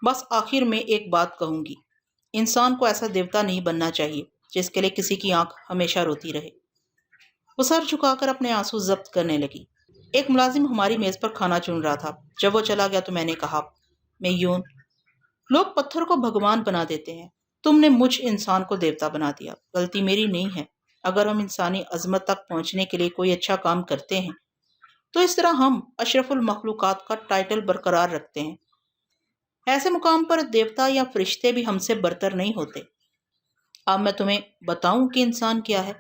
بس آخر میں ایک بات کہوں گی، انسان کو ایسا دیوتا نہیں بننا چاہیے جس کے لیے کسی کی آنکھ ہمیشہ روتی رہے۔ وہ سر جھکا کر اپنے آنسو ضبط کرنے لگی۔ ایک ملازم ہماری میز پر کھانا چن رہا تھا۔ جب وہ چلا گیا تو میں نے کہا، میون، لوگ پتھر کو بھگوان بنا دیتے ہیں، تم نے مجھ انسان کو دیوتا بنا دیا۔ غلطی میری نہیں ہے۔ اگر ہم انسانی عظمت تک پہنچنے کے لیے کوئی اچھا کام کرتے ہیں تو اس طرح ہم اشرف المخلوقات کا ٹائٹل برقرار رکھتے ہیں۔ ایسے مقام پر دیوتا یا فرشتے بھی ہم سے برتر نہیں ہوتے۔ اب میں تمہیں بتاؤں کہ انسان کیا ہے۔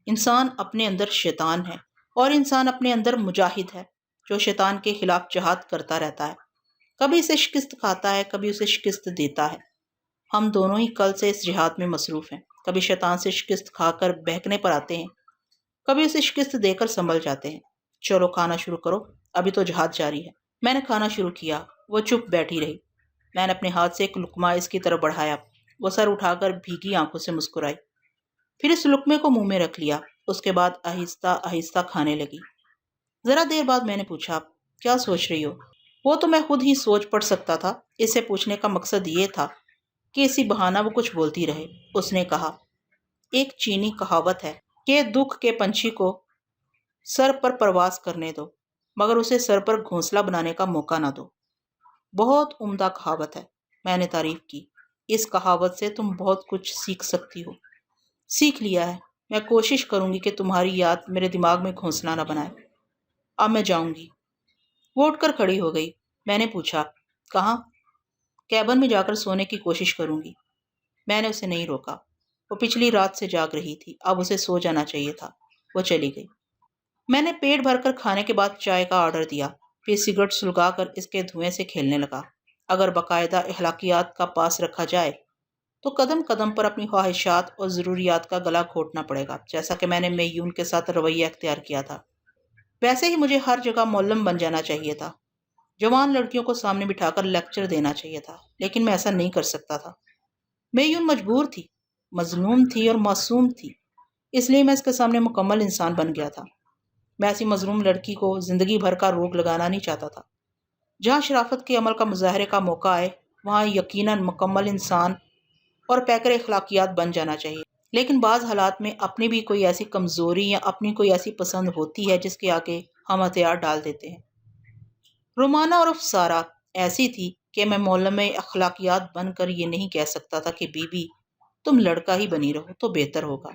انسان اپنے اندر شیطان ہے، اور انسان اپنے اندر مجاہد ہے جو شیطان کے خلاف جہاد کرتا رہتا ہے۔ کبھی اسے شکست کھاتا ہے، کبھی اسے شکست دیتا ہے۔ ہم دونوں ہی کل سے اس جہاد میں مصروف ہیں۔ کبھی شیطان سے شکست کھا کر بہکنے پر آتے ہیں، کبھی اسے شکست دے کر سنبھل جاتے ہیں۔ چلو کھانا شروع کرو، ابھی تو جہاد جاری ہے۔ میں نے کھانا شروع کیا، وہ چپ بیٹھی رہی۔ میں نے اپنے ہاتھ سے ایک لقمہ اس کی طرف بڑھایا، وہ سر اٹھا کر بھیگی آنکھوں سے مسکرائی، پھر اس لقمے کو منہ میں رکھ لیا۔ اس کے بعد آہستہ آہستہ کھانے لگی۔ ذرا دیر بعد میں نے پوچھا، کیا سوچ رہی ہو؟ وہ تو میں خود ہی سوچ پڑ سکتا تھا، اسے پوچھنے کا مقصد یہ تھا کہ اسی بہانہ وہ کچھ بولتی رہے۔ اس نے کہا، ایک چینی کہاوت ہے کہ دکھ کے پنچھی کو سر پر پرواز کرنے دو، مگر اسے سر پر گھونسلہ بنانے کا موقع نہ دو۔ بہت عمدہ کہاوت ہے، میں نے تعریف کی۔ اس کہاوت سے تم بہت کچھ سیکھ سکتی ہو۔ سیکھ لیا ہے، میں کوشش کروں گی کہ تمہاری یاد میرے دماغ میں گھونسلہ نہ بنائے۔ اب میں جاؤں گی۔ وہ اٹھ کر کھڑی ہو گئی۔ میں نے پوچھا، کہاں؟ کیبن میں جا کر سونے کی کوشش کروں گی۔ میں نے اسے نہیں روکا۔ وہ پچھلی رات سے جاگ رہی تھی، اب اسے سو جانا چاہیے تھا۔ وہ چلی گئی۔ میں نے پیٹ بھر کر کھانے کے بعد چائے کا آرڈر دیا، پھر سگریٹ سلگا کر اس کے دھوئیں سے کھیلنے لگا۔ اگر باقاعدہ اخلاقیات کا پاس رکھا جائے تو قدم قدم پر اپنی خواہشات اور ضروریات کا گلا گھونٹنا پڑے گا، جیسا کہ میں نے میون کے ساتھ رویہ اختیار کیا تھا۔ ویسے ہی مجھے ہر جگہ معلم بن جانا چاہیے تھا، جوان لڑکیوں کو سامنے بٹھا کر لیکچر دینا چاہیے تھا، لیکن میں ایسا نہیں کر سکتا تھا۔ میون مجبور تھی، مظلوم تھی اور معصوم تھی، اس لیے میں اس کے سامنے مکمل انسان بن گیا تھا۔ میں ایسی مظلوم لڑکی کو زندگی بھر کا روگ لگانا نہیں چاہتا تھا۔ جہاں شرافت کے عمل کا مظاہرے کا موقع آئے وہاں یقیناً مکمل انسان اور پیکر اخلاقیات بن جانا چاہیے، لیکن بعض حالات میں اپنی بھی کوئی ایسی کمزوری یا اپنی کوئی ایسی پسند ہوتی ہے جس کے آگے ہم ہتھیار ڈال دیتے ہیں۔ رومانہ عرف سارا ایسی تھی کہ میں معلم اخلاقیات بن کر یہ نہیں کہہ سکتا تھا کہ بی بی تم لڑکا ہی بنی رہو تو بہتر ہوگا۔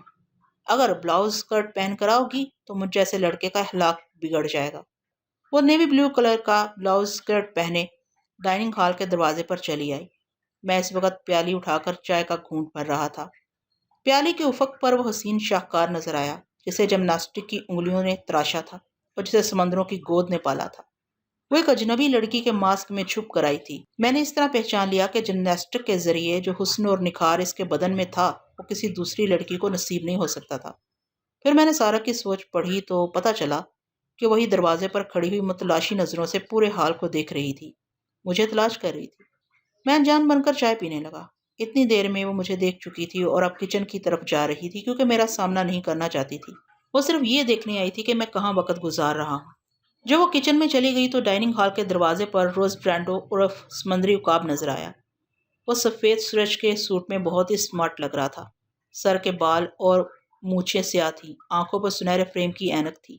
اگر بلاؤز اسکرٹ پہن کر آؤ گی تو مجھ جیسے لڑکے کا اخلاق بگڑ جائے گا۔ وہ نیوی بلو کلر کا بلاؤز اسکرٹ پہنے ڈائننگ ہال کے دروازے پر چلی آئی۔ میں اس وقت پیالی اٹھا کر چائے کا گھونٹ بھر رہا تھا۔ پیالی کے افق پر وہ حسین شاہکار نظر آیا جسے جمناسٹک کی انگلیوں نے تراشا تھا اور جسے سمندروں کی گود نے پالا تھا۔ وہ ایک اجنبی لڑکی کے ماسک میں چھپ کر آئی تھی۔ میں نے اس طرح پہچان لیا کہ جمناسٹک کے ذریعے جو حسن اور نکھار اس کے بدن میں تھا وہ کسی دوسری لڑکی کو نصیب نہیں ہو سکتا تھا۔ پھر میں نے سارا کی سوچ پڑھی تو پتہ چلا کہ وہی دروازے پر کھڑی ہوئی متلاشی نظروں سے پورے حال کو دیکھ رہی تھی، مجھے تلاش کر رہی تھی۔ میں انجان بن کر چائے پینے لگا۔ اتنی دیر میں وہ مجھے دیکھ چکی تھی اور اب کچن کی طرف جا رہی تھی کیونکہ میرا سامنا نہیں کرنا چاہتی تھی۔ وہ صرف یہ دیکھنے آئی تھی کہ میں کہاں وقت گزار رہا ہوں۔ جب وہ کچن میں چلی گئی تو ڈائننگ ہال کے دروازے پر روز برانڈو عرف سمندری عقاب نظر آیا۔ وہ سفید سورج کے سوٹ میں بہت ہی اسمارٹ لگ رہا تھا۔ سر کے بال اور مونچھیں سیاہ تھیں، آنکھوں پر سنہرے فریم کی اینک تھی،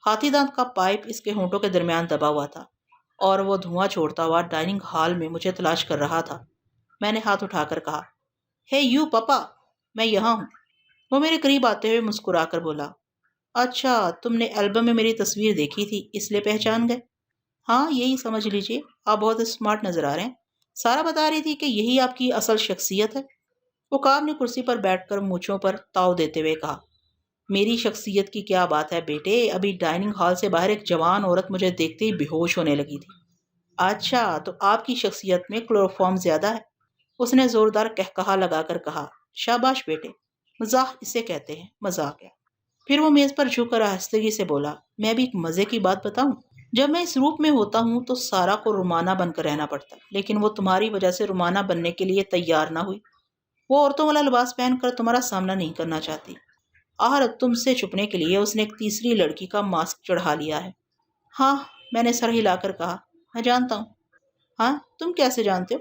ہاتھی دانت کا پائپ اس کے ہونٹوں کے درمیان دبا ہوا تھا اور وہ دھواں چھوڑتا ہوا ڈائننگ ہال میں مجھے تلاش کر رہا تھا۔ میں نے ہاتھ اٹھا کر کہا، ہے یو پاپا، میں یہاں ہوں۔ وہ میرے قریب آتے ہوئے مسکرا کر بولا، اچھا تم نے البم میں میری تصویر دیکھی تھی اس لیے پہچان گئے؟ ہاں یہی سمجھ لیجئے، آپ بہت اسمارٹ نظر آ رہے ہیں۔ سارا بتا رہی تھی کہ یہی آپ کی اصل شخصیت ہے۔ عقاب نے کرسی پر بیٹھ کر مونچھوں پر تاؤ دیتے ہوئے کہا، میری شخصیت کی کیا بات ہے بیٹے، ابھی ڈائننگ ہال سے باہر ایک جوان عورت مجھے دیکھتے ہی بے ہوش ہونے لگی تھی۔ اچھا تو آپ کی شخصیت میں کلوروفارم زیادہ ہے؟ اس نے زوردار قہقہا لگا کر کہا، شاباش بیٹے، مزاح اسے کہتے ہیں، مذاق ہے۔ پھر وہ میز پر جھک کر آہستگی سے بولا، میں بھی ایک مزے کی بات بتاؤں؟ جب میں اس روپ میں ہوتا ہوں تو سارا کو رومانہ بن کر رہنا پڑتا ہے، لیکن وہ تمہاری وجہ سے رومانہ بننے کے لیے تیار نہ ہوئی۔ وہ عورتوں والا لباس پہن کر تمہارا سامنا نہیں کرنا چاہتی۔ آہر تم سے چھپنے کے لیے اس نے ایک تیسری لڑکی کا ماسک چڑھا لیا ہے۔ ہاں، میں نے سر ہلا کر کہا، میں جانتا ہوں۔ ہاں، تم کیسے جانتے ہو؟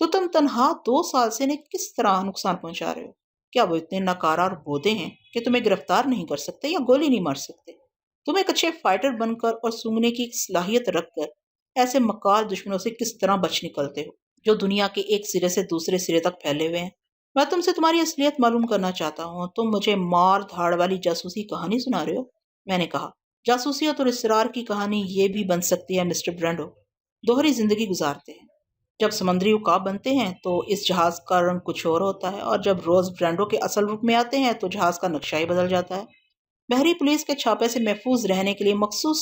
تو تم تنہا 2 سال سے انہیں کس طرح نقصان پہنچا رہے ہو؟ کیا وہ اتنے ناکارہ اور بودے ہیں کہ تمہیں گرفتار نہیں کر سکتے یا گولی نہیں مار سکتے؟ تم ایک اچھے فائٹر بن کر اور سونگنے کی ایک صلاحیت رکھ کر ایسے مکار دشمنوں سے کس طرح بچ نکلتے ہو جو دنیا کے ایک سرے سے دوسرے سرے تک پھیلے ہوئے ہیں؟ میں تم سے تمہاری اصلیت معلوم کرنا چاہتا ہوں، تم مجھے مار دھاڑ والی جاسوسی کہانی سنا رہے ہو؟ میں نے کہا، جاسوسیت اور اسرار کی کہانی یہ بھی بن سکتی ہے مسٹر برینڈو، دوہری زندگی گزارتے ہیں۔ جب سمندری عقاب بنتے ہیں تو اس جہاز کا رنگ کچھ اور ہوتا ہے، اور جب روز برینڈو کے اصل روپ میں آتے ہیں تو جہاز کا نقشہ ہی بدل جاتا ہے۔ بحری پولیس کے چھاپے سے محفوظ رہنے کے لیے مخصوص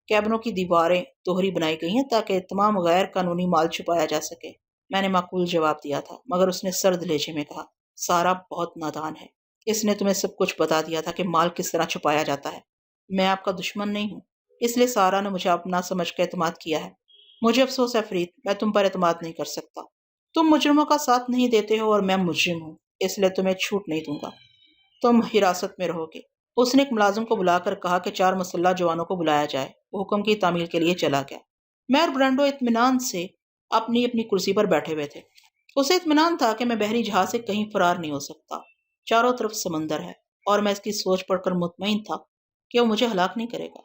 کیبنوں کی دیواریں دوہری بنائی گئی ہیں تاکہ تمام غیر قانونی مال چھپایا جا سکے۔ میں نے معقول جواب دیا تھا، مگر اس نے سرد لہجے میں کہا، سارا بہت نادان ہے، اس نے تمہیں سب کچھ بتا دیا تھا کہ مال کس طرح چھپایا جاتا ہے۔ میں آپ کا دشمن نہیں ہوں، اس لیے سارا نے مجھے اپنا سمجھ کے اعتماد کیا ہے۔ مجھے افسوس ہے فرید، میں تم پر اعتماد نہیں کر سکتا۔ تم مجرموں کا ساتھ نہیں دیتے ہو اور میں مجرم ہوں، اس لیے تمہیں چھوٹ نہیں دوں گا، تم حراست میں رہو گے۔ اس نے ایک ملازم کو بلا کر کہا کہ 4 مسلح جوانوں کو بلایا جائے۔ وہ حکم کی تعمیل کے لیے چلا گیا۔ میں اور برینڈو اطمینان سے اپنی اپنی کرسی پر بیٹھے ہوئے تھے۔ اسے اطمینان تھا کہ میں بحری جہاز سے کہیں فرار نہیں ہو سکتا۔ چاروں طرف سمندر ہے اور میں اس کی سوچ پڑھ کر مطمئن تھا کہ وہ مجھے ہلاک نہیں کرے گا،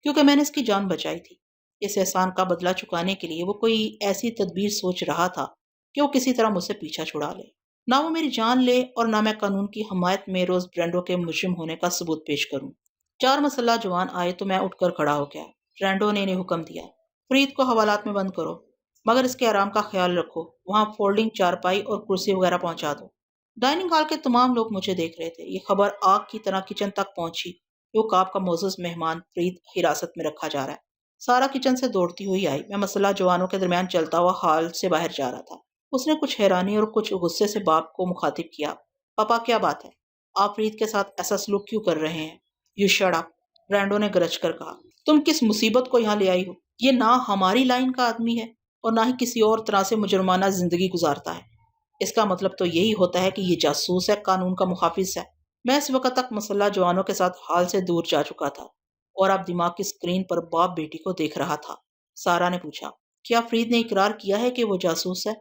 کیونکہ میں نے اس کی جان بچائی تھی۔ اس احسان کا بدلہ چکانے کے لیے وہ کوئی ایسی تدبیر سوچ رہا تھا کہ وہ کسی طرح مجھ سے پیچھا چھڑا لے۔ نہ وہ میری جان لے اور نہ میں قانون کی حمایت میں روز برینڈو کے مجرم ہونے کا ثبوت پیش کروں۔ 4 مسلح جوان آئے تو میں اٹھ کر کھڑا ہو گیا۔ برینڈو نے انہیں حکم دیا، فرید کو حوالات میں بند کرو، مگر اس کے آرام کا خیال رکھو، وہاں فولڈنگ چارپائی اور کرسی وغیرہ پہنچا دو۔ ڈائننگ ہال کے تمام لوگ مجھے دیکھ رہے تھے۔ یہ خبر آگ کی طرح کچن تک پہنچی کہ عقاب کا معزز مہمان فرید حراست میں رکھا جا رہا ہے۔ سارا کچن سے دوڑتی ہوئی آئی۔ میں مسلح جوانوں کے درمیان چلتا ہوا ہال سے باہر جا رہا تھا۔ اس نے کچھ حیرانی اور کچھ غصے سے باپ کو مخاطب کیا، پاپا کیا بات ہے؟ آپ فرید کے ساتھ ایسا سلوک کیوں کر رہے ہیں؟ یو شٹ اپ، برینڈو نے گرج کر کہا، تم کس مصیبت کو یہاں لے آئی ہو؟ یہ نہ ہماری لائن کا آدمی ہے اور نہ ہی کسی اور طرح سے مجرمانہ زندگی گزارتا ہے۔ اس کا مطلب تو یہی ہوتا ہے کہ یہ جاسوس ہے، قانون کا محافظ ہے۔ میں اس وقت تک مسلح جوانوں کے ساتھ ہال سے دور جا چکا تھا اور اب دماغ کی اسکرین پر باپ بیٹی کو دیکھ رہا تھا۔ سارا نے پوچھا، کیا فرید نے اقرار کیا ہے کہ وہ جاسوس ہے؟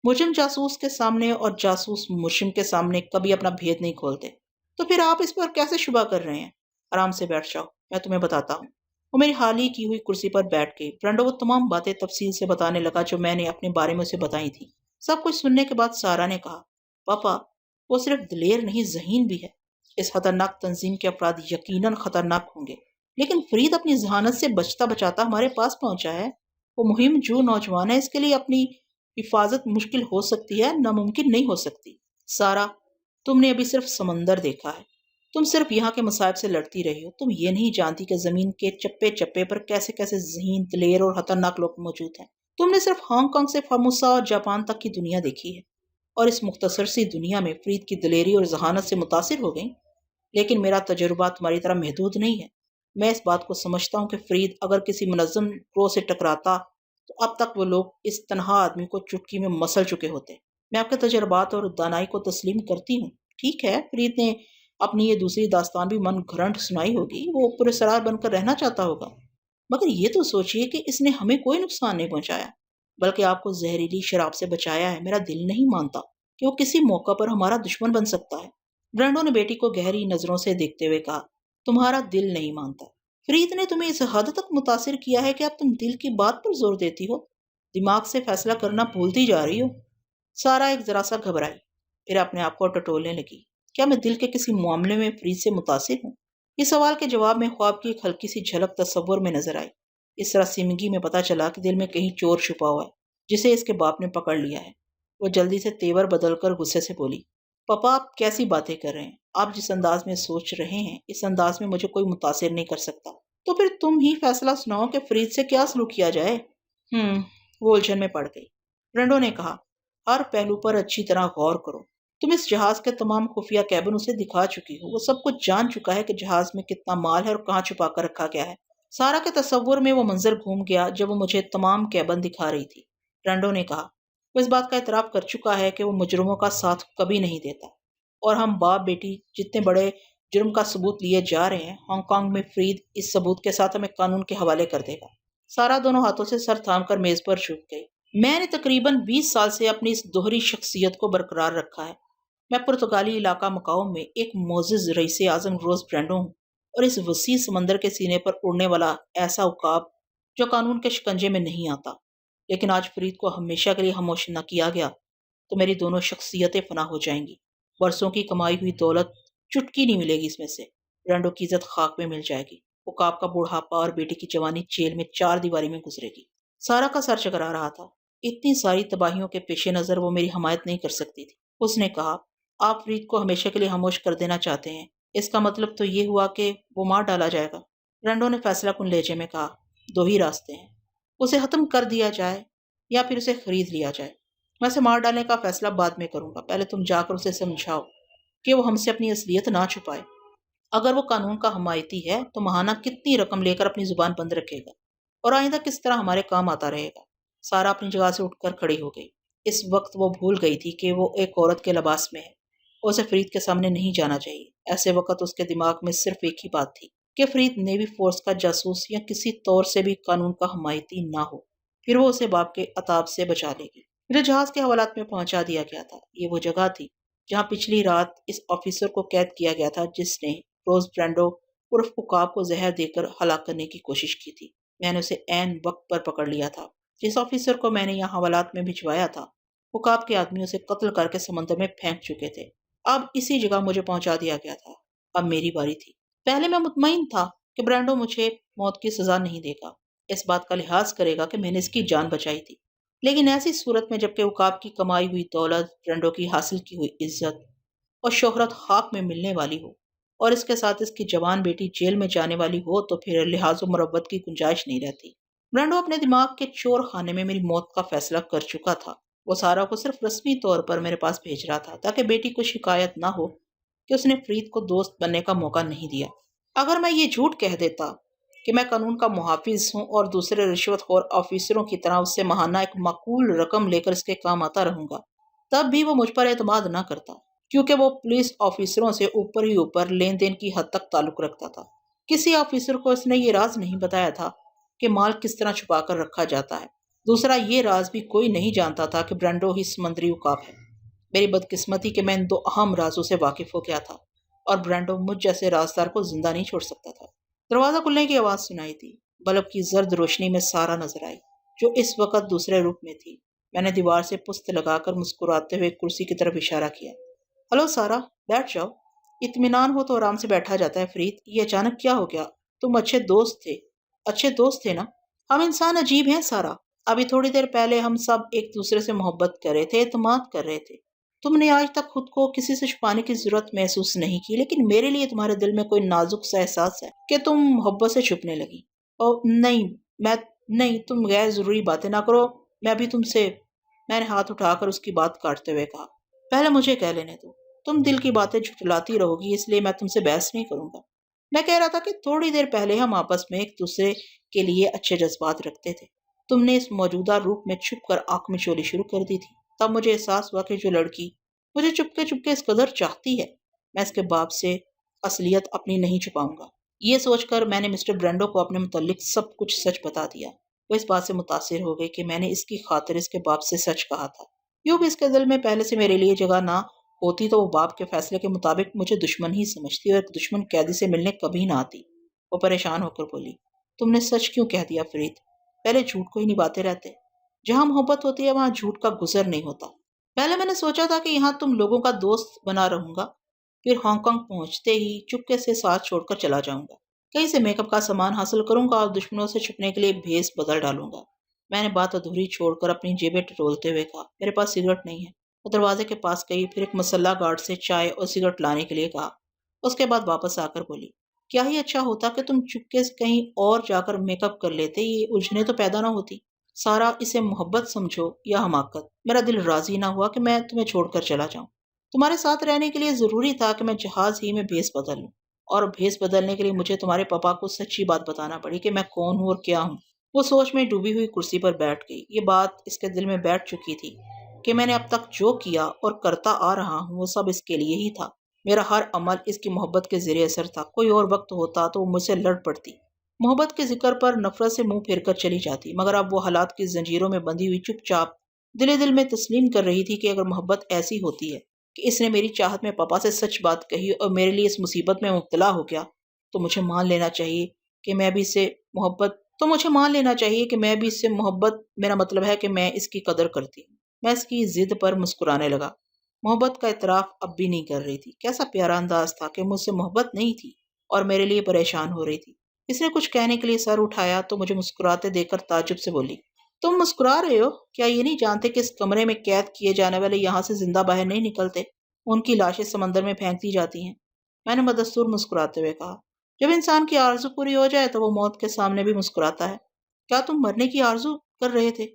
مجرم جاسوس کے سامنے اور جاسوس مجرم کے سامنے کبھی اپنا بھید نہیں کھولتے۔ تو پھر آپ اس پر کیسے شبہ کر رہے ہیں؟ آرام سے بیٹھ جاؤ، میں تمہیں بتاتا ہوں۔ وہ میری حال ہی کی ہوئی کرسی پر بیٹھ گئی۔ برینڈو وہ تمام باتیں تفصیل سے بتانے لگا جو میں نے اپنے بارے میں اسے بتائی تھی۔ سب کچھ سننے کے بعد سارا نے کہا، پاپا وہ صرف دلیر نہیں، ذہین بھی ہے۔ اس خطرناک تنظیم کے افراد یقیناً خطرناک ہوں گے، لیکن فرید اپنی ذہانت سے بچتا بچاتا ہمارے پاس پہنچا ہے۔ وہ مہم جو نوجوان ہے، اس کے لیے اپنی حفاظت مشکل ہو سکتی ہے، ناممکن نہیں ہو سکتی۔ سارا، تم نے ابھی صرف سمندر دیکھا ہے، تم صرف یہاں کے مصائب سے لڑتی رہی ہو۔ تم یہ نہیں جانتی کہ زمین کے چپے چپے پر کیسے کیسے ذہین، دلیر اور خطرناک لوگ موجود ہیں۔ تم نے صرف ہانگ کانگ سے فاموسا اور جاپان تک کی دنیا دیکھی ہے، اور اس مختصر سی دنیا میں فرید کی دلیری اور ذہانت سے متاثر ہو گئی۔ لیکن میرا تجربہ تمہاری طرح محدود نہیں ہے۔ میں اس بات کو سمجھتا ہوں کہ فرید اگر کسی منظم گروہ سے ٹکراتا تو اب تک وہ لوگ اس تنہا آدمی کو چٹکی میں مسل چکے ہوتے۔ میں آپ کے تجربات اور دانائی کو تسلیم کرتی ہوں۔ ٹھیک ہے، فرید نے اپنی یہ دوسری داستان بھی من گھڑنٹ سنائی ہوگی، وہ پراسرار بن کر رہنا چاہتا ہوگا، مگر یہ تو سوچئے کہ اس نے ہمیں کوئی نقصان نہیں پہنچایا، بلکہ آپ کو زہریلی شراب سے بچایا ہے۔ میرا دل نہیں مانتا کہ وہ کسی موقع پر ہمارا دشمن بن سکتا ہے۔ برینڈو نے بیٹی کو گہری نظروں سے دیکھتے ہوئے کہا، تمہارا دل نہیں مانتا؟ فرید نے تمہیں اس حد تک متاثر کیا ہے کہ اب تم دل کی بات پر زور دیتی ہو، دماغ سے فیصلہ کرنا بھولتی جا رہی ہو۔ سارا ایک ذرا سا گھبرائی، پھر اپنے آپ کو ٹٹولنے لگی، کیا میں دل کے کسی معاملے میں فرید سے متاثر ہوں؟ اس سوال کے جواب میں خواب کی ایک ہلکی سی جھلک تصور میں نظر آئی۔ اس طرح سمگی میں پتہ چلا کہ دل میں کہیں چور چھپا ہوا ہے جسے اس کے باپ نے پکڑ لیا ہے۔ وہ جلدی سے تیور بدل کر غصے سے بولی، پاپا آپ کیسی باتیں کر رہے ہیں؟ آپ جس انداز میں سوچ رہے ہیں اس انداز میں مجھے کوئی متاثر نہیں کر سکتا۔ تو پھر تم ہی فیصلہ سناؤ کہ فرید سے کیا سلوک کیا جائے۔ وہ الجھن میں پڑ گئی۔ برینڈو نے کہا، ہر پہلو پر اچھی طرح غور کرو۔ تم اس جہاز کے تمام خفیہ کیبن اسے دکھا چکی ہو، وہ سب کچھ جان چکا ہے کہ جہاز میں کتنا مال ہے اور کہاں چھپا کر رکھا گیا ہے۔ سارا کے تصور میں وہ منظر گھوم گیا جب وہ مجھے تمام کیبن دکھا رہی تھی۔ برینڈو نے کہا، وہ اس بات کا اعتراف کر چکا ہے کہ وہ مجرموں کا ساتھ کبھی نہیں دیتا، اور ہم باپ بیٹی جتنے بڑے جرم کا ثبوت لیے جا رہے ہیں، ہانگ کانگ میں فرید اس ثبوت کے ساتھ ہمیں قانون کے حوالے کر دے گا۔ سارا دونوں ہاتھوں سے سر تھام کر میز پر جھک گئی۔ میں نے تقریباً 20 سال سے اپنی اس دوہری شخصیت کو برقرار رکھا ہے۔ میں پرتگالی علاقہ مکاؤ میں ایک معزز رئیس اعظم روز برینڈو ہوں، اور اس وسیع سمندر کے سینے پر اڑنے والا ایسا عقاب جو قانون کے شکنجے میں نہیں آتا۔ لیکن آج فرید کو ہمیشہ کے لیے خاموش نہ کیا گیا تو میری دونوں شخصیتیں فنا ہو جائیں گی۔ برسوں کی کمائی ہوئی دولت چٹکی نہیں ملے گی اس میں سے۔ برینڈو کی عزت خاک میں مل جائے گی۔ عقاب کا بوڑھاپا اور بیٹی کی جوانی جیل میں 4 دیواری میں گزرے گی۔ سارا کا سر چکرا رہا تھا۔ اتنی ساری تباہیوں کے پیش نظر وہ میری حمایت نہیں کر سکتی تھی۔ اس نے کہا، آپ فرید کو ہمیشہ کے لیے خاموش کر دینا چاہتے ہیں، اس کا مطلب تو یہ ہوا کہ وہ مار ڈالا جائے گا۔ برینڈو نے فیصلہ کن لہجے میں کہا، 2 ہی راستے ہیں، اسے ختم کر دیا جائے یا پھر اسے خرید لیا جائے۔ میں اسے مار ڈالنے کا فیصلہ بعد میں کروں گا، پہلے تم جا کر اسے سمجھاؤ کہ وہ ہم سے اپنی اصلیت نہ چھپائے۔ اگر وہ قانون کا حمایتی ہے تو ماہانہ کتنی رقم لے کر اپنی زبان بند رکھے گا اور آئندہ کس طرح ہمارے کام آتا رہے گا۔ سارا اپنی جگہ سے اٹھ کر کھڑی ہو گئی۔ اس وقت وہ بھول گئی تھی کہ وہ ایک عورت کے لباس میں ہے اور اسے فرید کے سامنے نہیں جانا چاہیے۔ ایسے وقت اس کے دماغ میں صرف ایک ہی بات تھی کہ فرید نیوی فورس کا جاسوس یا کسی طور سے بھی قانون کا حمایتی نہ ہو، پھر وہ اسے باپ کے عتاب سے بچا لے گی۔ مجھے جہاز کے حوالات میں پہنچا دیا گیا تھا۔ یہ وہ جگہ تھی جہاں پچھلی رات اس آفیسر کو قید کیا گیا تھا جس نے روز برینڈو عرف عقاب کو زہر دے کر ہلاک کرنے کی کوشش کی تھی۔ میں نے اسے عین وقت پر پکڑ لیا تھا۔ جس آفیسر کو میں نے یہاں حوالات میں بھجوایا تھا، عقاب کے آدمی اسے قتل کر کے سمندر میں پھینک چکے تھے۔ اب اسی جگہ مجھے پہنچا دیا گیا تھا۔ اب میری باری تھی۔ پہلے میں مطمئن تھا کہ برینڈو مجھے موت کی سزا نہیں دے گا، اس بات کا لحاظ کرے گا کہ میں نے اس کی جان بچائی تھی۔ لیکن ایسی صورت میں جبکہ عقاب کی کمائی ہوئی دولت، برینڈو کی حاصل کی ہوئی عزت اور شہرت خاک میں ملنے والی ہو اور اس کے ساتھ اس کی جوان بیٹی جیل میں جانے والی ہو، تو پھر لحاظ و مروت کی گنجائش نہیں رہتی۔ برینڈو اپنے دماغ کے چور خانے میں میری موت کا فیصلہ کر چکا تھا۔ وہ سارا کو صرف رسمی طور پر میرے پاس بھیج رہا تھا تاکہ بیٹی کو شکایت نہ ہو کہ اس نے فرید کو دوست بننے کا موقع نہیں دیا۔ اگر میں یہ جھوٹ کہہ دیتا کہ میں قانون کا محافظ ہوں اور دوسرے رشوت خور آفیسروں کی طرح اس سے ماہانہ ایک معقول رقم لے کر اس کے کام آتا رہوں گا، تب بھی وہ مجھ پر اعتماد نہ کرتا، کیونکہ وہ پولیس آفیسروں سے اوپر ہی اوپر لین دین کی حد تک تعلق رکھتا تھا۔ کسی آفیسر کو اس نے یہ راز نہیں بتایا تھا کہ مال کس طرح چھپا کر رکھا جاتا ہے۔ دوسرا یہ راز بھی کوئی نہیں جانتا تھا کہ برینڈو ہی سمندری عقاب ہے۔ میری بدقسمتی کہ میں ان 2 اہم رازوں سے واقف ہو گیا تھا اور برینڈو مجھ جیسے رازدار کو زندہ نہیں چھوڑ سکتا تھا۔ دروازہ کھلنے کی آواز سنائی دی۔ بلب کی زرد روشنی میں سارا نظر آئی، جو اس وقت دوسرے روپ میں تھی۔ میں نے دیوار سے پست لگا کر مسکراتے ہوئے کرسی کی طرف اشارہ کیا۔ ہلو سارا، بیٹھ جاؤ۔ اطمینان ہو تو آرام سے بیٹھا جاتا ہے فرید، یہ اچانک کیا ہو گیا؟ تم اچھے دوست تھے نا؟ ہم انسان عجیب ہیں سارا۔ ابھی تھوڑی دیر پہلے ہم سب ایک دوسرے سے محبت کر رہے تھے، اعتماد کر رہے تھے۔ تم نے آج تک خود کو کسی سے چھپانے کی ضرورت محسوس نہیں کی، لیکن میرے لیے تمہارے دل میں کوئی نازک سا احساس ہے کہ تم محبت سے چھپنے لگی۔ نہیں، تم غیر ضروری باتیں نہ کرو۔ میں نے ہاتھ اٹھا کر اس کی بات کاٹتے ہوئے کہا، پہلے مجھے کہہ لینے دو۔ تم دل کی باتیں جھٹلاتی رہو گی، اس لیے میں تم سے بحث نہیں کروں گا۔ میں کہہ رہا تھا کہ تھوڑی دیر پہلے ہم آپس میں ایک دوسرے کے لیے اچھے جذبات رکھتے تھے۔ تم نے اس موجودہ روپ میں چھپ کر آنکھ میں چولی شروع کر دی تھی۔ تب مجھے احساس ہوا کہ جو لڑکی مجھے چپکے اس قدر چاہتی ہے، میں اس کے باپ سے اصلیت اپنی نہیں چھپاؤں گا۔ یہ سوچ کر میں نے مسٹر برینڈو کو اپنے متعلق سب کچھ سچ بتا دیا۔ وہ اس بات سے متاثر ہو گئی کہ میں نے اس کی خاطر اس کے باپ سے سچ کہا تھا۔ یوں بھی اس کے دل میں پہلے سے میرے لیے جگہ نہ ہوتی تو وہ باپ کے فیصلے کے مطابق مجھے دشمن ہی سمجھتی اور ایک دشمن قیدی سے ملنے کبھی نہ آتی۔ وہ پریشان ہو کر بولی، تم نے سچ کیوں کہہ دیا فرید؟ پہلے جھوٹ کو ہی نبھاتے رہتے۔ جہاں محبت ہوتی ہے وہاں جھوٹ کا گزر نہیں ہوتا۔ پہلے میں نے سوچا تھا کہ یہاں تم لوگوں کا دوست بنا رہوں گا، پھر ہانگ کانگ پہنچتے ہی چپکے سے ساتھ چھوڑ کر چلا جاؤں گا، کہیں سے میک اپ کا سامان حاصل کروں گا اور دشمنوں سے چھپنے کے لیے بھیس بدل ڈالوں گا۔ میں نے بات ادھوری چھوڑ کر اپنی جیبیں ٹٹولتے ہوئے کہا، میرے پاس سگریٹ نہیں ہے۔ وہ دروازے کے پاس گئی، پھر ایک مسلح گارڈ سے چائے اور سگریٹ لانے کے لیے کہا۔ اس کے بعد واپس آ کر بولی، کیا ہی اچھا ہوتا کہ تم چپکے سے کہیں اور جا کر میک اپ کر لیتے، یہ الجھنیں تو پیدا نہ ہوتی۔ سارا، اسے محبت سمجھو یا حماقت، میرا دل راضی نہ ہوا کہ میں تمہیں چھوڑ کر چلا جاؤں۔ تمہارے ساتھ رہنے کے لیے ضروری تھا کہ میں جہاز ہی میں بھیس بدل لوں، اور بھیس بدلنے کے لیے مجھے تمہارے پاپا کو سچی بات بتانا پڑی کہ میں کون ہوں اور کیا ہوں۔ وہ سوچ میں ڈوبی ہوئی کرسی پر بیٹھ گئی۔ یہ بات اس کے دل میں بیٹھ چکی تھی کہ میں نے اب تک جو کیا اور کرتا آ رہا ہوں وہ سب اس کے لیے ہی تھا۔ میرا ہر عمل اس کی محبت کے زیر اثر تھا۔ کوئی اور وقت ہوتا تو وہ مجھ سے لڑ پڑتی، محبت کے ذکر پر نفرت سے منہ پھیر کر چلی جاتی، مگر اب وہ حالات کی زنجیروں میں بندھی ہوئی چپ چاپ دل میں تسلیم کر رہی تھی کہ اگر محبت ایسی ہوتی ہے کہ اس نے میری چاہت میں پاپا سے سچ بات کہی اور میرے لیے اس مصیبت میں مبتلا ہو گیا، تو مجھے مان لینا چاہیے کہ میں بھی اس سے محبت میرا مطلب ہے کہ میں اس کی قدر کرتی ہوں۔ میں اس کی ضد پر مسکرانے لگا۔ محبت کا اعتراف اب بھی نہیں کر رہی تھی۔ کیسا پیارا انداز تھا کہ مجھ سے محبت نہیں تھی اور میرے لیے پریشان ہو رہی تھی۔ اس نے کچھ کہنے کے لیے سر اٹھایا تو مجھے مسکراتے دیکھ کر تعجب سے بولی، تم مسکرا رہے ہو؟ کیا یہ نہیں جانتے کہ اس کمرے میں قید کیے جانے والے یہاں سے زندہ باہر نہیں نکلتے؟ ان کی لاشیں سمندر میں پھینک دی جاتی ہیں۔ میں نے بدستور مسکراتے ہوئے کہا، جب انسان کی آرزو پوری ہو جائے تو وہ موت کے سامنے بھی مسکراتا ہے۔ کیا تم مرنے کی آرزو کر رہے تھے؟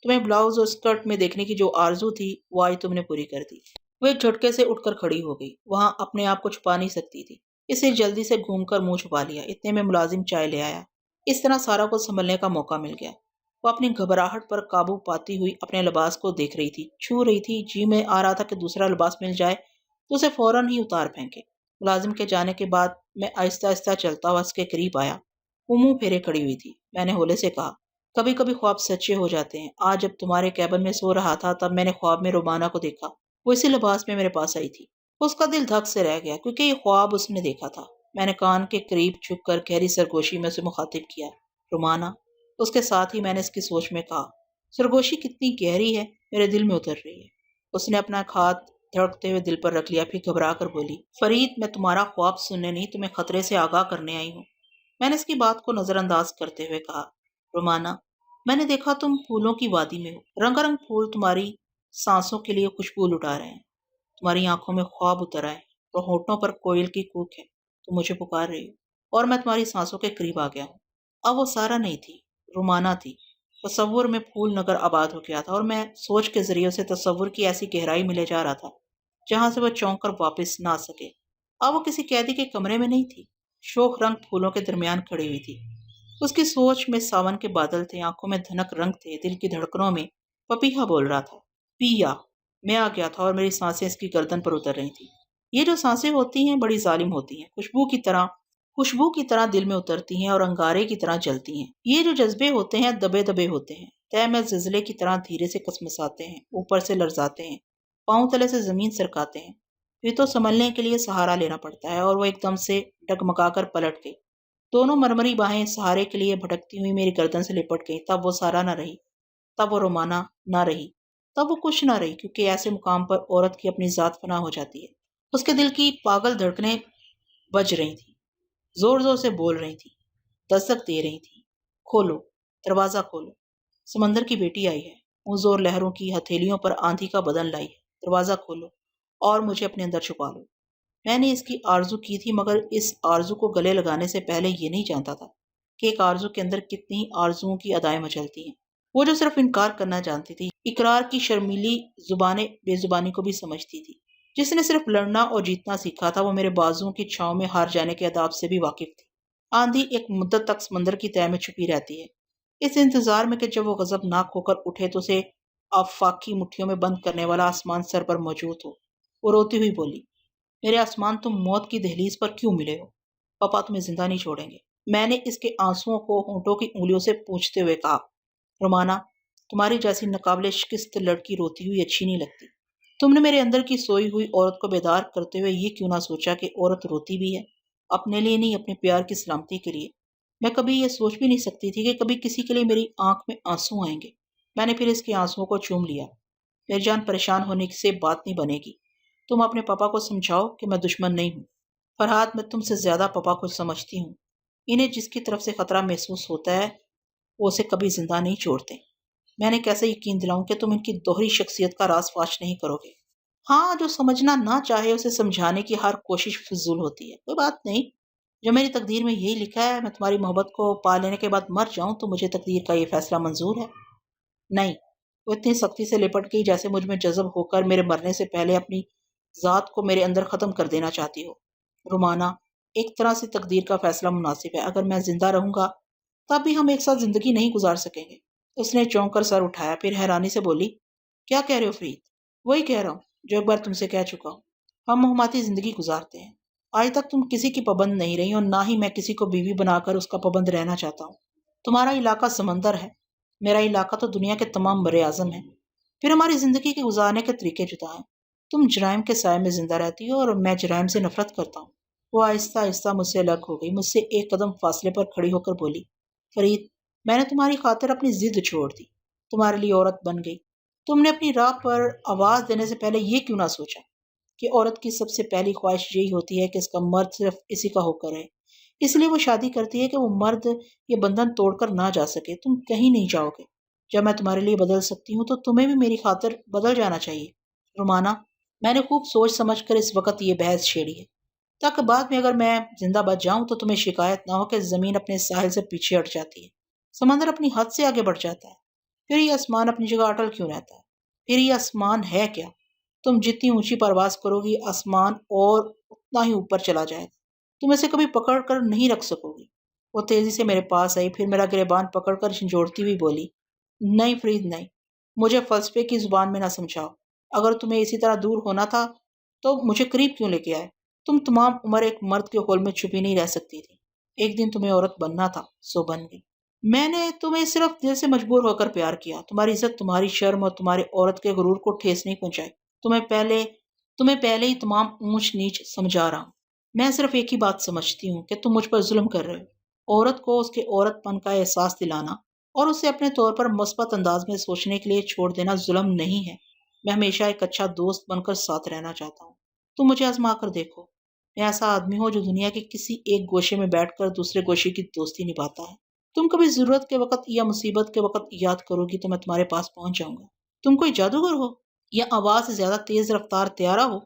تمہیں بلاؤز اور اسکرٹ میں دیکھنے کی جو آرزو تھی وہ آج تم نے پوری کر دی۔ وہ ایک جھٹکے سے اٹھ کر کھڑی ہو گئی۔ وہاں اپنے آپ کو چھپا نہیں سکتی تھی، اسے جلدی سے گھوم کر منہ چھپا لیا۔ اتنے میں ملازم چائے لے آیا۔ اس طرح سارا کو سنبھلنے کا موقع مل گیا۔ وہ اپنی گھبراہٹ پر قابو پاتی ہوئی اپنے لباس کو دیکھ رہی تھی، چھو رہی تھی۔ جی میں آ رہا تھا کہ دوسرا لباس مل جائے تو اسے فوراً ہی اتار پھینکے۔ ملازم کے جانے کے بعد میں آہستہ آہستہ چلتا ہوا اس کے قریب آیا۔ وہ منہ پھیرے کھڑی ہوئی تھی۔ میں نے ہولے سے کہا، کبھی کبھی خواب سچے ہو جاتے ہیں۔ آج جب تمہارے کیبن میں سو رہا تھا تب میں نے خواب میں رومانہ کو دیکھا۔ وہ اسی لباس میں میرے پاس آئی تھی۔ اس کا دل دھک سے رہ گیا کیونکہ یہ خواب اس نے دیکھا تھا۔ میں نے کان کے قریب چھپ کر گہری سرگوشی میں اسے مخاطب کیا، رومانہ۔ اس کے ساتھ ہی میں نے اس کی سوچ میں کہا، سرگوشی کتنی گہری ہے، میرے دل میں اتر رہی ہے۔ اس نے اپنا ہاتھ دھڑکتے ہوئے دل پر رکھ لیا، پھر گھبرا کر بولی، فرید، میں تمہارا خواب سننے نہیں، تمہیں خطرے سے آگاہ کرنے آئی ہوں۔ میں نے اس کی بات کو نظر انداز کرتے ہوئے کہا، رومانہ، میں نے دیکھا تم پھولوں کی وادی میں ہو۔ رنگ رنگ پھول تمہاری سانسوں کے لیے خوشبو لٹا رہے ہیں۔ تمہاری آنکھوں میں خواب اتر آئے اور ہونٹوں پر کوئل کی کوک ہے۔ تم مجھے پکار رہی ہو اور میں تمہاری سانسوں کے قریب آ گیا ہوں۔ اب وہ سارا نہیں تھی، رومانہ تھی۔ تصور میں پھول نگر آباد ہو گیا تھا اور میں سوچ کے ذریعے سے تصور کی ایسی گہرائی میں لے جا رہا تھا جہاں سے وہ چونک کر واپس نہ آ سکے۔ اب وہ کسی قیدی کے کمرے میں نہیں تھی، شوخ رنگ پھولوں کے درمیان کھڑی ہوئی تھی۔ اس کی سوچ میں ساون کے بادل تھے، آنکھوں میں دھنک رنگ تھے، دل کی دھڑکنوں میں پپیہا بول رہا تھا، پیا۔ میں آ گیا تھا اور میری سانسیں اس کی گردن پر اتر رہی تھیں۔ یہ جو سانسیں ہوتی ہیں بڑی ظالم ہوتی ہیں، خوشبو کی طرح دل میں اترتی ہیں اور انگارے کی طرح جلتی ہیں۔ یہ جو جذبے ہوتے ہیں دبے دبے ہوتے ہیں، تہ میں زلزلے کی طرح دھیرے سے کسمساتے ہیں، اوپر سے لرزاتے ہیں، پاؤں تلے سے زمین سرکاتے ہیں۔ پھر تو سنبھلنے کے لیے سہارا لینا پڑتا ہے۔ اور وہ ایک دم سے ڈگمگا کر پلٹ گئی۔ دونوں مرمری باہیں سہارے کے لیے بھٹکتی ہوئی میری گردن سے لپٹ گئی۔ تب وہ سارا نہ رہی، تب وہ رومانہ نہ رہی، تب وہ کچھ نہ رہی، کیونکہ ایسے مقام پر عورت کی اپنی ذات فنا ہو جاتی ہے۔ اس کے دل کی پاگل دھڑکنیں بج رہی تھیں، زور زور سے بول رہی تھیں، دستک دے رہی تھیں، کھولو، دروازہ کھولو، سمندر کی بیٹی آئی ہے، اون زور لہروں کی ہتھیلیوں پر آندھی کا بدن لائی ہے، دروازہ کھولو اور مجھے اپنے اندر چھپا لو۔ میں نے اس کی آرزو کی تھی، مگر اس آرزو کو گلے لگانے سے پہلے یہ نہیں جانتا تھا کہ ایک آرزو کے اندر کتنی آرزوؤں کی ادائیں مچلتی ہیں۔ وہ جو صرف انکار کرنا جانتی تھی، اقرار کی شرمیلی زبانیں بے زبانی کو بھی سمجھتی تھی، جس نے صرف لڑنا اور جیتنا سیکھا تھا، وہ میرے بازوؤں کی چھاؤں میں ہار جانے کے آداب سے بھی واقف تھی۔ آندھی ایک مدت تک سمندر کی تہہ میں چھپی رہتی ہے، اس انتظار میں کہ جب وہ غضب ناک ہو کر اٹھے تو اسے آفاقی مٹھیوں میں بند کرنے والا آسمان سر پر موجود ہو۔ وہ روتی ہوئی بولی، میرے آسمان، تم موت کی دہلیز پر کیوں ملے ہو؟ پاپا تمہیں زندہ نہیں چھوڑیں گے۔ میں نے اس کے آنسوؤں کو ہونٹوں کی انگلیوں سے پوچھتے ہوئے کہا، رومانہ، تمہاری جیسی ناقابل شکست لڑکی روتی ہوئی اچھی نہیں لگتی۔ تم نے میرے اندر کی سوئی ہوئی عورت کو بیدار کرتے ہوئے یہ کیوں نہ سوچا کہ عورت روتی بھی ہے، اپنے لیے نہیں، اپنے پیار کی سلامتی کے لیے۔ میں کبھی یہ سوچ بھی نہیں سکتی تھی کہ کبھی کسی کے لیے میری آنکھ میں آنسو آئیں گے۔ میں نے پھر اس کے آنسوؤں کو چوم لیا۔ میری جان، پریشان ہونے سے بات نہیں بنے گی۔ تم اپنے پاپا کو سمجھاؤ کہ میں دشمن نہیں ہوں۔ فرحاد، میں تم سے زیادہ پاپا کو سمجھتی ہوں۔ انہیں جس کی طرف سے خطرہ محسوس ہوتا ہے وہ اسے کبھی زندہ نہیں چھوڑتے۔ میں نے کیسے یقین دلاؤں کہ تم ان کی دوہری شخصیت کا راز فاش نہیں کرو گے؟ ہاں، جو سمجھنا نہ چاہے اسے سمجھانے کی ہر کوشش فضول ہوتی ہے۔ کوئی بات نہیں، جو میری تقدیر میں یہی لکھا ہے، میں تمہاری محبت کو پا لینے کے بعد مر جاؤں تو مجھے تقدیر کا یہ فیصلہ منظور ہے۔ نہیں، وہ اتنی سختی سے لپٹ گئی جیسے مجھ میں جذب ہو کر میرے مرنے سے پہلے اپنی ذات کو میرے اندر ختم کر دینا چاہتی ہو۔ رومانہ، ایک طرح سے تقدیر کا فیصلہ مناسب ہے۔ اگر میں زندہ رہوں گا تب بھی ہم ایک ساتھ زندگی نہیں گزار سکیں گے۔ اس نے چونک کر سر اٹھایا، پھر حیرانی سے بولی، کیا کہہ رہے ہو فرید؟ وہی کہہ رہا ہوں جو ایک بار تم سے کہہ چکا ہوں، ہم مہماتی زندگی گزارتے ہیں۔ آج تک تم کسی کی پابند نہیں رہی اور نہ ہی میں کسی کو بیوی بنا کر اس کا پابند رہنا چاہتا ہوں۔ تمہارا علاقہ سمندر ہے، میرا علاقہ تو دنیا کے تمام بر اعظم ہے، پھر ہماری زندگی کے گزارنے کے طریقے جدا ہیں۔ تم جرائم کے سائے میں زندہ رہتی ہو اور میں جرائم سے نفرت کرتا ہوں۔ وہ آہستہ آہستہ مجھ سے الگ ہو گئی، مجھ سے ایک قدم فاصلے پر کھڑی ہو کر بولی، فرید، میں نے تمہاری خاطر اپنی ضد چھوڑ دی، تمہارے لیے عورت بن گئی۔ تم نے اپنی راہ پر آواز دینے سے پہلے یہ کیوں نہ سوچا کہ عورت کی سب سے پہلی خواہش یہی ہوتی ہے کہ اس کا مرد صرف اسی کا ہو کر رہے، اس لیے وہ شادی کرتی ہے کہ وہ مرد یہ بندھن توڑ کر نہ جا سکے۔ تم کہیں نہیں جاؤ گے، جب میں تمہارے لیے بدل سکتی ہوں تو تمہیں بھی میری خاطر بدل جانا چاہیے۔ رومانا، میں نے خوب سوچ سمجھ کر اس وقت یہ بحث چھیڑی ہے تاکہ بعد میں اگر میں زندہ بچ جاؤں تو تمہیں شکایت نہ ہو کہ زمین اپنے ساحل سے پیچھے ہٹ جاتی ہے، سمندر اپنی حد سے آگے بڑھ جاتا ہے، پھر یہ آسمان اپنی جگہ اٹل کیوں رہتا ہے؟ پھر یہ آسمان ہے کیا؟ تم جتنی اونچی پرواز کرو گی آسمان اور اتنا ہی اوپر چلا جائے گا، تم اسے کبھی پکڑ کر نہیں رکھ سکو گی۔ وہ تیزی سے میرے پاس آئی، پھر میرا گریبان پکڑ کر جھنجھوڑتی ہوئی بولی، نہیں فرید نہیں، مجھے فلسفے کی زبان میں نہ سمجھاؤ۔ اگر تمہیں اسی طرح دور ہونا تھا تو مجھے قریب کیوں لے کے آئے؟ تم تمام عمر ایک مرد کے خول میں چھپی نہیں رہ سکتی تھی، ایک دن تمہیں عورت بننا تھا، سو بن گئی۔ میں نے تمہیں صرف دل سے مجبور ہو کر پیار کیا، تمہاری عزت، تمہاری شرم اور تمہاری عورت کے غرور کو ٹھیس نہیں پہنچائی۔ تمہیں پہلے ہی تمام اونچ نیچ سمجھا رہا ہوں۔ میں صرف ایک ہی بات سمجھتی ہوں کہ تم مجھ پر ظلم کر رہے ہو۔ عورت کو اس کے عورت پن کا احساس دلانا اور اسے اپنے طور پر مثبت انداز میں سوچنے کے لیے چھوڑ دینا ظلم نہیں ہے۔ میں ہمیشہ ایک اچھا دوست بن کر ساتھ رہنا چاہتا ہوں۔ تم مجھے آزما کر دیکھو، میں ایسا آدمی ہوں جو دنیا کے کسی ایک گوشے میں بیٹھ کر دوسرے گوشے کی دوستی نبھاتا ہے۔ تم کبھی ضرورت کے وقت یا مصیبت کے وقت یاد کرو گی تو میں تمہارے پاس پہنچ جاؤں گا۔ تم کوئی جادوگر ہو یا آواز سے زیادہ تیز رفتار طیارہ ہو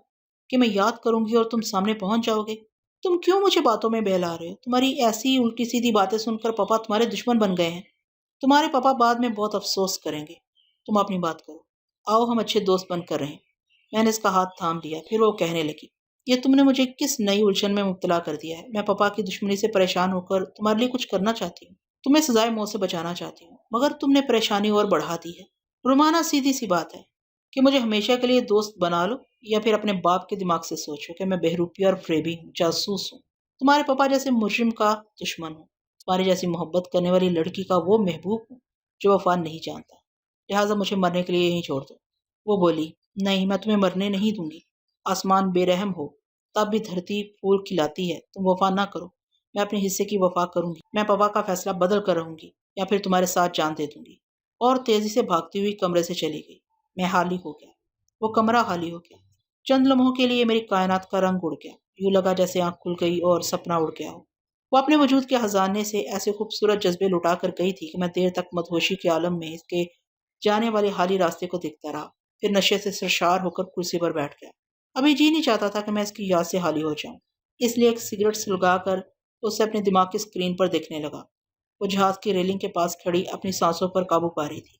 کہ میں یاد کروں گی اور تم سامنے پہنچ جاؤ گے؟ تم کیوں مجھے باتوں میں بہلا رہے ہو؟ تمہاری ایسی الٹی سیدھی باتیں سن کر پاپا تمہارے دشمن بن گئے ہیں، تمہارے پاپا بعد میں بہت افسوس کریں گے۔ تم اپنی بات کرو، آؤ ہم اچھے دوست بن کر رہیں۔ میں نے اس کا ہاتھ تھام لیا، پھر وہ کہنے لگی، یہ تم نے مجھے کس نئی الجھن میں مبتلا کر دیا ہے؟ میں پاپا کی دشمنی سے پریشان ہو کر تمہارے لیے کچھ کرنا چاہتی ہوں، تمہیں سزائے موت سے بچانا چاہتی ہوں، مگر تم نے پریشانی اور بڑھا دی ہے۔ رومانا، سیدھی سی بات ہے کہ مجھے ہمیشہ کے لیے دوست بنا لو یا پھر اپنے باپ کے دماغ سے سوچو کہ میں بہروپی اور فریبی ہوں، جاسوس ہوں، تمہارے پاپا جیسے مجرم کا دشمن ہوں، تمہاری جیسی محبت کرنے والی لڑکی کا وہ محبوب ہوں جو وفا نہیں جانتا، لہٰذا مجھے مرنے کے لیے یہیں چھوڑ دو۔ وہ بولی، نہیں، میں تمہیں مرنے نہیں دوں گی۔ آسمان بے رحم ہو تب بھی دھرتی پھول کھلاتی ہے، تم وفا نہ کرو، میں اپنے حصے کی وفا کروں گی، میں پاپا کا فیصلہ بدل کر رہوں گی یا پھر تمہارے ساتھ جان دے دوں گی۔ اور تیزی سے بھاگتی ہوئی کمرے سے چلی گئی۔ میں خالی ہو گیا، وہ کمرہ خالی ہو گیا۔ چند لمحوں کے لیے میری کائنات کا رنگ اڑ گیا، یوں لگا جیسے آنکھ کھل گئی اور سپنا اڑ گیا ہو۔ وہ اپنے وجود کے خزانے سے ایسے خوبصورت جذبے لٹا کر گئی تھی کہ میں دیر تک مدہوشی کے عالم میں اس کے جانے والے خالی راستے کو دیکھتا رہا، پھر نشے سے سرشار ہو کر کرسی پر بیٹھ گیا۔ ابھی جی نہیں چاہتا تھا کہ میں اس کی یاد سے خالی ہو جاؤں، اس لیے ایک سگریٹ سلگا کر اسے اپنے دماغ کی اسکرین پر دیکھنے لگا۔ وہ جہاز کی ریلنگ کے پاس کھڑی اپنی سانسوں پر قابو پا رہی تھی۔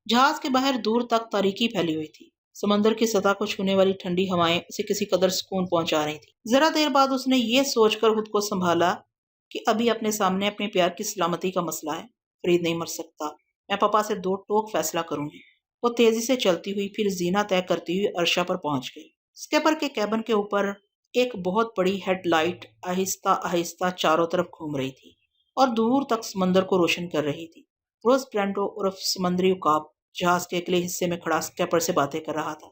جہاز کے باہر دور تک تاریکی پھیلی ہوئی تھی، سمندر کی سطح کو چھونے والی ٹھنڈی ہوائیں اسے کسی قدر سکون پہنچا رہی تھی۔ ذرا دیر بعد اس نے یہ سوچ کر خود کو سنبھالا کہ ابھی اپنے سامنے اپنے پیار کی سلامتی کا مسئلہ ہے، فرید نہیں مر سکتا، میں پاپا سے دو ٹوک فیصلہ کروں گی۔ وہ تیزی سے چلتی ہوئی پھر زینہ طے کرتی ہوئی عرشہ پر پہنچ گئی۔ اسکیپر کے کیبن کے اوپر ایک بہت بڑی ہیڈ لائٹ آہستہ آہستہ چاروں طرف گھوم رہی تھی اور دور تک سمندر کو روشن کر رہی تھی۔ روز برینڈو عرف سمندری عقاب جہاز کے اگلے حصے میں کھڑا اسکیپر سے باتیں کر رہا تھا۔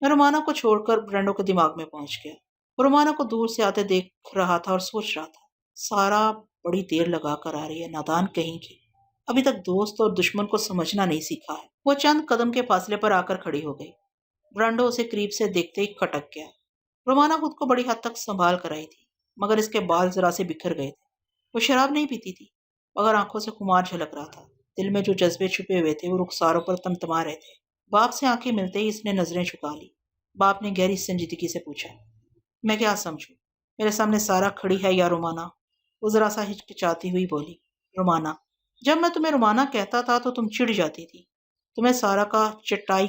میں رومانا کو چھوڑ کر برینڈو کے دماغ میں پہنچ گیا۔ وہ رومانا کو دور سے آتے دیکھ رہا تھا اور سوچ رہا تھا، سارا بڑی دیر لگا کر آ رہی ہے، نادان کہیں کی، ابھی تک دوست اور دشمن کو سمجھنا نہیں سیکھا ہے۔ وہ چند قدم کے فاصلے پر آ کر کھڑی ہو گئی۔ برانڈو اسے قریب سے دیکھتے ہی کھٹک گیا۔ رومانا خود کو بڑی حد تک سنبھال کر آئی تھی، مگر اس کے بال ذرا سے بکھر گئے تھے۔ وہ شراب نہیں پیتی تھی، مگر آنکھوں سے خمار جھلک رہا تھا، دل میں جو جذبے چھپے ہوئے تھے وہ رخساروں پر تمتما رہے تھے۔ باپ سے آنکھیں ملتے ہی اس نے نظریں جھکا لی۔ باپ نے گہری سنجیدگی سے پوچھا، میں کیا سمجھوں؟ میرے سامنے سارا کھڑی ہے یا رومانا؟ وہ ذرا سا ہچکچاتی ہوئی بولی، رومانا۔ جب میں تمہیں رومانا کہتا تھا تو تم چڑ جاتی تھی۔ تمہیں سارا کا چٹائی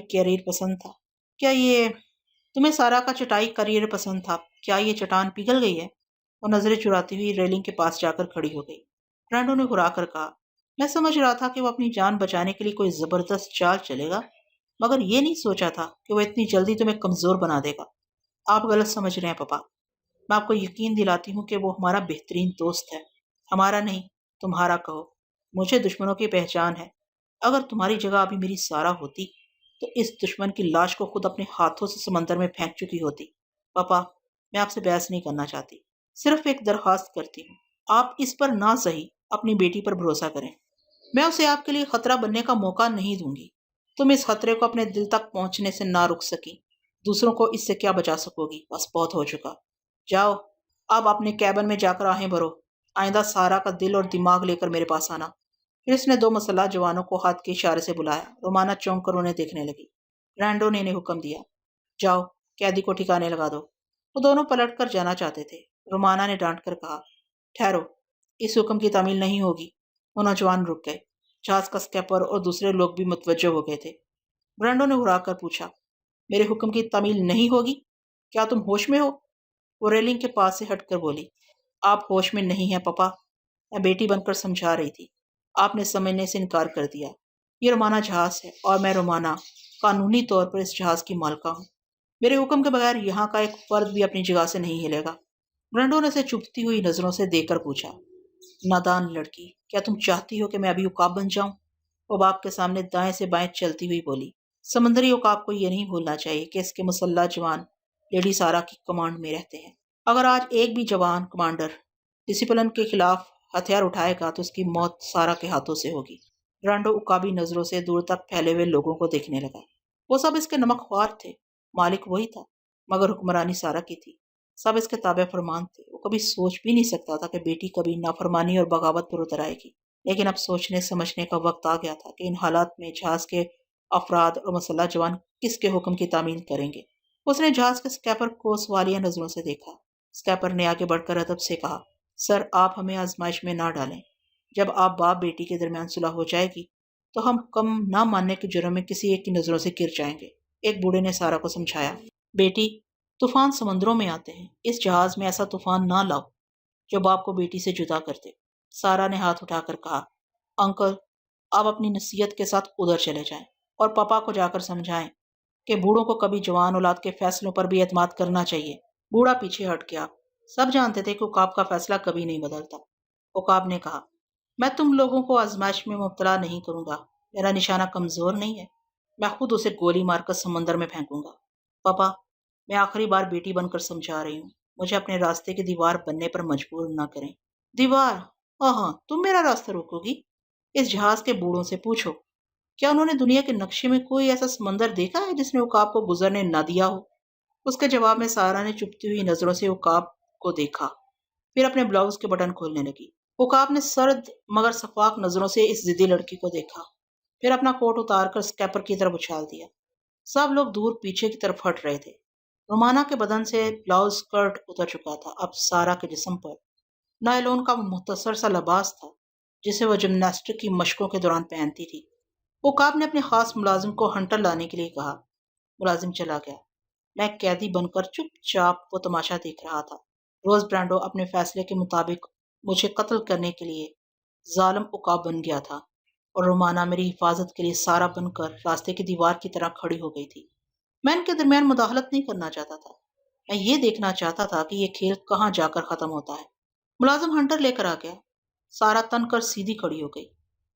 کیریئر پسند تھا کیا یہ چٹان پگھل گئی ہے؟ وہ نظریں چراتی ہوئی ریلنگ کے پاس جا کر کھڑی ہو گئی۔ برانڈو نے گھرا کر کہا، میں سمجھ رہا تھا کہ وہ اپنی جان بچانے کے لیے کوئی زبردست چال چلے گا، مگر یہ نہیں سوچا تھا کہ وہ اتنی جلدی تمہیں کمزور بنا دے گا۔ آپ غلط سمجھ رہے ہیں پاپا، میں آپ کو یقین دلاتی ہوں کہ وہ ہمارا بہترین دوست ہے، ہمارا نہیں، تمہارا کہو۔ مجھے دشمنوں کی پہچان ہے۔ اگر تمہاری جگہ ابھی میری سارا ہوتی تو اس دشمن کی لاش کو خود اپنے ہاتھوں سے سمندر میں پھینک چکی ہوتی۔ پاپا، میں آپ سے بحث نہیں کرنا چاہتی، صرف ایک درخواست کرتی ہوں۔ آپ اس پر نہ صحیح اپنی بیٹی پر بھروسہ کریں۔ میں اسے آپ کے لیے خطرہ بننے کا موقع نہیں دوں گی۔ تم اس خطرے کو اپنے دل تک پہنچنے سے نہ رک سکی، دوسروں کو اس سے کیا بچا سکو گی؟ بس بہت ہو چکا۔ جاؤ اب اپنے کیبن میں جا کر آہیں بھرو۔ آئندہ سارا کا دل اور دماغ لے کر میرے پاس آنا۔ پھر اس نے دو مسلح جوانوں کو ہاتھ کے اشارے سے بلایا۔ رومانا چونک کر انہیں دیکھنے لگی۔ برانڈو نے انہیں حکم دیا، جاؤ قیدی کو ٹھکانے لگا دو۔ وہ دونوں پلٹ کر جانا چاہتے تھے۔ رومانا نے ڈانٹ کر کہا، ٹھہرو، اس حکم کی تعمیل نہیں ہوگی۔ وہ نوجوان رک گئے۔ جہاز کا اسکیپر اور دوسرے لوگ بھی متوجہ ہو گئے تھے۔ برانڈو نے ہرا کر پوچھا، میرے حکم کی تعمیل نہیں ہوگی؟ کیا تم ہوش میں ہو؟ وہ ریلنگ کے پاس سے ہٹ کر بولی، آپ ہوش میں نہیں ہیں پپا، میں بیٹی بن کر سمجھا رہی تھی، آپ نے سمجھنے سے انکار کر دیا۔ یہ رومانا جہاز ہے اور میں رومانا قانونی طور پر اس جہاز کی مالکہ ہوں۔ میرے حکم کے بغیر یہاں کا ایک فرد بھی اپنی جگہ سے نہیں ہلے گا۔ برانڈو نے اسے چبھتی ہوئی نظروں سے دیکھ کر پوچھا، نادان لڑکی، کیا تم چاہتی ہو کہ میں ابھی عقاب بن جاؤں؟ وہ باپ کے سامنے دائیں سے بائیں چلتی ہوئی بولی۔ سمندری عقاب کو یہ نہیں بھولنا چاہیے کہ اس کے مسلح جوان لیڈی سارا کی کمانڈ میں رہتے ہیں۔ اگر آج ایک بھی جوان کمانڈر ڈسپلن کے خلاف ہتھیار اٹھائے گا تو اس کی موت سارا کے ہاتھوں سے ہوگی۔ برانڈو عقابی نظروں سے دور تک پھیلے ہوئے لوگوں کو دیکھنے لگا۔ وہ سب اس کے نمک خوار تھے، مالک وہی تھا، مگر حکمرانی سارا کی تھی۔ سب اس کے تابع فرمان تھے۔ وہ کبھی سوچ بھی نہیں سکتا تھا کہ بیٹی کبھی نافرمانی اور بغاوت پر اتر آئے گی، لیکن اب سوچنے سمجھنے کا وقت آ گیا تھا کہ ان حالات میں جہاز کے افراد اور مسلح جوان کس کے حکم کی تعمیل کریں گے۔ اس نے جہاز کے اسکیپر کو سوالیہ نظروں سے دیکھا۔ اسکیپر نے آگے بڑھ کر ادب سے کہا، سر، آپ ہمیں آزمائش میں نہ ڈالیں۔ جب آپ باپ بیٹی کے درمیان صلح ہو جائے گی تو ہم کم نہ ماننے کے جرم میں کسی ایک کی نظروں سے گر جائیں گے۔ ایک بوڑھے نے سارا کو سمجھایا، بیٹی، طوفان سمندروں میں آتے ہیں، اس جہاز میں ایسا طوفان نہ لاؤ جو باپ کو بیٹی سے جدا کر دے۔ سارا نے ہاتھ اٹھا کر کہا، انکل، آپ اپنی نصیحت کے ساتھ ادھر چلے جائیں اور پاپا کو جا کر سمجھائیں کہ بوڑھوں کو کبھی جوان اولاد کے فیصلوں پر بھی اعتماد کرنا چاہیے۔ بوڑھا پیچھے ہٹ گیا۔ سب جانتے تھے کہ عقاب کا فیصلہ کبھی نہیں بدلتا۔ عقاب نے کہا، میں تم لوگوں کو آزمائش میں مبتلا نہیں کروں گا، میرا نشانہ کمزور نہیں ہے، میں خود اسے گولی مار کر سمندر میں پھینکوں گا۔ پاپا، میں آخری بار بیٹی بن کر سمجھا رہی ہوں، مجھے اپنے راستے کی دیوار بننے پر مجبور نہ کریں۔ دیوار؟ ہاں، تم میرا راستہ روکو گی؟ اس جہاز کے بوڑھوں سے پوچھو، کیا انہوں نے دنیا کے نقشے میں کوئی ایسا سمندر دیکھا ہے جس نے عقاب کو گزرنے نہ دیا ہو؟ اس کے جواب میں سارا نے چپتی ہوئی نظروں سے عقاب کو دیکھا، پھر اپنے بلاؤز کے بٹن کھولنے لگی۔ عقاب نے سرد مگر شفاف نظروں سے اس ضدی لڑکی کو دیکھا، پھر اپنا کوٹ اتار کر اسکیپر کی طرف اچھال دیا۔ سب لوگ دور پیچھے کی طرف ہٹ رہے تھے۔ رومانا کے بدن سے بلاؤز اسکرٹ اتر چکا تھا۔ اب سارا کے جسم پر نائلون کا مختصر سا لباس تھا جسے وہ جمناسٹک کی مشقوں کے دوران پہنتی تھی۔ عقاب نے اپنے خاص ملازم کو ہنٹر لانے کے لیے کہا۔ ملازم چلا گیا۔ میں قیدی بن کر چپ چاپ وہ تماشا دیکھ رہا تھا۔ روز برانڈو اپنے فیصلے کے مطابق مجھے قتل کرنے کے لیے ظالم عقاب بن گیا تھا اور رومانا میری حفاظت کے لیے سارا بن کر راستے کی دیوار کی طرح کھڑی ہو گئی تھی۔ میں ان کے درمیان مداخلت نہیں کرنا چاہتا تھا، میں یہ دیکھنا چاہتا تھا کہ یہ کھیل کہاں جا کر ختم ہوتا ہے۔ ملازم ہنٹر لے کر آ گیا۔ سارا تن کر سیدھی کھڑی ہو گئی۔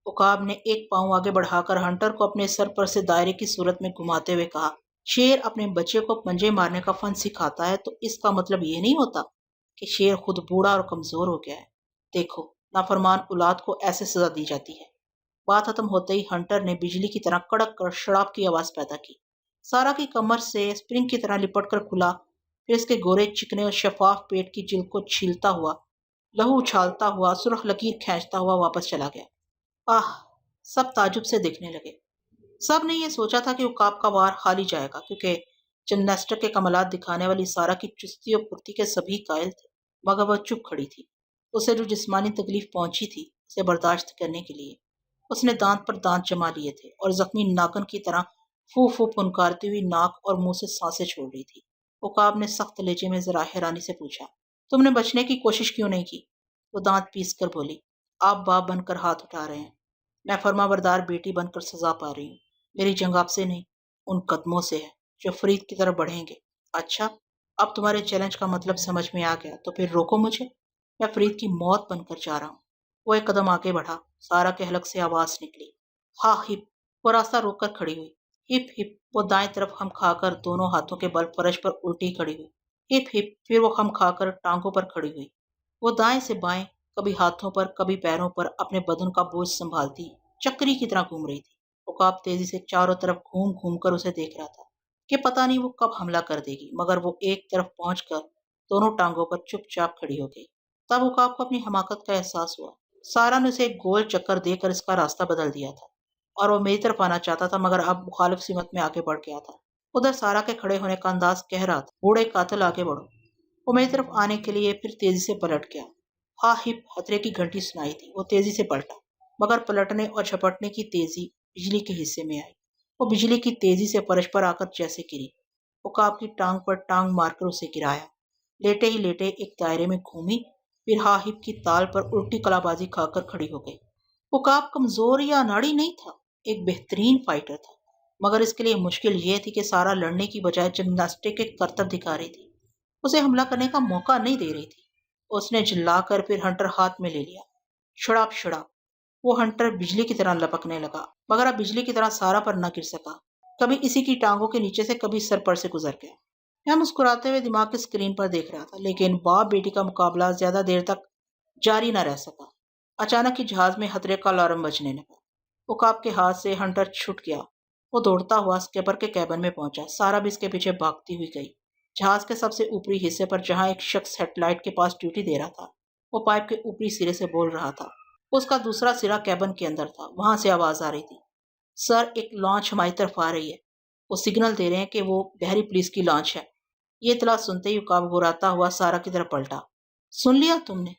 عقاب نے ایک پاؤں آگے بڑھا کر ہنٹر کو اپنے سر پر سے دائرے کی صورت میں گھماتے ہوئے کہا، شیر اپنے بچے کو پنجے مارنے کا فن سکھاتا ہے تو اس کا مطلب یہ نہیں ہوتا کہ شیر خود بوڑھا اور کمزور ہو گیا ہے۔ دیکھو، نافرمان اولاد کو ایسے سزا دی جاتی ہے۔ بات ختم ہوتے ہی ہنٹر نے بجلی کی طرح کڑک کر شڑاپ کی آواز پیدا کی۔ سارا کی کمر سے اسپرنگ کی طرح لپٹ کر کھلا، پھر اس کے گورے چکنے اور شفاف پیٹ کی جلد کو چھیلتا ہوا، لہو اچھالتا ہوا، سرخ لکیر کھینچتا ہوا واپس چلا گیا۔ آہ! سب تعجب سے دیکھنے لگے۔ سب نے یہ سوچا تھا کہ عقاب کا وار خالی جائے گا، کیونکہ جمناسٹک کے کمالات دکھانے والی سارا کی چستی اور پھرتی کے سبھی قائل تھے، مگر وہ چپ کھڑی تھی۔ اسے جو جسمانی تکلیف پہنچی تھی اسے برداشت کرنے کے لیے اس نے دانت پر دانت جما لیے تھے اور زخمی ناگن کی طرح پھو پھو پھنکارتی ہوئی ناک اور منہ سے سانسیں چھوڑ رہی تھی۔ عقاب نے سخت لہجے میں ذرا حیرانی سے پوچھا، تم نے بچنے کی کوشش کیوں نہیں کی؟ وہ دانت پیس کر بولی، آپ باپ بن کر ہاتھ اٹھا رہے ہیں، میں فرما بردار بیٹی بن کر سزا پا رہی ہوں۔ میری جنگ آپ سے نہیں، ان قدموں سے ہے جو فرید کی طرف بڑھیں گے۔ اچھا، اب تمہارے چیلنج کا مطلب سمجھ میں آ گیا تو پھر روکو مجھے، میں فرید کی موت بن کر جا رہا ہوں۔ وہ ایک قدم آگے بڑھا، سارا کے حلق سے آواز نکلی، ہا ہپ۔ وہ راستہ روک کر کھڑی ہوئی، ہپ ہپ۔ وہ دائیں طرف ہم کھا کر دونوں ہاتھوں کے بل فرش پر الٹی کھڑی ہوئی، ہپ ہپ۔ پھر وہ ہم کھا کر ٹانگوں پر کھڑی ہوئی، وہ دائیں سے بائیں، کبھی ہاتھوں پر کبھی پیروں پر اپنے بدن کا بوجھ سنبھالتی چکری کی طرح گھوم رہی تھی۔ عقاب تیزی سے چاروں طرف گھوم گھوم کر اسے دیکھ رہا تھا کہ پتہ نہیں وہ کب حملہ کر دے گی، مگر وہ ایک طرف پہنچ کر دونوں ٹانگوں پر چپ چاپ کھڑی ہو گئی۔ تب عقاب کو اپنی حماقت کا احساس ہوا۔ سارا نے اسے ایک گول چکر دے کر اس کا راستہ بدل دیا تھا اور وہ میری طرف آنا چاہتا تھا، مگر اب مخالف سمت میں آگے بڑھ گیا تھا۔ ادھر سارا کے کھڑے ہونے کا انداز کہہ رہا تھا، بوڑھے قاتل آگے بڑھو۔ وہ میری طرف آنے کے لیے پھر تیزی سے پلٹ گیا۔ ہا ہپ خطرے کی گھنٹی سنائی تھی۔ وہ تیزی سے پلٹا، مگر پلٹنے اور جھپٹنے کی تیزی بجلی کے حصے میں آئی۔ وہ بجلی کی تیزی سے فرش پر آ کر جیسے گری، عقاب کی ٹانگ پر ٹانگ مار کر اسے گرایا۔ لیٹے ہی لیٹے ایک دائرے میں گھومی، پھر ہا ہپ کی تال پر الٹی کلا بازی کھا کر کھڑی ہو گئی۔ عقاب کمزور یا اناڑی نہیں تھا، ایک بہترین فائٹر تھا، مگر اس کے لیے مشکل یہ تھی کہ سارا لڑنے کی بجائے جمناسٹک کے کرتب دکھا رہی تھی، اسے حملہ کرنے کا موقع نہیں دے رہی تھی۔ اس نے جلا کر پھر ہنٹر ہاتھ میں لے لیا، شڑاپ شڑاپ۔ وہ ہنٹر بجلی کی طرح لپکنے لگا، مگر اب بجلی کی طرح سارا پر نہ گر سکا، کبھی اسی کی ٹانگوں کے نیچے سے کبھی سر پر سے گزر گیا۔ میں مسکراتے ہوئے دماغ کی اسکرین پر دیکھ رہا تھا، لیکن باپ بیٹی کا مقابلہ زیادہ دیر تک جاری نہ رہ سکا۔ اچانک ہی جہاز میں خطرے کا الارم بجنے لگا۔ عقاب کے ہاتھ سے ہنٹر چھوٹ گیا، وہ دوڑتا ہوا اسکیپر کے کیبن میں پہنچا۔ سارا بھی اس کے پیچھے بھاگتی ہوئی گئی۔ جہاز کے سب سے اوپری حصے پر جہاں ایک شخص ہیڈ لائٹ کے پاس ڈیوٹی دے رہا تھا، وہ پائپ کے اوپری سرے سے بول رہا تھا۔ اس کا دوسرا سرا کیبن کے اندر تھا، وہاں سے آواز آ رہی تھی، سر ایک لانچ ہماری طرف آ رہی ہے، وہ سگنل دے رہے ہیں کہ وہ بحری پولیس کی لانچ ہے۔ یہ اطلاع سنتے ہی عقاب گراتا ہوا سارا کی طرف پلٹا، سن لیا تم نے؟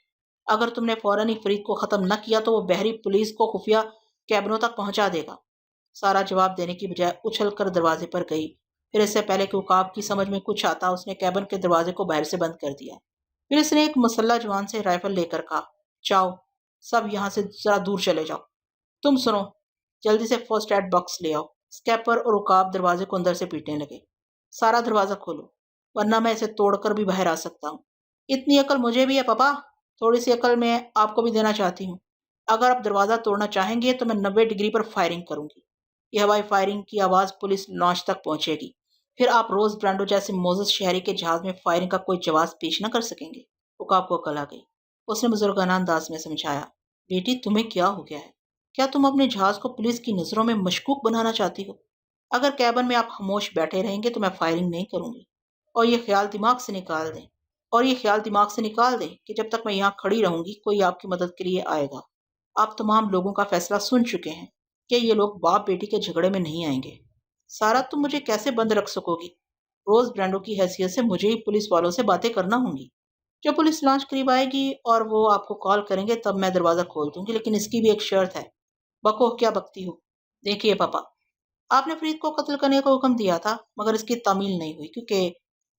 اگر تم نے فوراً ہی فرید کو ختم نہ کیا تو وہ بحری پولیس کو خفیہ کیبنوں تک پہنچا دے گا۔ سارا جواب دینے کی بجائے اچھل کر دروازے پر گئی، پھر اس سے پہلے کہ عقاب کی سمجھ میں کچھ آتا اس نے کیبن کے دروازے کو باہر سے بند کر دیا۔ پھر اس نے ایک مسلح جوان سے رائفل لے کر کہا، جاؤ سب یہاں سے ذرا دور چلے جاؤ۔ تم سنو، جلدی سے فرسٹ ایڈ باکس لے آؤ۔ اسکیپر اور عقاب دروازے کو اندر سے پیٹنے لگے۔ سارا دروازہ کھولو، ورنہ میں اسے توڑ کر بھی باہر آ سکتا ہوں۔ اتنی عقل مجھے بھی ہے پاپا، تھوڑی سی عقل میں آپ کو بھی دینا چاہتی ہوں۔ اگر آپ دروازہ توڑنا چاہیں گے تو میں 90 ڈگری پر فائرنگ کروں گی۔ یہ ہوائی فائرنگ کی آواز پولیس لانچ تک پہنچے گی، پھر آپ روز برانڈو جیسے موزس شہری کے جہاز میں فائرنگ کا کوئی جواز پیش نہ کر سکیں گے۔ عقاب کو عقل آ گئی، اس نے بزرگانہ انداز میں سمجھایا، بیٹی تمہیں کیا ہو گیا ہے؟ کیا تم اپنے جہاز کو پولیس کی نظروں میں مشکوک بنانا چاہتی ہو؟ اگر کیبن میں آپ خاموش بیٹھے رہیں گے تو میں فائرنگ نہیں کروں گی، اور یہ خیال دماغ سے نکال دیں کہ جب تک میں یہاں کھڑی رہوں گی کوئی آپ کی مدد کے لیے آئے گا۔ آپ تمام لوگوں کا فیصلہ سن چکے ہیں کہ یہ لوگ باپ بیٹی کے جھگڑے میں نہیں آئیں گے۔ سارا تم مجھے کیسے بند رکھ سکو گی؟ روز برانڈو کی حیثیت سے مجھے ہی پولیس والوں سے باتیں کرنا ہوں گی۔ جب پولیس لانچ قریب آئے گی اور وہ آپ کو کال کریں گے تب میں دروازہ کھول دوں گی، لیکن اس کی بھی ایک شرط ہے۔ بکو کیا بکتی ہو؟ دیکھیے پاپا، آپ نے فرید کو قتل کرنے کا حکم دیا تھا، مگر اس کی تعمیل نہیں ہوئی کیونکہ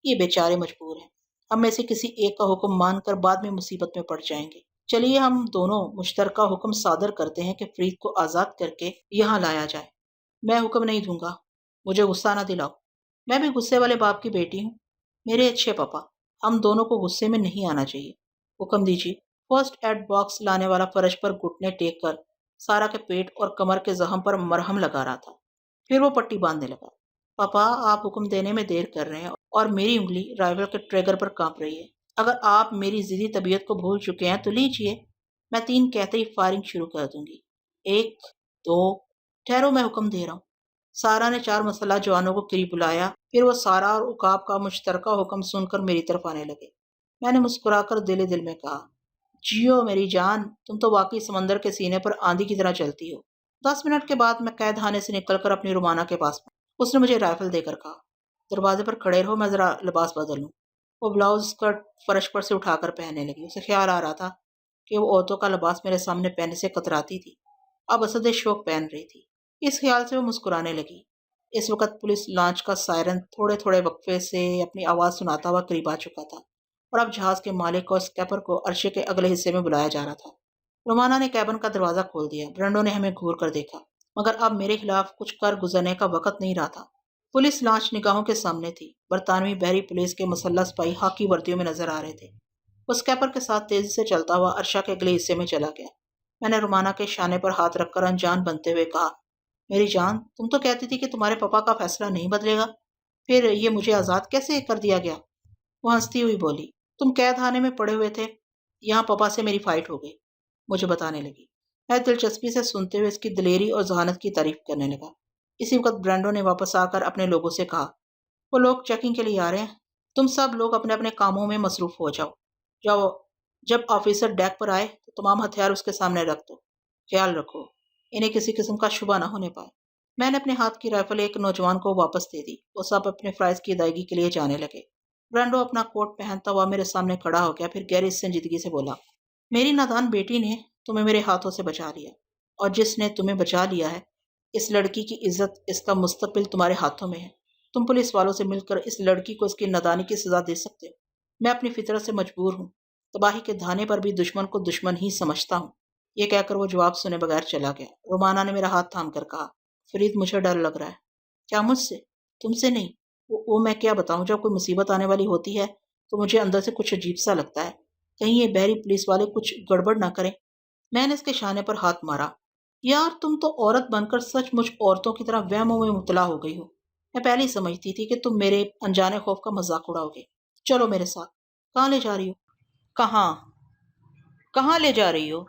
یہ بیچارے مجبور ہیں۔ ہم میں سے کسی ایک کا حکم مان کر بعد میں مصیبت میں پڑ جائیں گے۔ چلیے ہم دونوں مشترکہ حکم صادر کرتے ہیں کہ فرید کو آزاد کر کے یہاں لایا جائے۔ میں حکم نہیں دوں گا، مجھے غصہ نہ دلاؤ، میں بھی غصے والے باپ کی بیٹی ہوں۔ میرے اچھے پاپا، ہم دونوں کو غصے میں نہیں آنا چاہیے۔ حکم دیجیے۔ فرسٹ ایڈ باکس لانے والا فرش پر گھٹنے ٹیک کر سارا کے پیٹ اور کمر کے زخم پر مرہم لگا رہا تھا، پھر وہ پٹی باندھنے لگا۔ پاپا آپ حکم دینے میں دیر کر رہے ہیں اور میری انگلی رائفل کے ٹریگر پر کانپ رہی ہے۔ اگر آپ میری ضدی طبیعت کو بھول چکے ہیں تو لیجیے، میں 3 کہتے ہی فائرنگ شروع کر دوں گی۔ 1 2 ٹھہرو میں حکم دے رہا ہوں۔ سارا نے 4 مسلح جوانوں کو قریب بلایا، پھر وہ سارا اور عقاب کا مشترکہ حکم سن کر میری طرف آنے لگے۔ میں نے مسکرا کر دل میں کہا، جیو میری جان، تم تو واقعی سمندر کے سینے پر آندھی کی طرح چلتی ہو۔ 10 منٹ کے بعد میں قید خانے سے نکل کر اپنی رومانہ کے پاس پہنچا۔ اس نے مجھے رائفل دے کر کہا، دروازے پر کھڑے رہو، میں ذرا لباس بدل لوں۔ وہ بلاؤز اسکرٹ فرش پر سے اٹھا کر پہننے لگی۔ اسے خیال آ رہا تھا کہ وہ عورتوں کا لباس میرے سامنے پہننے سے کتراتی تھی، اب اسد شوق پہن رہی تھی۔ اس خیال سے وہ مسکرانے لگی۔ اس وقت پولیس لانچ کا سائرن تھوڑے تھوڑے وقفے سے اپنی آواز سناتا ہوا قریب آ چکا تھا، اور اب جہاز کے مالک اور اسکیپر کو عرشے کے اگلے حصے میں بلایا جا رہا تھا۔ رومانہ نے کیبن کا دروازہ کھول دیا۔ برنڈو نے ہمیں گھور کر دیکھا، مگر اب میرے خلاف کچھ کر گزرنے کا وقت نہیں رہا تھا۔ پولیس لانچ نگاہوں کے سامنے تھی۔ برطانوی بحری پولیس کے مسلح سپاہی خاکی وردیوں میں نظر آ رہے تھے۔ وہ اسکیپر کے ساتھ تیزی سے چلتا ہوا عرشا کے اگلے حصے میں چلا گیا۔ میں نے رومانہ کے شانے پر ہاتھ رکھ کر انجان بنتے ہوئے کہا، میری جان، تم تو کہتی تھی کہ تمہارے پاپا کا فیصلہ نہیں بدلے گا، پھر یہ مجھے آزاد کیسے کر دیا گیا؟ وہ ہنستی ہوئی بولی، تم قید خانے میں پڑے ہوئے تھے، یہاں پاپا سے میری فائٹ ہو گئی، مجھے بتانے لگی۔ میں دلچسپی سے سنتے ہوئے اس کی دلیری اور ذہانت کی تعریف کرنے لگا۔ اسی وقت برینڈو نے واپس آ کر اپنے لوگوں سے کہا، وہ لوگ چیکنگ کے لیے آ رہے ہیں، تم سب لوگ اپنے اپنے کاموں میں مصروف ہو جاؤ۔ جاؤ، جب آفیسر ڈیک پر آئے تو تمام ہتھیار اس کے سامنے رکھ دو۔ خیال رکھو انہیں کسی قسم کا شبہ نہ ہونے پائے۔ میں نے اپنے ہاتھ کی رائفل ایک نوجوان کو واپس دے دی۔ وہ سب اپنے فرائض کی ادائیگی کے لیے جانے لگے۔ برینڈو اپنا کوٹ پہنتا ہوا میرے سامنے کھڑا ہو گیا، پھر گہری سنجیدگی سے بولا، میری نادان بیٹی نے تمہیں میرے ہاتھوں سے بچا لیا، اور جس نے تمہیں بچا لیا ہے، اس لڑکی کی عزت، اس کا مستقبل تمہارے ہاتھوں میں ہے۔ تم پولیس والوں سے مل کر اس لڑکی کو اس کی نادانی کی سزا دے سکتے ہو۔ میں اپنی فطرت سے مجبور ہوں، تباہی کے دھانے پر بھی دشمن کو دشمن ہی سمجھتا ہوں۔ یہ کہہ کر وہ جواب سنے بغیر چلا گیا۔ رومانہ نے میرا ہاتھ تھام کر کہا، فرید، مجھے ڈر لگ رہا ہے۔ کیا مجھ سے؟ تم سے نہیں۔ وہ میں کیا بتاؤں، جب کوئی مصیبت آنے والی ہوتی ہے تو مجھے اندر سے کچھ عجیب سا لگتا ہے، کہیں یہ بحری پولیس والے کچھ گڑبڑ نہ کریں۔ میں نے اس کے شانے پر ہاتھ مارا۔ یار، تم تو عورت بن کر سچ مچ عورتوں کی طرح وہموں میں مبتلا ہو گئی ہو۔ میں پہلے ہی سمجھتی تھی کہ تم میرے انجانے خوف کا مذاق اڑاؤ گے۔ چلو میرے ساتھ۔ کہاں لے جا رہی ہو؟ کہاں کہاں لے جا رہی ہو؟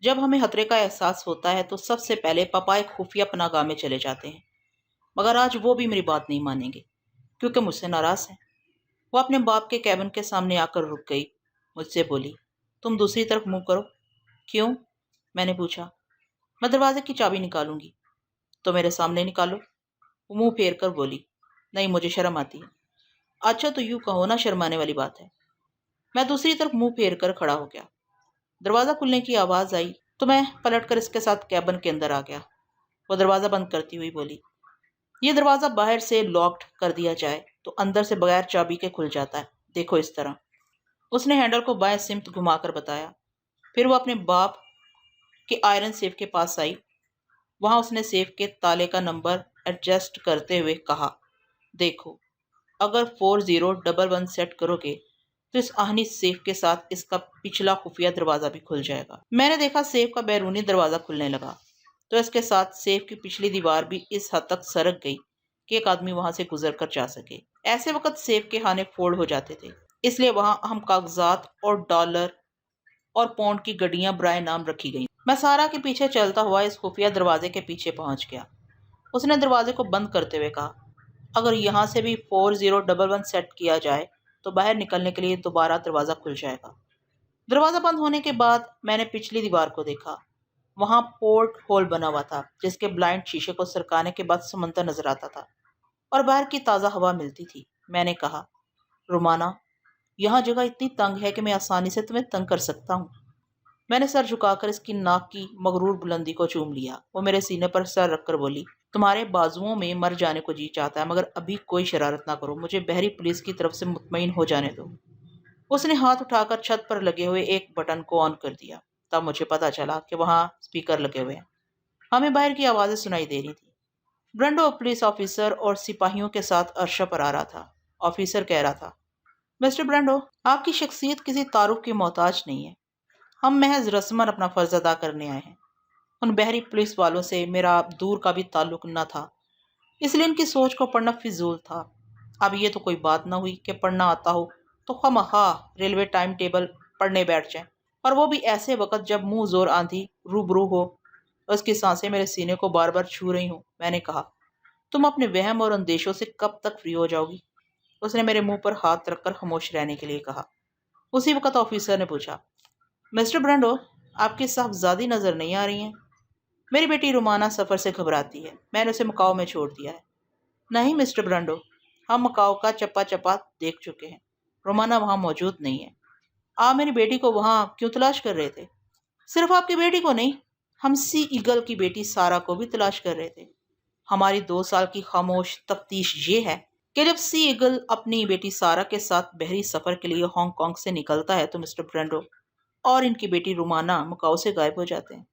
جب ہمیں خطرے کا احساس ہوتا ہے تو سب سے پہلے پاپا ایک خفیہ پناہ گاہ میں چلے جاتے ہیں، مگر آج وہ بھی میری بات نہیں مانیں گے کیونکہ مجھ سے ناراض ہیں۔ وہ اپنے باپ کے کیبن کے سامنے آ کر رک گئی۔ مجھ سے بولی، تم دوسری طرف منہ کرو۔ کیوں؟ میں نے پوچھا۔ میں دروازے کی چابی نکالوں گی۔ تو میرے سامنے نکالو۔ وہ منہ پھیر کر بولی، نہیں، مجھے شرم آتی ہے۔ اچھا تو یوں کہو نا، شرمانے والی بات ہے۔ میں دوسری طرف منہ پھیر کر کھڑا ہو گیا۔ دروازہ کھلنے کی آواز آئی تو میں پلٹ کر اس کے ساتھ کیبن کے اندر آ گیا۔ وہ دروازہ بند کرتی ہوئی بولی، یہ دروازہ باہر سے لاکڈ کر دیا جائے تو اندر سے بغیر چابی کے کھل جاتا ہے، دیکھو اس طرح۔ اس نے ہینڈل کو بائیں سمت گھما کر بتایا۔ پھر وہ اپنے باپ کے آئرن سیف کے پاس آئی۔ وہاں اس نے سیف کے تالے کا نمبر ایڈجسٹ کرتے ہوئے کہا، دیکھو، اگر 4011 سیٹ کرو گے تو اس آہنی سیف کے ساتھ اس کا پچھلا خفیہ دروازہ بھی کھل جائے گا۔ میں نے دیکھا سیف کا بیرونی دروازہ کھلنے لگا تو اس کے ساتھ سیف کی پچھلی دیوار بھی اس حد تک سرک گئی کہ ایک آدمی وہاں سے گزر کر جا سکے۔ ایسے وقت سیف کے خانے فولڈ ہو جاتے تھے، اس لیے وہاں اہم کاغذات اور ڈالر اور پاؤنڈ کی گڈیاں برائے نام رکھی گئیں۔ میں سارا کے پیچھے چلتا ہوا اس خفیہ دروازے کے پیچھے پہنچ گیا۔ اس نے دروازے کو بند کرتے ہوئے کہا، اگر یہاں سے بھی 4011 سیٹ کیا جائے تو باہر نکلنے کے لیے دوبارہ دروازہ کھل جائے گا۔ دروازہ بند ہونے کے بعد میں نے پچھلی دیوار کو دیکھا۔ وہاں پورٹ ہول بنا ہوا تھا جس کے بلائنڈ شیشے کو سرکانے کے بعد سمندر نظر آتا تھا اور باہر کی تازہ ہوا ملتی تھی۔ میں نے کہا، رومانہ، یہاں جگہ اتنی تنگ ہے کہ میں آسانی سے تمہیں تنگ کر سکتا ہوں۔ میں نے سر جھکا کر اس کی ناک کی مغرور بلندی کو چوم لیا۔ وہ میرے سینے پر سر رکھ کر بولی، تمہارے بازوؤں میں مر جانے کو جی چاہتا ہے، مگر ابھی کوئی شرارت نہ کرو، مجھے بحری پولیس کی طرف سے مطمئن ہو جانے دو۔ اس نے ہاتھ اٹھا کر چھت پر لگے ہوئے ایک بٹن کو آن کر دیا۔ تب مجھے پتا چلا کہ وہاں سپیکر لگے ہوئے ہیں۔ ہمیں باہر کی آوازیں سنائی دے رہی تھی۔ برینڈو پولیس آفیسر اور سپاہیوں کے ساتھ عرشہ پر آ رہا تھا۔ آفیسر کہہ رہا تھا، مسٹر برینڈو، آپ کی شخصیت کسی تعارف کی محتاج نہیں ہے۔ ہم محض رسماً اپنا فرض ادا کرنے آئے ہیں۔ ان بحری پولیس والوں سے میرا دور کا بھی تعلق نہ تھا، اس لیے ان کی سوچ کو پڑھنا فضول تھا۔ اب یہ تو کوئی بات نہ ہوئی کہ پڑھنا آتا ہو تو خواہ ریلوے ٹائم ٹیبل پڑھنے بیٹھ جائیں، اور وہ بھی ایسے وقت جب منہ زور آندھی روبرو ہو اور اس کی سانسیں میرے سینے کو بار بار چھو رہی ہوں۔ میں نے کہا، تم اپنے وہم اور اندیشوں سے کب تک فری ہو جاؤ گی؟ اس نے میرے منہ پر ہاتھ رکھ کر خاموش رہنے کے لیے کہا۔ اسی وقت آفیسر نے پوچھا، مسٹر برینڈو، آپ کی صاحبزادی نظر نہیں آ رہی ہیں؟ میری بیٹی رومانہ سفر سے گھبراتی ہے، میں نے اسے مکاؤ میں چھوڑ دیا ہے۔ نہیں مسٹر برینڈو، ہم مکاؤ کا چپا چپا دیکھ چکے ہیں، رومانہ وہاں موجود نہیں ہے۔ آپ میری بیٹی کو وہاں کیوں تلاش کر رہے تھے؟ صرف آپ کی بیٹی کو نہیں، ہم سی ایگل کی بیٹی سارا کو بھی تلاش کر رہے تھے۔ ہماری 2 سال کی خاموش تفتیش یہ ہے کہ جب سی ایگل اپنی بیٹی سارا کے ساتھ بحری سفر کے لیے ہانگ کانگ سے نکلتا ہے تو مسٹر برینڈو اور ان کی بیٹی رومانہ مکاؤ سے غائب ہو جاتے ہیں۔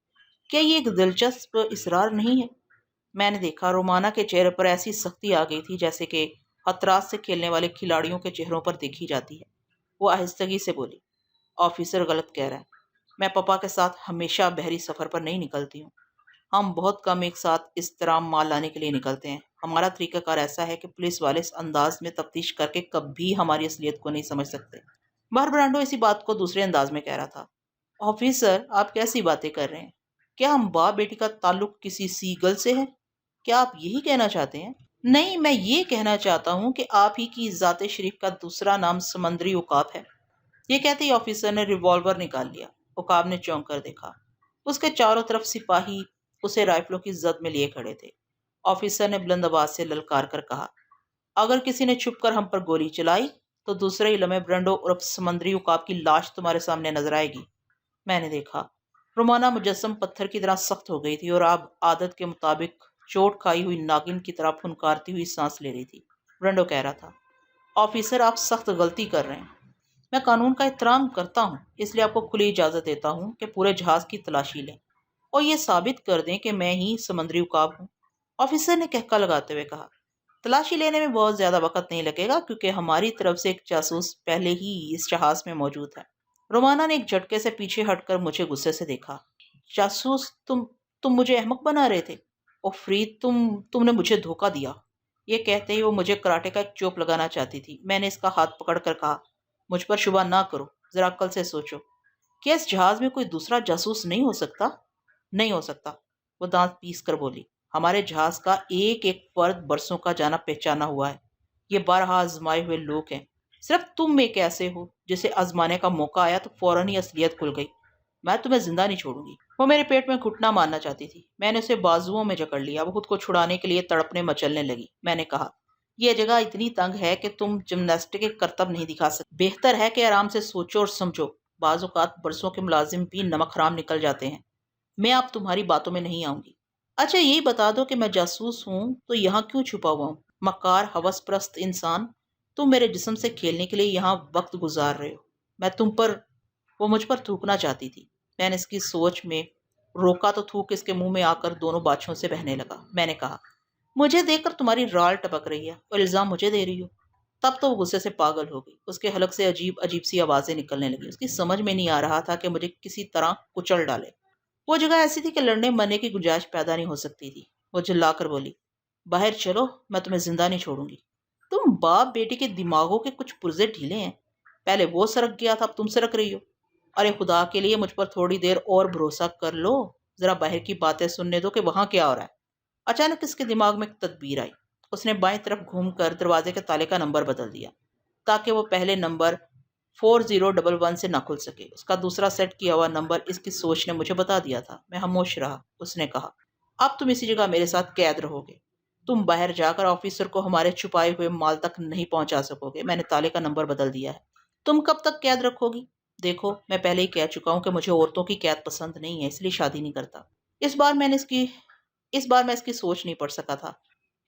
کیا یہ ایک دلچسپ اسرار نہیں ہے؟ میں نے دیکھا رومانا کے چہرے پر ایسی سختی آ گئی تھی جیسے کہ خطرات سے کھیلنے والے کھلاڑیوں کے چہروں پر دیکھی جاتی ہے۔ وہ آہستگی سے بولی، آفیسر غلط کہہ رہا ہے، میں پپا کے ساتھ ہمیشہ بحری سفر پر نہیں نکلتی ہوں۔ ہم بہت کم ایک ساتھ اس طرح مال لانے کے لیے نکلتے ہیں۔ ہمارا طریقہ کار ایسا ہے کہ پولیس والے اس انداز میں تفتیش کر کے کبھی ہماری اصلیت کو نہیں سمجھ سکتے۔ باہر برانڈو اسی بات کو دوسرے انداز میں کہہ رہا تھا۔ آفیسر، آپ کیسی باتیں کر رہے ہیں؟ کیا ہم باپ بیٹی کا تعلق کسی سیگل سے ہے؟ کیا آپ یہی کہنا چاہتے ہیں؟ نہیں، میں یہ کہنا چاہتا ہوں کہ آپ ہی کی ذات شریف کا دوسرا نام سمندری عقاب ہے۔ یہ کہتے ہی آفیسر نے ریوالور نکال لیا۔ عقاب نے چونک کر دیکھا۔ اس کے چاروں طرف سپاہی اسے رائفلوں کی زد میں لیے کھڑے تھے۔ آفیسر نے بلند آواز سے للکار کر کہا، اگر کسی نے چھپ کر ہم پر گولی چلائی تو دوسرے ہی لمحے برنڈو عرف سمندری عقاب کی لاش تمہارے سامنے نظر آئے گی۔ میں نے دیکھا رومانا مجسم پتھر کی طرح سخت ہو گئی تھی اور اب عادت کے مطابق چوٹ کھائی ہوئی ناگن کی طرح پھنکارتی ہوئی سانس لے رہی تھی۔ برنڈو کہہ رہا تھا، آفیسر آپ سخت غلطی کر رہے ہیں۔ میں قانون کا احترام کرتا ہوں، اس لیے آپ کو کھلی اجازت دیتا ہوں کہ پورے جہاز کی تلاشی لیں اور یہ ثابت کر دیں کہ میں ہی سمندری عقاب ہوں۔ آفیسر نے کہکا لگاتے ہوئے کہا، تلاشی لینے میں بہت زیادہ وقت نہیں لگے گا کیونکہ ہماری طرف سے ایک جاسوس پہلے ہی اس جہاز میں موجود ہے۔ رومانا نے ایک جھٹکے سے پیچھے ہٹ کر مجھے غصے سے دیکھا۔ جاسوس؟ تم مجھے احمق بنا رہے تھے؟ او فرید، تم نے مجھے دھوکہ دیا۔ یہ کہتے ہی وہ مجھے کراٹے کا ایک چوپ لگانا چاہتی تھی۔ میں نے اس کا ہاتھ پکڑ کر کہا، مجھ پر شبہ نہ کرو، ذرا عقل سے سوچو، کیا اس جہاز میں کوئی دوسرا جاسوس نہیں ہو سکتا؟ نہیں ہو سکتا، وہ دانت پیس کر بولی۔ ہمارے جہاز کا ایک ایک فرد برسوں کا جانا پہچانا ہوا ہے۔ یہ بارہا آزمائے ہوئے لوگ ہیں۔ صرف تم ایک ایسے ہو جسے آزمانے کا موقع آیا تو فوراً ہی اصلیت کھل گئی۔ میں تمہیں زندہ نہیں چھوڑوں گی۔ وہ میرے پیٹ میں گھٹنا مارنا چاہتی تھی۔ میں نے اسے بازوؤں میں جکڑ لیا۔ وہ خود کو چھڑانے کے لیے تڑپنے مچلنے لگی۔ میں نے کہا، یہ جگہ اتنی تنگ ہے کہ تم جمناسٹک کے کرتب نہیں دکھا سکتے۔ بہتر ہے کہ آرام سے سوچو اور سمجھو۔ بعض اوقات برسوں کے ملازم بھی نمک حرام نکل جاتے ہیں۔ میں اب تمہاری باتوں میں نہیں آؤں گی۔ اچھا یہی بتا دو کہ میں جاسوس ہوں تو یہاں کیوں چھپا ہوا ہوں؟ مکار ہوس پرست انسان، تم میرے جسم سے کھیلنے کے لیے یہاں وقت گزار رہے ہو۔ میں تم پر وہ مجھ پر تھوکنا چاہتی تھی۔ میں نے اس کی سوچ میں روکا تو تھوک اس کے منہ میں آ کر دونوں باچھوں سے بہنے لگا۔ میں نے کہا، مجھے دیکھ کر تمہاری رال ٹپک رہی ہے اور الزام مجھے دے رہی ہو۔ تب تو وہ غصے سے پاگل ہو گئی۔ اس کے حلق سے عجیب عجیب سی آوازیں نکلنے لگی۔ اس کی سمجھ میں نہیں آ رہا تھا کہ مجھے کسی طرح کچل ڈالے۔ وہ جگہ ایسی تھی کہ لڑنے مرنے کی گنجائش پیدا نہیں ہو سکتی تھی۔ وہ چلا کر بولی، باہر چلو، میں تمہیں زندہ نہیں چھوڑوں گی۔ تم باپ بیٹی کے دماغوں کے کچھ پرزے ڈھیلے ہیں۔ پہلے وہ سرک گیا تھا، اب تم سرک رہی ہو۔ ارے خدا کے لیے مجھ پر تھوڑی دیر اور بھروسہ کر لو، ذرا باہر کی باتیں سننے دو کہ وہاں کیا ہو رہا ہے۔ اچانک اس کے دماغ میں ایک تدبیر آئی۔ اس نے بائیں طرف گھوم کر دروازے کے تالے کا نمبر بدل دیا تاکہ وہ پہلے نمبر 4011 سے نہ کھل سکے۔ اس کا دوسرا سیٹ کیا ہوا نمبر اس کی سوچ نے مجھے بتا دیا تھا۔ میں خاموش رہا۔ اس نے کہا، اب تم اسی جگہ میرے ساتھ قید رہو گے۔ تم باہر جا کر آفیسر کو ہمارے چھپائے ہوئے مال تک نہیں پہنچا سکو گے۔ میں نے تالے کا نمبر بدل دیا ہے۔ تم کب تک قید رکھو گی؟ دیکھو، میں پہلے ہی کہہ چکا ہوں کہ مجھے عورتوں کی قید پسند نہیں ہے، اس لیے شادی نہیں کرتا۔ اس بار میں اس کی سوچ نہیں پڑھ سکا تھا،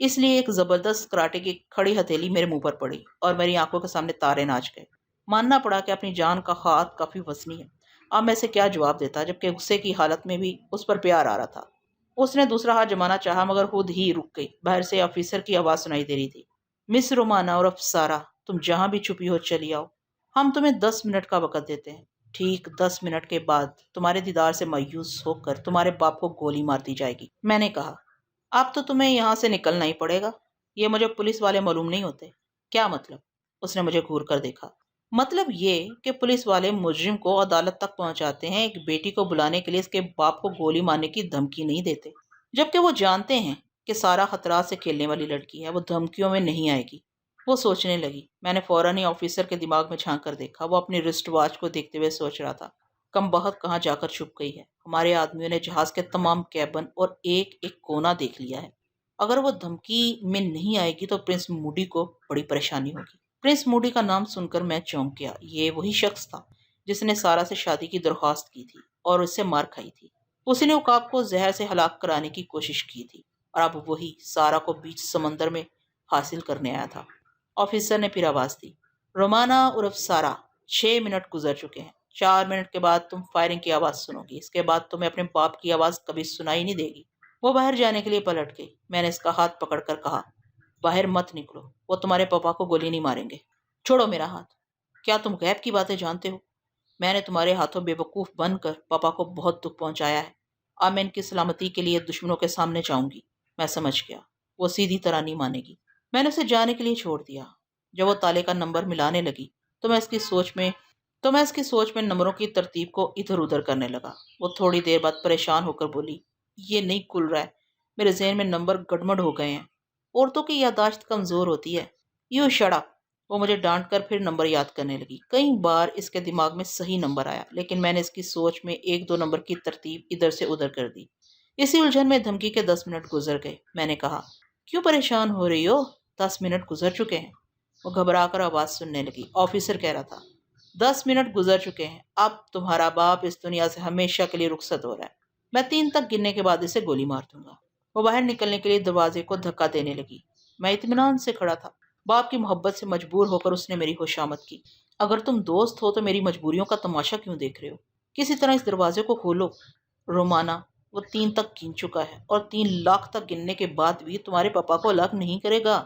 اس لیے ایک زبردست کراٹے کی کھڑی ہتھیلی میرے منہ پر پڑی اور میری آنکھوں کے سامنے تارے ناچ گئے۔ ماننا پڑا کہ اپنی جان کا ہاتھ کافی وزنی ہے۔ اب میں اسے کیا جواب دیتا، جبکہ غصے کی حالت میں بھی اس پر پیار آ رہا تھا۔ اس نے دوسرا ہاتھ جمانا چاہا مگر خود ہی رک گئی۔ باہر سے آفیسر کی آواز سنائی دے رہی تھی، مس رومانا اور افسارہ، تم جہاں بھی چھپی ہو چلی آؤ، ہم تمہیں 10 منٹ کا وقت دیتے ہیں۔ ٹھیک 10 منٹ کے بعد تمہارے دیدار سے مایوس ہو کر تمہارے باپ کو گولی مار دی جائے گی۔ میں نے کہا، اب تو تمہیں یہاں سے نکلنا ہی پڑے گا۔ یہ مجھے پولیس والے معلوم نہیں ہوتے۔ کیا مطلب؟ اس نے مجھے گھور کر دیکھا۔ مطلب یہ کہ پولیس والے مجرم کو عدالت تک پہنچاتے ہیں، ایک بیٹی کو بلانے کے لیے اس کے باپ کو گولی مارنے کی دھمکی نہیں دیتے، جبکہ وہ جانتے ہیں کہ سارا خطرات سے کھیلنے والی لڑکی ہے، وہ دھمکیوں میں نہیں آئے گی۔ وہ سوچنے لگی۔ میں نے فوراً ہی آفیسر کے دماغ میں جھانک کر دیکھا۔ وہ اپنی رسٹ واچ کو دیکھتے ہوئے سوچ رہا تھا، کم بخت کہاں جا کر چھپ گئی ہے۔ ہمارے آدمیوں نے جہاز کے تمام کیبن اور ایک ایک کونا دیکھ لیا ہے۔ اگر وہ دھمکی میں نہیں آئے گی تو پرنس موڈی کو بڑی پریشانی ہوگی۔ پرنس موڈی کا نام سن کر میں چونک گیا۔ یہ وہی شخص تھا جس نے سارا سے شادی کی درخواست کی تھی اور اس سے مار کھائی تھی۔ اسی نے عقاب کو زہر سے ہلاک کرانے کی کوشش کی تھی اور اب وہی سارا کو بیچ سمندر میں حاصل کرنے آیا تھا۔ آفیسر نے پھر آواز دی، رومانا عرف سارا، 6 منٹ گزر چکے ہیں۔ 4 منٹ کے بعد تم فائرنگ کی آواز سنو گی۔ اس کے بعد تمہیں اپنے باپ کی آواز کبھی سنائی نہیں دے گی۔ وہ باہر جانے کے لیے پلٹ گئی۔ میں نے اس کا ہاتھ پکڑ کر کہا، باہر مت نکلو، وہ تمہارے پاپا کو گولی نہیں ماریں گے۔ چھوڑو میرا ہاتھ، کیا تم غیب کی باتیں جانتے ہو؟ میں نے تمہارے ہاتھوں بے وقوف بن کر پاپا کو بہت دکھ پہنچایا ہے۔ اب میں ان کی سلامتی کے لیے دشمنوں کے سامنے جاؤں گی۔ میں سمجھ گیا، وہ سیدھی طرح نہیں مانے گی۔ میں نے اسے جانے کے لیے چھوڑ دیا۔ جب وہ تالے کا نمبر ملانے لگی تو میں اس کی سوچ میں نمبروں کی ترتیب کو ادھر ادھر کرنے لگا۔ وہ تھوڑی دیر بعد پریشان ہو کر بولی، یہ نہیں کھل رہا ہے، میرے ذہن میں نمبر گڑمڑ ہو گئے ہیں۔ عورتوں کی یادداشت کمزور ہوتی ہے۔ You shut up. وہ مجھے ڈانٹ کر پھر نمبر یاد کرنے لگی۔ کئی بار اس کے دماغ میں صحیح نمبر آیا، لیکن میں نے اس کی سوچ میں ایک دو نمبر کی ترتیب ادھر سے ادھر کر دی۔ اسی الجھن میں دھمکی کے 10 منٹ گزر گئے۔ میں نے کہا، کیوں پریشان ہو رہی ہو؟ 10 منٹ گزر چکے ہیں۔ وہ گھبرا کر آواز سننے لگی۔ آفیسر کہہ رہا تھا، 10 منٹ گزر چکے ہیں، اب تمہارا باپ اس دنیا سے ہمیشہ کے لیے رخصت ہو رہا ہے۔ میں 3 تک گننے کے بعد اسے گولی مار دوں گا۔ وہ باہر نکلنے کے لیے دروازے کو دھکا دینے لگی۔ میں اطمینان سے کھڑا تھا۔ باپ کی محبت سے مجبور ہو کر اس نے میری خوشامد کی۔ اگر تم دوست ہو تو میری مجبوریوں کا تماشا کیوں دیکھ رہے ہو؟ کسی طرح اس دروازے کو کھولو۔ رومانا، وہ 3 تک گن چکا ہے اور 3 لاکھ تک گننے کے بعد بھی تمہارے پاپا کو الگ نہیں کرے گا۔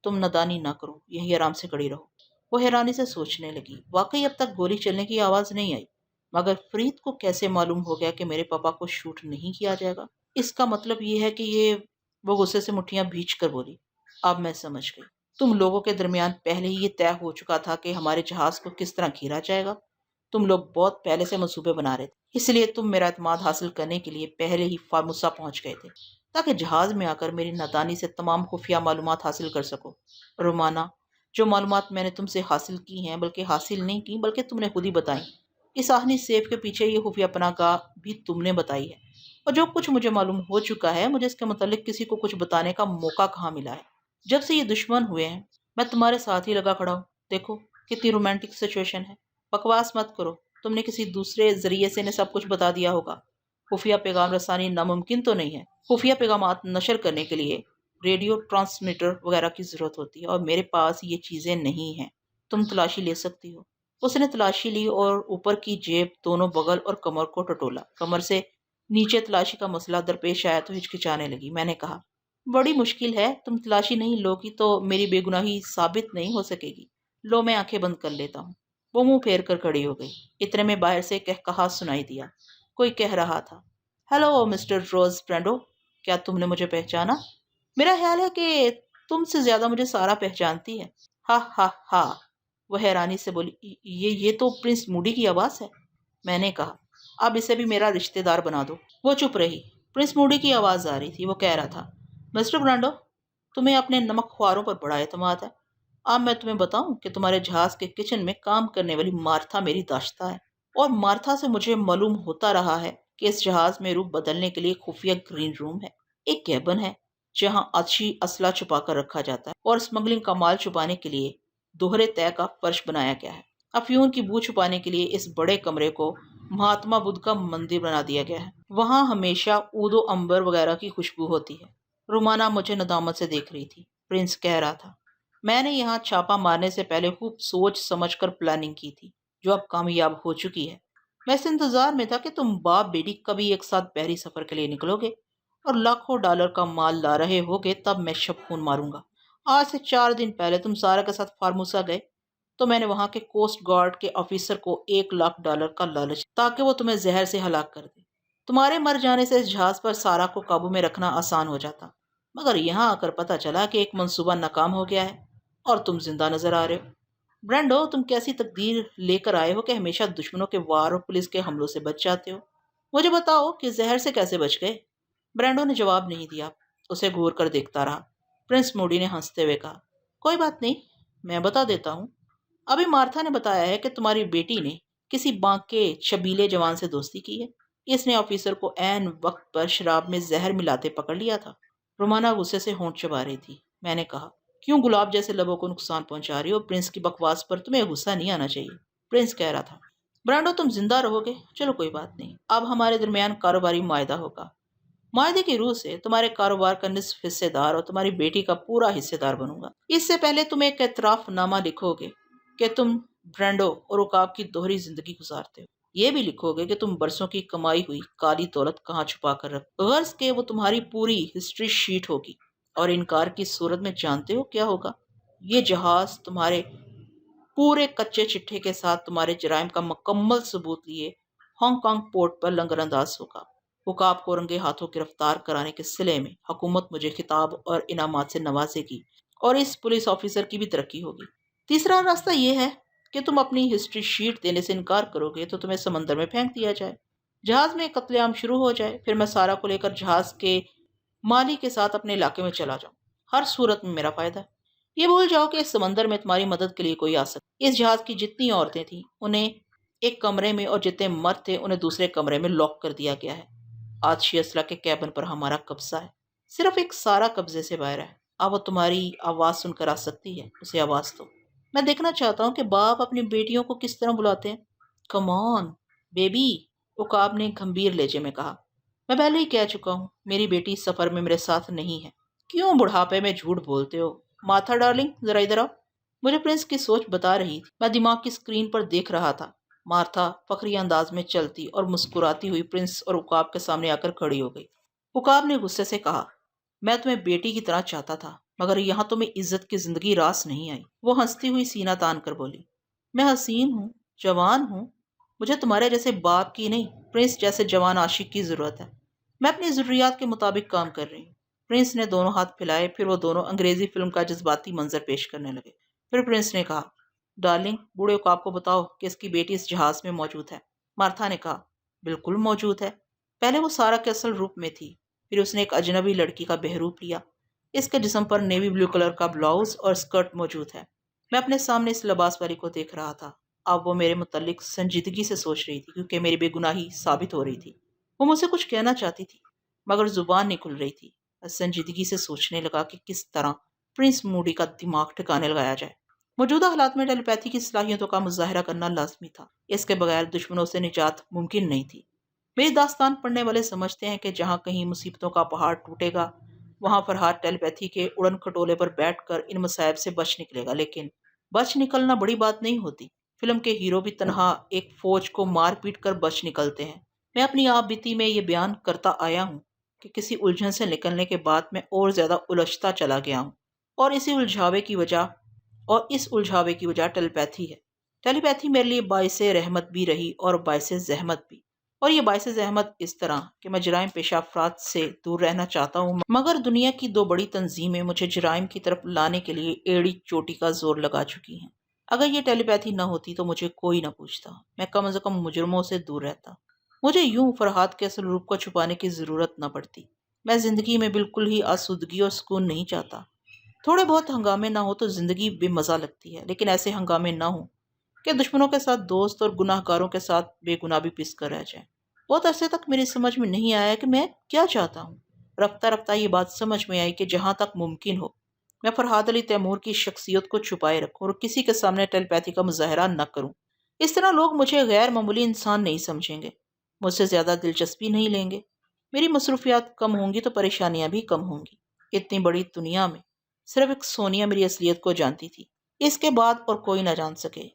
تم نادانی نہ کرو، یہی آرام سے کھڑی رہو۔ وہ حیرانی سے سوچنے لگی۔ واقعی اب تک گولی چلنے کی آواز نہیں آئی، مگر فرید کو کیسے معلوم ہو گیا کہ میرے پاپا کو شوٹ نہیں کیا جائے گا؟ اس کا مطلب یہ ہے کہ وہ غصے سے مٹھیاں بھینچ کر بولی، اب میں سمجھ گئی۔ تم لوگوں کے درمیان پہلے ہی یہ طے ہو چکا تھا کہ ہمارے جہاز کو کس طرح گھیرا جائے گا۔ تم لوگ بہت پہلے سے منصوبے بنا رہے تھے، اس لیے تم میرا اعتماد حاصل کرنے کے لیے پہلے ہی فارموسا پہنچ گئے تھے، تاکہ جہاز میں آ کر میری نادانی سے تمام خفیہ معلومات حاصل کر سکو۔ رومانا، جو معلومات میں نے تم سے حاصل کی ہیں، بلکہ حاصل نہیں کی بلکہ تم نے خود ہی بتائیں۔ اس آہنی سیف کے پیچھے یہ خفیہ پناہ گاہ بھی تم نے بتائی ہے، اور جو کچھ مجھے معلوم ہو چکا ہے، مجھے اس کے متعلق کسی کو کچھ بتانے کا موقع کہاں ملا ہے۔ جب سے یہ دشمن ہوئے ہیں میں تمہارے ساتھ ہی لگا کھڑا ہوں۔ دیکھو کتنی رومانٹک سچویشن ہے۔ بکواس مت کرو، تم نے کسی دوسرے ذریعے سے انہیں سب کچھ بتا دیا ہوگا۔ خفیہ پیغام رسانی ناممکن تو نہیں ہے۔ خفیہ پیغامات نشر کرنے کے لیے ریڈیو ٹرانسمیٹر وغیرہ کی ضرورت ہوتی ہے، اور میرے پاس یہ چیزیں نہیں ہیں۔ تم تلاشی لے سکتی ہو۔ اس نے تلاشی لی اور اوپر کی جیب، دونوں بغل اور کمر کو ٹٹولا۔ کمر سے نیچے تلاشی کا مسئلہ درپیش آیا تو ہچکچانے لگی۔ میں نے کہا، بڑی مشکل ہے، تم تلاشی نہیں لوگی تو میری بے گناہی ثابت نہیں ہو سکے گی۔ لو، میں آنکھیں بند کر لیتا ہوں۔ وہ منہ پھیر کر کھڑی ہو گئی۔ اتنے میں باہر سے کہکہا سنائی دیا۔ کوئی کہہ رہا تھا، ہیلو مسٹر روز برینڈو، کیا تم نے مجھے پہچانا؟ میرا خیال ہے کہ تم سے زیادہ مجھے سارا پہچانتی ہے۔ ہا ہا ہا، وہ حیرانی سے بولی، یہ تو پرنس موڈی کی آواز ہے۔ میں نے کہا، اب اسے بھی میرا رشتہ دار بنا دو۔ وہ چپ رہی۔ پرنس موڈی کی آواز آ رہی تھی۔ وہ کہہ رہا تھا، مسٹر برانڈو، تمہیں اپنے نمک خواروں پر بڑا اعتماد ہے۔ اب میں تمہیں بتاؤں کہ تمہارے جہاز کے کچن میں کام کرنے والی مارتھا میری داشتہ ہے، اور مارتھا سے مجھے معلوم ہوتا رہا ہے کہ اس جہاز میں روپ بدلنے کے لیے خفیہ گرین روم ہے، ایک کیبن ہے جہاں آتشی اسلحہ چھپا کر رکھا جاتا ہے، اور اسمگلنگ کا مال چھپانے کے لیے دوہرے طے کا فرش بنایا گیا ہے۔ افیون کی بو چھپانے کے لیے اس بڑے کمرے کو مہاتما بدھ کا مندر بنا دیا گیا ہے۔ وہاں ہمیشہ عود و عنبر وغیرہ کی خوشبو ہوتی ہے۔ رومانا مجھے ندامت سے دیکھ رہی تھی۔ پرنس کہہ رہا تھا، میں نے یہاں چھاپا مارنے سے پہلے خوب سوچ سمجھ کر پلاننگ کی تھی، جو اب کامیاب ہو چکی ہے۔ میں اس انتظار میں تھا کہ تم باپ بیٹی کبھی ایک ساتھ بحری سفر کے لیے نکلو گے اور لاکھوں ڈالر کا مال لا رہے ہوگے، تب میں شب خون ماروں گا۔ آج سے 4 دن پہلے تم سارا کے ساتھ فارموسا گئے تو میں نے وہاں کے کوسٹ گارڈ کے آفیسر کو $1,00,000 کا لالچ تاکہ وہ تمہیں زہر سے ہلاک کر دے۔ تمہارے مر جانے سے اس جہاز پر سارا کو قابو میں رکھنا آسان ہو جاتا، مگر یہاں آ کر پتہ چلا کہ ایک منصوبہ ناکام ہو گیا ہے اور تم زندہ نظر آ رہے ہو۔ برینڈو، تم کیسی تقدیر لے کر آئے ہو کہ ہمیشہ دشمنوں کے وار اور پولیس کے حملوں سے بچ جاتے ہو؟ مجھے بتاؤ کہ زہر سے کیسے بچ گئے؟ برینڈو نے جواب نہیں دیا، اسے گھور کر دیکھتا رہا۔ پرنس موڈی نے ہنستے ہوئے کہا، کوئی بات نہیں، میں بتا دیتا ہوں۔ ابھی مارتھا نے بتایا ہے کہ تمہاری بیٹی نے کسی بانک کے چھبیلے جوان سے دوستی کی ہے۔ اس نے آفیسر کو عین وقت پر شراب میں زہر ملاتے پکڑ لیا تھا۔ رومانا غصے سے ہونٹ چبا رہی تھی۔ میں نے کہا، کیوں گلاب جیسے لبوں کو نقصان پہنچا رہی ہو؟ پرنس کی بکواس پر تمہیں غصہ نہیں آنا چاہیے۔ پرنس کہہ رہا تھا، برانڈو تم زندہ رہو گے، چلو کوئی بات نہیں، اب ہمارے درمیان کاروباری معاہدہ ہوگا۔ معاہدے کی روح سے تمہارے کاروبار کا نصف حصہ دار اور تمہاری بیٹی کا پورا حصہ دار بنوں گا۔ اس سے پہلے تم ایک اعتراف نامہ لکھو گے کہ تم برانڈو اور عقاب کی دوہری زندگی گزارتے ہو۔ یہ بھی لکھو گے کہ تم برسوں کی کمائی ہوئی کالی دولت کہاں چھپا کر رکھ، غرض کہ وہ تمہاری پوری ہسٹری شیٹ ہوگی، اور انکار کی صورت میں جانتے ہو کیا ہوگا؟ یہ جہاز تمہارے پورے کچے چٹھے کے ساتھ تمہارے جرائم کا مکمل ثبوت لیے ہانگ کانگ پورٹ پر لنگر انداز ہوگا۔ حکام کو رنگے ہاتھوں گرفتار کرانے کے صلے میں حکومت مجھے خطاب اور انعامات سے نوازے گی، اور اس پولیس آفیسر کی بھی ترقی ہوگی۔ تیسرا راستہ یہ ہے کہ تم اپنی ہسٹری شیٹ دینے سے انکار کرو گے تو تمہیں سمندر میں پھینک دیا جائے، جہاز میں قتل عام شروع ہو جائے، پھر میں سارا کو لے کر جہاز کے مالی کے ساتھ اپنے علاقے میں چلا جاؤں۔ ہر صورت میں میرا فائدہ ہے۔ یہ بھول جاؤ کہ اس سمندر میں تمہاری مدد کے لیے کوئی آ سکتا۔ اس جہاز کی جتنی عورتیں تھیں انہیں ایک کمرے میں، اور جتنے مرد تھے انہیں دوسرے کمرے میں لاک کر دیا گیا ہے۔ آتشی اسلحہ کے کیبن پر ہمارا قبضہ ہے، صرف ایک سارا قبضے سے باہر ہے۔ اب وہ تمہاری آواز سن کر آ سکتی ہے، اسے آواز دو۔ میں دیکھنا چاہتا ہوں کہ باپ اپنی بیٹیوں کو کس طرح بلاتے ہیں۔ کم آن بیبی، عقاب نے گھمبیر لہجے میں کہا۔ میں پہلے ہی کہہ چکا ہوں، میری بیٹی سفر میں میرے ساتھ نہیں ہے۔ کیوں بڑھاپے میں جھوٹ بولتے ہو؟ مارتھا ڈارلنگ، ذرا ادھر آؤ۔ مجھے پرنس کی سوچ بتا رہی تھی، میں دماغ کی اسکرین پر دیکھ رہا تھا۔ مارتھا فخری انداز میں چلتی اور مسکراتی ہوئی پرنس اور عقاب کے سامنے آ کر کھڑی ہو گئی۔ عقاب نے غصے سے کہا، میں تمہیں بیٹی کی طرح چاہتا تھا، مگر یہاں تمہیں عزت کی زندگی راس نہیں آئی۔ وہ ہنستی ہوئی سینہ تان کر بولی، میں حسین ہوں، جوان ہوں، مجھے تمہارے جیسے باپ کی نہیں، پرنس جیسے جوان عاشق کی ضرورت ہے۔ میں اپنی ضروریات کے مطابق کام کر رہی ہوں۔ پرنس نے دونوں ہاتھ پھیلائے، پھر وہ دونوں انگریزی فلم کا جذباتی منظر پیش کرنے لگے۔ پھر پرنس نے کہا، ڈارلنگ، بوڑھے عقاب کو بتاؤ کہ اس کی بیٹی اس جہاز میں موجود ہے۔ مارتھا نے کہا، بالکل موجود ہے۔ پہلے وہ سارا کے اصل روپ میں تھی، پھر اس نے ایک اجنبی لڑکی کا بہروپ لیا۔ اس کے جسم پر نیوی بلو کلر کا بلاؤز اور اسکرٹ موجود ہے۔ میں اپنے سامنے اس لباس والی کو دیکھ رہا تھا۔ اب وہ میرے متعلق سنجیدگی سے سوچ رہی تھی، کیونکہ میری بے گناہی ثابت ہو رہی تھی۔ وہ مجھ سے کچھ کہنا چاہتی تھی، مگر زبان نہیں کھل رہی تھی۔ میں سنجیدگی سے سوچنے لگا کہ کس طرح پرنس موڈی کا دماغ ٹھکانے لگایا جائے۔ موجودہ حالات میں ٹیلی پیتھی کی صلاحیتوں کا مظاہرہ کرنا لازمی تھا، اس کے بغیر دشمنوں سے نجات ممکن نہیں تھی۔ میری داستان پڑھنے والے سمجھتے ہیں کہ جہاں کہیں مصیبتوں کا پہاڑ ٹوٹے گا، وہاں فرحات ٹیلی پیتھی کے اڑن کھٹولے پر بیٹھ کر ان مصائب سے بچ نکلے گا، لیکن بچ نکلنا بڑی بات نہیں ہوتی۔ فلم کے ہیرو بھی تنہا ایک فوج کو مار پیٹ کر بچ نکلتے ہیں۔ میں اپنی آپ بیتی میں یہ بیان کرتا آیا ہوں کہ کسی الجھن سے نکلنے کے بعد میں اور زیادہ الجھتا چلا گیا ہوں، اور اس الجھاوے کی وجہ ٹیلی پیتھی ہے۔ ٹیلی پیتھی میرے لیے باعث رحمت بھی رہی اور باعث زحمت بھی، اور یہ باعث زحمت اس طرح کہ میں جرائم پیشہ افراد سے دور رہنا چاہتا ہوں، مگر دنیا کی دو بڑی تنظیمیں مجھے جرائم کی طرف لانے کے لیے ایڑی چوٹی کا زور لگا چکی ہیں۔ اگر یہ ٹیلی پیتھی نہ ہوتی تو مجھے کوئی نہ پوچھتا، میں کم از کم مجرموں سے دور رہتا، مجھے یوں فرحات کے اصل روپ کو چھپانے کی ضرورت نہ پڑتی۔ میں زندگی میں بالکل ہی آسودگی اور سکون نہیں چاہتا۔ تھوڑے بہت ہنگامے نہ ہو تو زندگی بے مزہ لگتی ہے، لیکن ایسے ہنگامے نہ ہوں کہ دشمنوں کے ساتھ دوست اور گناہ گاروں کے ساتھ بے گناہ بھی پس کر رہ جائیں۔ بہت عرصے تک میری سمجھ میں نہیں آیا کہ میں کیا چاہتا ہوں۔ رفتہ رفتہ یہ بات سمجھ میں آئی کہ جہاں تک ممکن ہو میں فرحاد علی تیمور کی شخصیت کو چھپائے رکھوں اور کسی کے سامنے ٹیلی پیتھی کا مظاہرہ نہ کروں۔ اس طرح لوگ مجھے غیر معمولی انسان نہیں سمجھیں گے، مجھ سے زیادہ دلچسپی نہیں لیں گے۔ میری مصروفیات کم ہوں گی تو پریشانیاں بھی کم ہوں گی۔ اتنی بڑی دنیا میں صرف ایک سونیا میری اصلیت کو جانتی تھی، اس کے بعد اور کوئی نہ جان سکے۔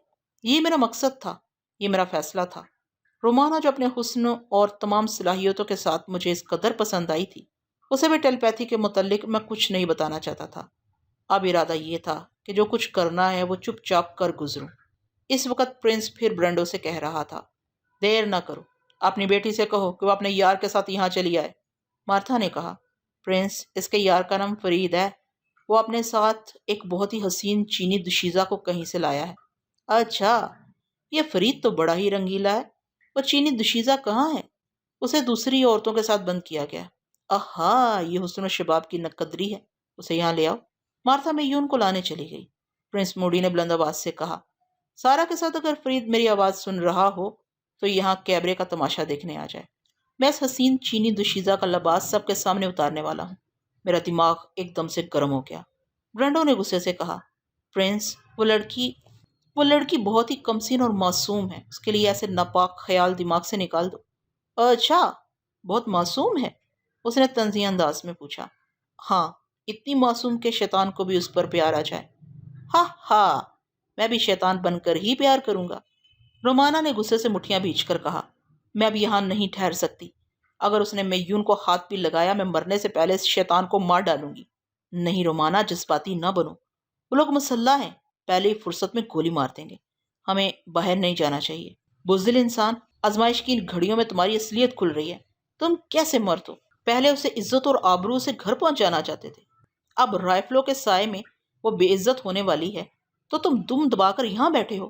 یہ میرا مقصد تھا، یہ میرا فیصلہ تھا۔ رومانا جو اپنے حسن اور تمام صلاحیتوں کے ساتھ مجھے اس قدر پسند آئی تھی، اسے بھی ٹیلی پیتھی کے متعلق میں کچھ نہیں بتانا چاہتا تھا۔ اب ارادہ یہ تھا کہ جو کچھ کرنا ہے وہ چپ چاپ کر گزروں۔ اس وقت پرنس پھر برینڈو سے کہہ رہا تھا، دیر نہ کرو، اپنی بیٹی سے کہو کہ وہ اپنے یار کے ساتھ یہاں چلی آئے۔ مارتھا نے کہا، پرنس، اس کے یار کا نام فرید ہے، وہ اپنے ساتھ ایک بہت ہی حسین چینی دوشیزہ کو کہیں سے لایا ہے۔ اچھا، یہ فرید تو بڑا ہی رنگیلا ہے، وہ چینی دوشیزہ کہاں ہے؟ اسے دوسری عورتوں کے ساتھ بند کیا گیا۔ آہا، یہ حسن و شباب کی نقدری ہے، اسے یہاں لے آؤ۔ مارتھا میون کو لانے چلی گئی۔ پرنس موڈی نے بلند آواز سے کہا، سارا کے ساتھ اگر فرید میری آواز سن رہا ہو تو یہاں کیبرے کا تماشا دیکھنے آ جائے۔ میں اس حسین چینی دوشیزہ کا لباس سب کے سامنے اتارنے والا ہوں۔ میرا دماغ ایک دم سے گرم ہو گیا۔ برینڈو نے غصے سے کہا، پرنس، وہ لڑکی بہت ہی کمسین اور معصوم ہے، اس کے لیے ایسے ناپاک خیال دماغ سے نکال دو۔ اچھا، بہت معصوم ہے؟ اس نے طنزیہ انداز میں پوچھا۔ ہاں، اتنی معصوم کہ شیطان کو بھی اس پر پیار آ جائے۔ ہاں ہاں، میں بھی شیطان بن کر ہی پیار کروں گا۔ رومانا نے غصے سے مٹھیاں بھیج کر کہا، میں اب یہاں نہیں ٹھہر سکتی۔ اگر اس نے میون کو ہاتھ بھی لگایا میں مرنے سے پہلے اس شیطان کو مار ڈالوں گی۔ نہیں رومانا، جذباتی نہ بنو، وہ لوگ مسلح ہیں، پہلے ہی فرصت میں گولی مار دیں گے۔ ہمیں باہر نہیں جانا چاہیے۔ بزدل انسان، آزمائش کی ان گھڑیوں میں تمہاری اصلیت کھل رہی ہے۔ تم کیسے مرد ہو؟ پہلے اسے عزت اور آبرو سے گھر پہنچانا چاہتے تھے، اب رائفلوں کے سائے میں وہ بے عزت ہونے والی ہے تو تم دم دبا کر یہاں بیٹھے ہو۔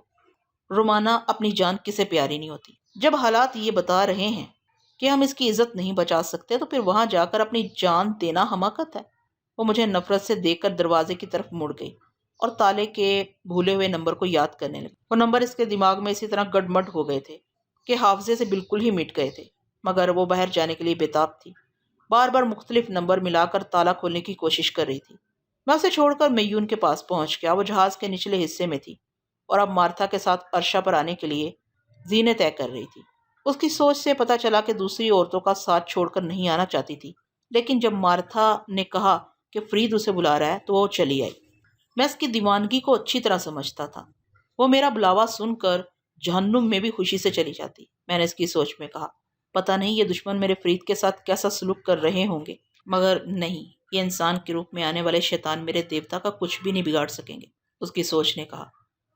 رومانا، اپنی جان کسے پیاری نہیں ہوتی؟ جب حالات یہ بتا رہے ہیں کہ ہم اس کی عزت نہیں بچا سکتے تو پھر وہاں جا کر اپنی جان دینا حماقت ہے۔ وہ مجھے نفرت سے دیکھ کر دروازے کی طرف مڑ گئی اور تالے کے بھولے ہوئے نمبر کو یاد کرنے لگی۔ وہ نمبر اس کے دماغ میں اسی طرح گڈمڈ ہو گئے تھے کہ حافظے سے بالکل ہی مٹ گئے تھے، مگر وہ باہر جانے کے لیے بےتاب تھی۔ بار بار مختلف نمبر ملا کر تالا کھولنے کی کوشش کر رہی تھی۔ میں اسے چھوڑ کر میون کے پاس پہنچ گیا۔ وہ جہاز کے نچلے حصے میں تھی اور اب مارتھا کے ساتھ عرشہ پر آنے کے لیے زینے طے کر رہی تھی۔ اس کی سوچ سے پتہ چلا کہ دوسری عورتوں کا ساتھ چھوڑ کر نہیں آنا چاہتی تھی، لیکن جب مارتھا نے کہا کہ فرید اسے بلا رہا ہے تو وہ چلی آئی۔ میں اس کی دیوانگی کو اچھی طرح سمجھتا تھا۔ وہ میرا بلاوا سن کر جہنم میں بھی خوشی سے چلی جاتی، میں نے اس کی سوچ میں کہا۔ پتہ نہیں یہ دشمن میرے فرید کے ساتھ کیسا سلوک کر رہے ہوں گے، مگر نہیں، یہ انسان کے روپ میں آنے والے شیطان میرے دیوتا کا کچھ بھی نہیں بگاڑ سکیں گے، اس کی سوچ نے کہا۔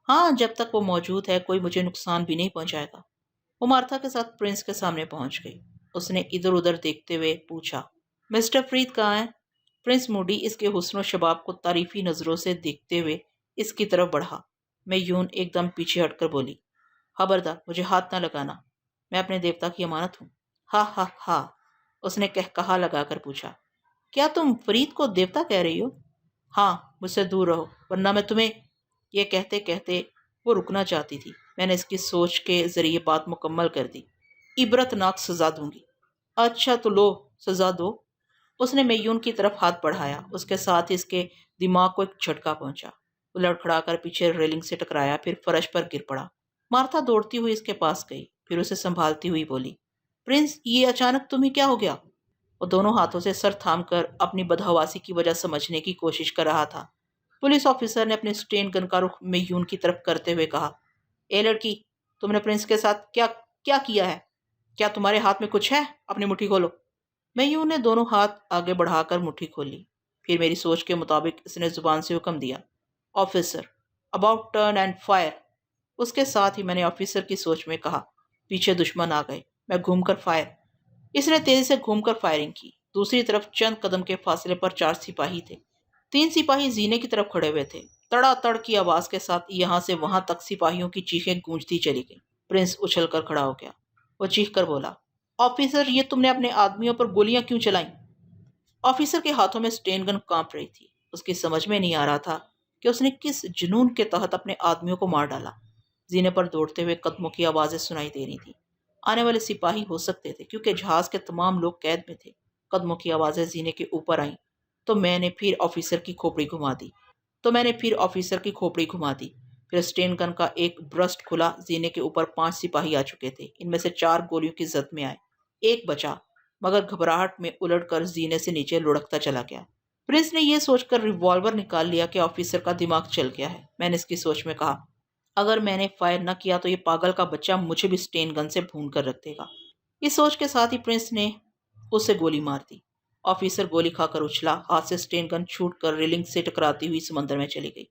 ہاں، جب تک وہ موجود ہے کوئی مجھے نقصان بھی نہیں پہنچائے گا۔ وہ مارتھا کے ساتھ پرنس کے سامنے پہنچ گئی۔ اس نے ادھر ادھر دیکھتے ہوئے پوچھا، مسٹر فرید کہاں ہے؟ پرنس موڈی اس کے حسن و شباب کو تعریفی نظروں سے دیکھتے ہوئے اس کی طرف بڑھا۔ میون ایک دم پیچھے ہٹ کر بولی، خبردار، مجھے ہاتھ نہ لگانا، میں اپنے دیوتا کی امانت ہوں۔ ہا ہا ہا، اس نے کہا لگا کر پوچھا، کیا تم فرید کو دیوتا کہہ رہی ہو؟ ہاں، مجھ سے دور رہو ورنہ میں تمہیں… یہ کہتے کہتے وہ رکنا چاہتی تھی، میں نے اس کی سوچ کے ذریعے بات مکمل کر دی۔ عبرت ناک سزا دوں گی۔ اچھا تو لو، سزا دو۔ اس نے میون کی طرف ہاتھ بڑھایا، اس کے ساتھ اس کے دماغ کو ایک جھٹکا پہنچا۔ وہ لڑکھڑا کر پیچھے ریلنگ سے ٹکرایا، پھر فرش پر گر پڑا۔ مارتھا دوڑتی ہوئی اس کے پاس گئی، پھر اسے سنبھالتی ہوئی بولی، پرنس، یہ اچانک تمہیں کیا ہو گیا؟ وہ دونوں ہاتھوں سے سر تھام کر اپنی بدحواسی کی وجہ سمجھنے کی کوشش کر رہا تھا۔ پولیس آفیسر نے اپنے سٹین گن کا رخ میون کی طرف کرتے ہوئے کہا، اے لڑکی، تم نے پرنس کے ساتھ کیا کیا ہے؟ کیا تمہارے ہاتھ میں کچھ ہے؟ اپنی مٹھی کھولو۔ میون نے دونوں ہاتھ آگے بڑھا کر مٹھی کھول لی۔ پھر میری سوچ کے مطابق اس نے زبان سے حکم دیا، officer, about turn and fire. اس کے ساتھ ہی میں نے آفیسر کی سوچ میں کہا، پیچھے دشمن آ گئے، میں گھوم کر فائر۔ اس نے تیزی سے گھوم کر فائرنگ کی۔ دوسری طرف چند قدم کے فاصلے پر 4 سپاہی تھے۔ 3 سپاہی زینے کی طرف کھڑے ہوئے تھے۔ تڑا تڑ کی آواز کے ساتھ یہاں سے وہاں تک سپاہیوں کی چیخیں گونجتی چلی گئیں۔ پرنس اچھل کر کھڑا ہو گیا۔ وہ چیخ کر بولا، آفیسر، یہ تم نے اپنے آدمیوں پر گولیاں کیوں چلائیں؟ آفیسر کے ہاتھوں میں سٹین گن کانپ رہی تھی۔ اس کی سمجھ میں نہیں آ رہا تھا کہ اس نے کس جنون کے تحت اپنے آدمیوں کو مار ڈالا۔ زینے پر دوڑتے ہوئے قدموں کی آوازیں سنائی دے رہی تھیں۔ آنے والے سپاہی ہو سکتے تھے کیونکہ جہاز کے تمام لوگ قید میں تھے۔ قدموں کی آوازیں زینے کے اوپر آئیں تو میں نے پھر آفیسر کی کھوپڑی گھما دی۔ پھر سٹین گن کا ایک برسٹ کھلا، زینے کے اوپر 5 سپاہی آ چکے تھے۔ ان میں سے 4 گولیوں کی زد میں آئے، ایک بچا مگر گھبراہٹ میں الٹ کر زینے سے نیچے لڑکتا چلا گیا۔ پرنس نے یہ سوچ کر ریوالور نکال لیا کہ آفیسر کا دماغ چل گیا ہے۔ میں نے اس کی سوچ میں کہا، اگر میں نے فائر نہ کیا تو یہ پاگل کا بچہ مجھے بھی سٹین گن سے بھون کر رکھ دے گا۔ اس سوچ کے ساتھ ہی پرنس نے اسے گولی مار دی۔ آفیسر گولی کھا کر اچھلا، ہاتھ سے سٹین گن چھوٹ کر ریلنگ سے ٹکراتی ہوئی سمندر میں چلی گئی۔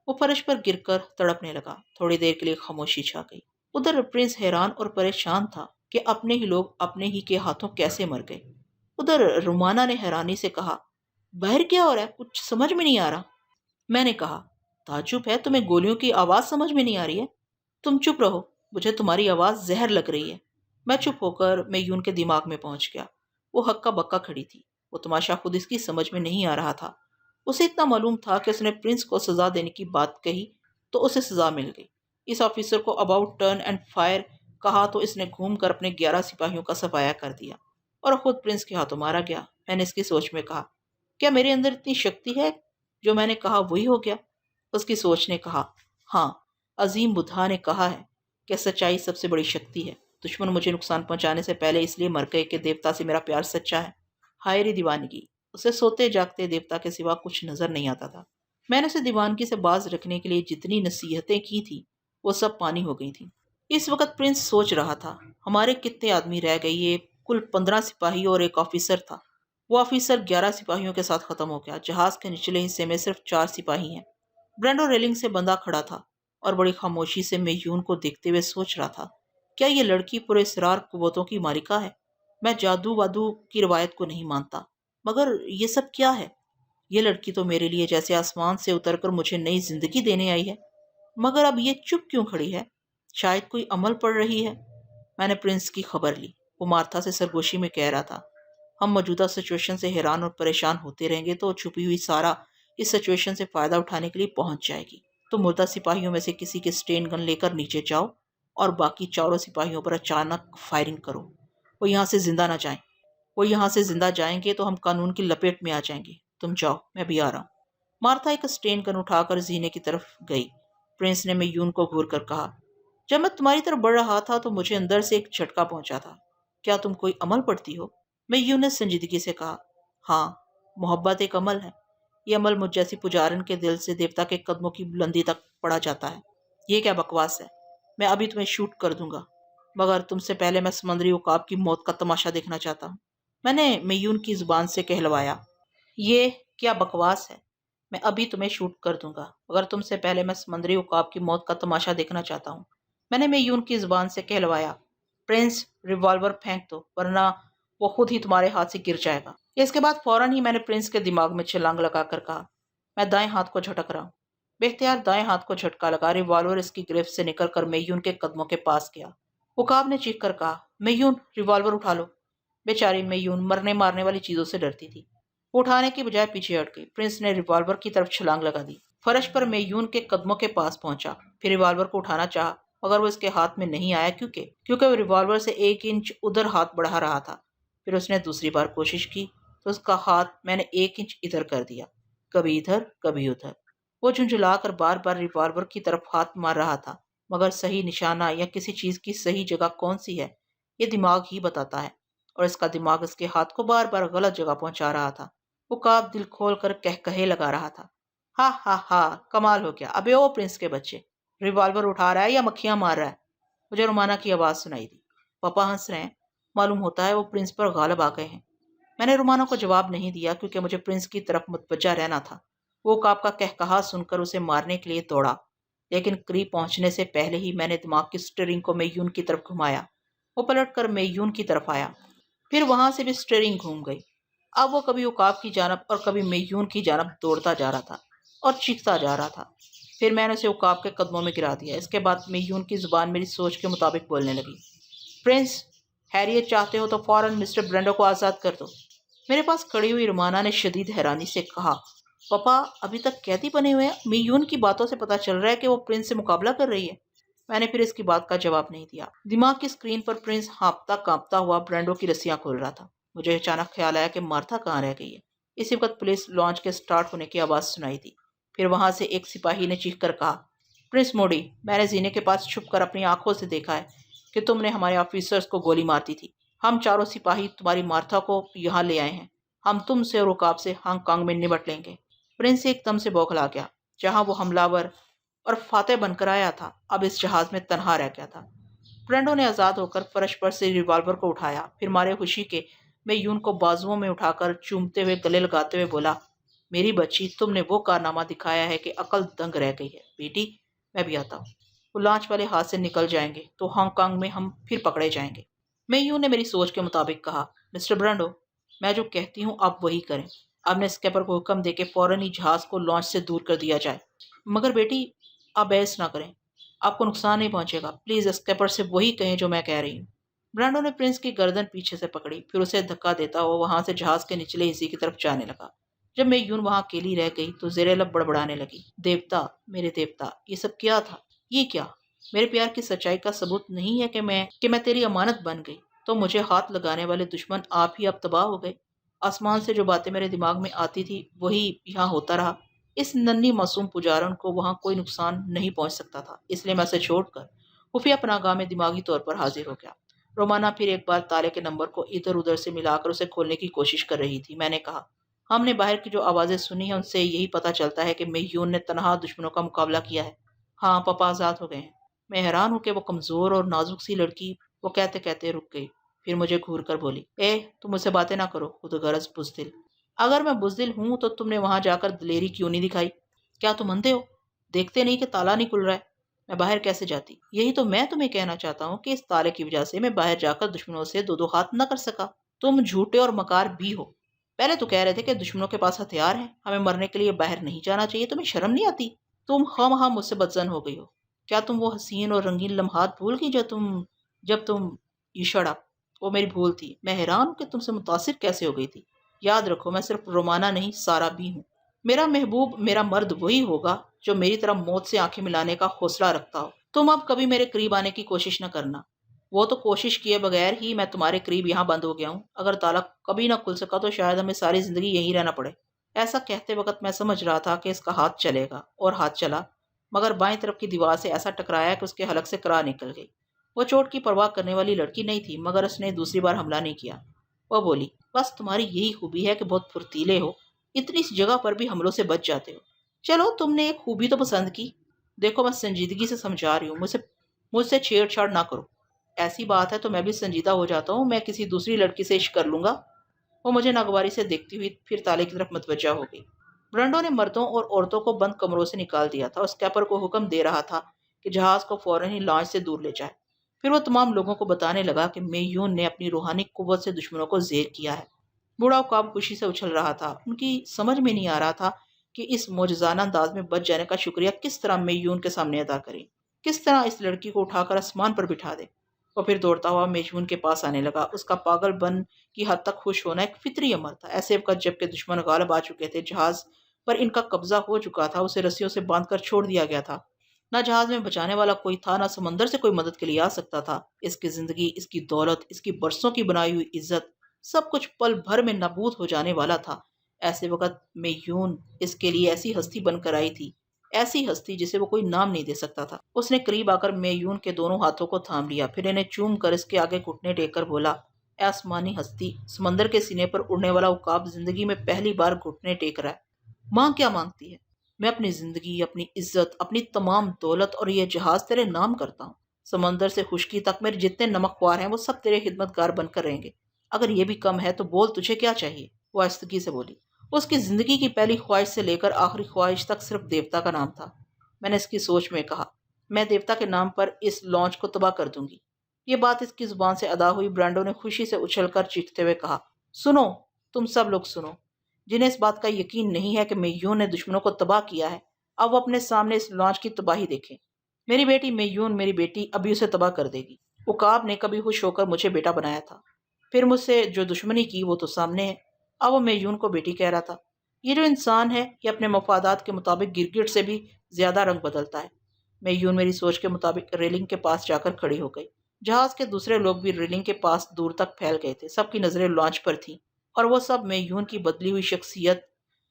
وہ فرش پر گر کر تڑپنے لگا۔ تھوڑی دیر کے لیے خاموشی چھا گئی۔ ادھر پرنس حیران اور پریشان تھا کہ اپنے ہی لوگ اپنے ہی کے ہاتھوں کیسے مر گئے۔ ادھر رومانا نے حیرانی سے کہا، باہر کیا ہو رہا ہے؟ کچھ سمجھ میں نہیں آ رہا۔ میں نے کہا، تعجب ہے، تمہیں گولیوں کی آواز سمجھ میں نہیں آ رہی ہے؟ تم چپ رہو، مجھے تمہاری آواز زہر لگ رہی ہے۔ میں چپ ہو کر میون کے دماغ میں پہنچ گیا۔ وہ ہکا بکا کھڑی تھی۔ وہ تماشا خود اس کی سمجھ میں نہیں آ رہا تھا۔ اسے اتنا معلوم تھا کہ اس نے پرنس کو سزا دینے کی بات کہی تو اسے سزا مل گئی۔ اس آفیسر کو اباؤٹ ٹرن اینڈ فائر کہا تو اس نے گھوم کر اپنے 11 سپاہیوں کا صفایا کر دیا اور خود پرنس کے ہاتھوں مارا گیا۔ میں نے اس کی سوچ میں کہا، کیا میرے اندر اتنی شکتی ہے؟ جو میں نے کہا وہی ہو گیا۔ اس کی سوچ نے کہا، ہاں، عظیم بدھا نے کہا ہے کہ سچائی سب سے بڑی شکتی ہے۔ دشمن مجھے نقصان پہنچانے سے پہلے اس لیے مر گئے کہ دیوتا سے میرا پیار سچا ہے۔ ہائے ری دیوانگی! اسے سوتے جاگتے دیوتا کے سوا کچھ نظر نہیں آتا تھا۔ میں نے اسے دیوانگی سے باز رکھنے کے لیے جتنی نصیحتیں کی تھیں وہ سب پانی ہو گئی تھیں۔ اس وقت پرنس سوچ رہا تھا ہمارے کتنے آدمی رہ گئے، یہ کل 15 سپاہی اور ایک آفیسر تھا۔ وہ آفیسر 11 سپاہیوں کے ساتھ ختم ہو گیا۔ جہاز کے نچلے حصے میں صرف 4 سپاہی ہیں۔ برینڈو ریلنگ سے بندہ کھڑا تھا اور بڑی خاموشی سے میون کو دیکھتے ہوئے سوچ رہا تھا، کیا یہ لڑکی پر اسرار قوتوں کی مالکہ ہے؟ میں جادو وادو کی روایت کو نہیں مانتا، مگر یہ سب کیا ہے؟ یہ لڑکی تو میرے لیے جیسے آسمان سے اتر کر مجھے نئی زندگی دینے آئی ہے، مگر اب یہ چپ کیوں کھڑی ہے؟ شاید کوئی عمل پڑ رہی ہے۔ میں نے پرنس کی خبر لی۔ وہ مارتھا سے سرگوشی میں کہہ رہا تھا، ہم موجودہ سچویشن سے حیران اور پریشان ہوتے رہیں گے تو چھپی ہوئی سارا اس سچویشن سے فائدہ اٹھانے کے لیے پہنچ جائے گی۔ تو مردہ سپاہیوں میں سے کسی کے سٹین گن لے کر نیچے جاؤ اور باقی چاروں سپاہیوں پر اچانک فائرنگ کرو۔ وہ یہاں سے زندہ نہ جائیں۔ وہ یہاں سے زندہ جائیں گے تو ہم قانون کی لپیٹ میں آ جائیں گے۔ تم جاؤ، میں بھی آ رہا ہوں۔ مارتھا ایک سٹین گن اٹھا کر زینے کی طرف گئی۔ پرنس نے میون کو گھور کر کہا، جب میں تمہاری طرف بڑھ رہا تھا تو مجھے اندر سے ایک جھٹکا پہنچا تھا۔ کیا تم کوئی عمل پڑھتی ہو؟ میون نے سنجیدگی سے کہا، ہاں، محبت ایک عمل ہے۔ یہ عمل مجھ جیسی پجارن کے دل سے دیوتا کے قدموں کی بلندی تک پڑا جاتا ہے۔ یہ کیا بکواس ہے؟ میں ابھی تمہیں شوٹ کر دوں گا، مگر تم سے پہلے میں سمندری عقاب کی موت کا تماشا دیکھنا چاہتا ہوں۔ میں نے میون کی زبان سے کہلوایا، یہ کیا بکواس ہے؟ میں ابھی تمہیں شوٹ کر دوں گا، مگر تم سے پہلے میں سمندری عقاب کی موت کا تماشا دیکھنا چاہتا ہوں۔ میں نے میون کی زبان سے کہلوایا، پرنس ریوالور پھینک دو ورنہ وہ خود ہی تمہارے ہاتھ سے گر جائے گا۔ اس کے بعد فوراً ہی میں نے پرنس کے دماغ میں چھلانگ لگا کر کہا، میں دائیں ہاتھ کو جھٹک رہا ہوں۔ بے اختیار دائیں ہاتھ کو جھٹکا لگا، ریوالور اس کی گرفت سے نکل کر میون کے قدموں کے پاس گیا۔ عقاب نے چیخ کر کہا، میون، ریوالور اٹھا لو۔ بیچاری میون مرنے مارنے والی چیزوں سے ڈرتی تھی۔ وہ اٹھانے کی بجائے پیچھے ہٹ گئی۔ پرنس نے ریوالور کی طرف چھلانگ لگا دی، فرش پر میون کے قدموں کے پاس پہنچا، پھر ریوالور کو اٹھانا چاہا مگر وہ اس کے ہاتھ میں نہیں آیا کیونکہ وہ ریوالور سے 1 انچ ادھر ہاتھ بڑھا رہا تھا۔ پھر اس نے دوسری بار کوشش کی تو اس کا ہاتھ میں نے 1 انچ ادھر کر دیا، کبھی ادھر کبھی ادھر۔ وہ جھنجھلا کر بار بار ریوالور کی طرف ہاتھ مار رہا تھا، مگر صحیح نشانہ یا کسی چیز کی صحیح جگہ کون سی ہے یہ دماغ ہی بتاتا ہے، اور اس کا دماغ اس کے ہاتھ کو بار بار غلط جگہ پہنچا رہا تھا۔ عقاب دل کھول کر کہے لگا رہا تھا، ہاں ہاں ہاں، کمال ہو گیا، ابے او پرنس کے بچے، ریوالور اٹھا رہا ہے یا مکھیاں مار رہا ہے؟ مجھے رومانا کی آواز سنائی دی، پاپا ہنس رہے ہیں، معلوم ہوتا ہے وہ پرنس پر غالب آ گئے ہیں۔ میں نے رومانا کو جواب نہیں دیا کیونکہ مجھے پرنس کی طرف متوجہ رہنا تھا۔ وہ عقاب کا کہا سن کر اسے مارنے کے لیے دوڑا، لیکن قریب پہنچنے سے پہلے ہی میں نے دماغ کی سٹیئرنگ کو میون کی طرف گھمایا۔ وہ پلٹ کر میون کی طرف آیا، پھر وہاں سے بھی سٹیئرنگ گھوم گئی۔ اب وہ کبھی عقاب کی جانب اور کبھی میون کی جانب دوڑتا جا رہا تھا اور چیختا جا رہا تھا۔ پھر میں نے اسے عقاب کے قدموں میں گرا دیا۔ اس کے بعد میون کی زبان میری سوچ کے مطابق بولنے لگی، پرنس، خیریت چاہتے ہو تو فوراً مسٹر برینڈو کو آزاد کر دو۔ میرے پاس کھڑی ہوئی رومانا نے شدید حیرانی سے کہا، پاپا ابھی تک قیدی بنے ہوئے ہیں؟ میون کی باتوں سے پتہ چل رہا ہے کہ وہ پرنس سے مقابلہ کر رہی ہے۔ میں نے پھر اس کی بات کا جواب نہیں دیا۔ دماغ کی اسکرین پر پرنس ہانپتا کانپتا ہوا برینڈو کی رسیاں کھول رہا تھا۔ مجھے اچانک خیال آیا کہ مارتھا کہاں رہ گئی ہے۔ اسی وقت پولیس لانچ کے سٹارٹ ہونے کی آواز سنائی دی۔ پھر وہاں سے ایک سپاہی نے چیخ کر کہا، پرنس موڈی، میں نے زینے کے پاس چھپ کر اپنی آنکھوں سے دیکھا ہے کہ تم نے ہمارے آفیسرز کو گولی مارتی تھی۔ ہم چاروں سپاہی تمہاری مارتھا کو یہاں لے آئے ہیں۔ ہم تم سے اور عقاب سے ہانگ کانگ میں نمٹ لیں گے۔ پرنس ایک دم سے بوکھلا گیا۔ جہاں وہ حملہ ور اور فاتح بن کر آیا تھا، اب اس جہاز میں تنہا رہ گیا تھا۔ برینڈو نے آزاد ہو کر فرش پر سے ریوالور کو اٹھایا، پھر مارے خوشی کے میون کو بازوؤں میں اٹھا کر چومتے ہوئے گلے لگاتے ہوئے بولا، میری بچی، تم نے وہ کارنامہ دکھایا ہے کہ عقل دنگ رہ گئی ہے۔ بیٹی، میں بھی آتا ہوں۔ وہ لانچ والے ہاتھ سے نکل جائیں گے تو ہانگ کانگ میں ہم پھر پکڑے جائیں گے۔ میون نے میری سوچ کے مطابق کہا، مسٹر برینڈو، میں جو کہتی ہوں آپ وہی کریں۔ اب نے اسکیپر کو حکم دے کے فوراً ہی جہاز کو لانچ سے دور کر دیا جائے۔ مگر بیٹی، آپ بحث نہ کریں، آپ کو نقصان نہیں پہنچے گا۔ پلیز اسکیپر سے وہی کہیں جو میں کہہ رہی ہوں۔ برینڈو نے پرنس کی گردن پیچھے سے پکڑی، پھر اسے دھکا دیتا ہوا وہاں سے جہاز کے نچلے حصے کی طرف جانے لگا۔ جب میون وہاں اکیلی رہ گئی تو زیر لب بڑبڑانے لگی، دیوتا، میرے دیوتا، یہ سب کیا تھا؟ یہ کیا؟ میرے پیار کی سچائی کا ثبوت نہیں ہے کہ میں تیری امانت بن گئی تو مجھے ہاتھ لگانے والے دشمن آپ ہی اب تباہ ہو گئے۔ آسمان سے جو باتیں میرے دماغ میں آتی تھی وہی یہاں ہوتا رہا۔ اس ننھی معصوم پجارن کو وہاں کوئی نقصان نہیں پہنچ سکتا تھا، اس لیے میں اسے چھوڑ کر خفیہ پناہ میں دماغی طور پر حاضر ہو گیا۔ رومانا پھر ایک بار تالے کے نمبر کو ادھر ادھر سے ملا کر اسے کھولنے کی کوشش کر رہی تھی۔ میں نے کہا، ہم نے باہر کی جو آوازیں سنی ہیں ان سے یہی پتہ چلتا ہے کہ میون نے تنہا دشمنوں کا مقابلہ کیا ہے۔ ہاں، پاپا آزاد ہو گئے ہیں۔ میں حیران ہوں کہ وہ کمزور اور نازک سی لڑکی وہ کہتے کہتے رک گئی، پھر مجھے گھور کر بولی، تم مجھ سے باتیں نہ کرو خود غرض بزدل۔ اگر میں بزدل ہوں تو تم نے وہاں جا کر دلیری کیوں نہیں دکھائی؟ کیا تم اندھے ہو؟ دیکھتے نہیں کہ تالا نہیں کھل رہا ہے؟ میں باہر کیسے جاتی؟ یہی تو میں تمہیں کہنا چاہتا ہوں کہ اس تالے کی وجہ سے میں باہر جا کر دشمنوں سے دو ہاتھ نہ کر سکا۔ تم جھوٹے اور مکار بھی ہو۔ پہلے تو کہہ رہے تھے کہ دشمنوں کے پاس ہتھیار ہیں، ہمیں مرنے کے لیے باہر نہیں جانا چاہیے، تمہیں شرم نہیں آتی؟ تم خواہ مجھ سے بدزن ہو گئی ہو۔ کیا تم وہ حسین اور رنگین لمحات بھول گئی جب تم یہ شڑا؟ وہ میری بھول تھی۔ میں حیران ہوں کہ تم سے متاثر کیسے ہو گئی تھی۔ یاد رکھو میں صرف رومانہ نہیں، سارا بھی ہوں۔ میرا محبوب، میرا مرد وہی ہوگا جو میری طرح موت سے آنکھیں ملانے کا حوصلہ رکھتا ہو۔ تم اب کبھی میرے قریب آنے کی کوشش نہ کرنا۔ وہ تو کوشش کیے بغیر ہی میں تمہارے قریب یہاں بند ہو گیا ہوں۔ اگر تالا کبھی نہ کھل سکا تو شاید ہمیں ساری زندگی یہیں رہنا پڑے۔ ایسا کہتے وقت میں سمجھ رہا تھا کہ اس کا ہاتھ چلے گا، اور ہاتھ چلا، مگر بائیں طرف کی دیوار سے ایسا ٹکرایا کہ اس کے حلق سے کرا نکل گئی۔ وہ چوٹ کی پرواہ کرنے والی لڑکی نہیں تھی، مگر اس نے دوسری بار حملہ نہیں کیا۔ وہ بولی، بس تمہاری یہی خوبی ہے کہ بہت پھرتیلے ہو، اتنی سی جگہ پر بھی حملوں سے بچ جاتے ہو۔ چلو تم نے ایک خوبی تو پسند کی۔ دیکھو میں سنجیدگی سے سمجھا رہی ہوں، مجھ سے چھیڑ چھاڑ نہ کرو۔ ایسی بات ہے تو میں بھی سنجیدہ ہو جاتا ہوں، میں کسی دوسری لڑکی سے عشق کر لوں گا۔ وہ مجھے ناگواری سے دیکھتی ہوئی پھر تالے کی طرف متوجہ ہو گئی۔ برنڈو نے مردوں اور عورتوں کو بند کمروں سے نکال دیا تھا اور اسکیپر کو حکم دے رہا تھا کہ جہاز کو فوراً ہی لانچ سے دور لے جائے۔ پھر وہ تمام لوگوں کو بتانے لگا کہ میون نے اپنی روحانی قوت سے دشمنوں کو زیر کیا ہے۔ بوڑھا عقاب خوشی سے اچھل رہا تھا۔ ان کی سمجھ میں نہیں آ رہا تھا کہ اس معجزانہ انداز میں بچ جانے کا شکریہ کس طرح میون کے سامنے ادا کریں، کس طرح اس لڑکی کو اٹھا کر آسمان پر بٹھا دے۔ وہ پھر دوڑتا ہوا میجون کے پاس آنے لگا۔ اس کا پاگل بن کی حد تک خوش ہونا ایک فطری عمل تھا۔ ایسے وقت جب کہ دشمن غالب آ چکے تھے، جہاز پر ان کا قبضہ ہو چکا تھا، اسے رسیوں سے باندھ کر چھوڑ دیا گیا تھا۔ نہ جہاز میں بچانے والا کوئی تھا، نہ سمندر سے کوئی مدد کے لیے آ سکتا تھا۔ اس کی زندگی، اس کی دولت، اس کی برسوں کی بنائی ہوئی عزت، سب کچھ پل بھر میں نابود ہو جانے والا تھا۔ ایسے وقت میون اس کے لیے ایسی ہستی بن کر آئی تھی، ایسی ہستی جسے وہ کوئی نام نہیں دے سکتا تھا۔ اس نے قریب آ کر میون کے دونوں ہاتھوں کو تھام لیا، پھر انہیں چوم کر اس کے آگے گھٹنے ٹیک کر بولا، اے آسمانی ہستی، سمندر کے سینے پر اڑنے والا عقاب زندگی میں پہلی بار گھٹنے ٹیک رہا ہے۔ ماں کیا مانگتی ہے؟ میں اپنی زندگی، اپنی عزت، اپنی تمام دولت اور یہ جہاز تیرے نام کرتا ہوں۔ سمندر سے خشکی تک میرے جتنے نمک خوار ہیں وہ سب تیرے خدمتگار بن کر رہیں گے۔ اگر یہ بھی کم ہے تو بول، تجھے کیا چاہیے؟ وہ آہستگی سے بولی۔ اس کی زندگی کی پہلی خواہش سے لے کر آخری خواہش تک صرف دیوتا کا نام تھا۔ میں نے اس کی سوچ میں کہا، میں دیوتا کے نام پر اس لانچ کو تباہ کر دوں گی۔ یہ بات اس کی زبان سے ادا ہوئی۔ برانڈو نے خوشی سے اچھل کر چیختے ہوئے کہا، سنو، تم سب لوگ سنو، جنہیں اس بات کا یقین نہیں ہے کہ میون نے دشمنوں کو تباہ کیا ہے، اب وہ اپنے سامنے اس لانچ کی تباہی دیکھیں۔ میری بیٹی میون، میری بیٹی ابھی اسے تباہ کر دے گی۔ عقاب نے کبھی خوش ہو کر مجھے بیٹا بنایا تھا، پھر مجھ سے جو دشمنی کی وہ تو سامنے ہے۔ اب وہ میون کو بیٹی کہہ رہا تھا۔ یہ جو انسان ہے یہ اپنے مفادات کے مطابق گرگٹ سے بھی زیادہ رنگ بدلتا ہے۔ میون میری سوچ کے مطابق ریلنگ کے پاس جا کر کھڑی ہو گئی۔ جہاز کے دوسرے لوگ بھی ریلنگ کے پاس دور تک پھیل گئے تھے۔ سب کی نظریں لانچ پر تھیں اور وہ سب میون کی بدلی ہوئی شخصیت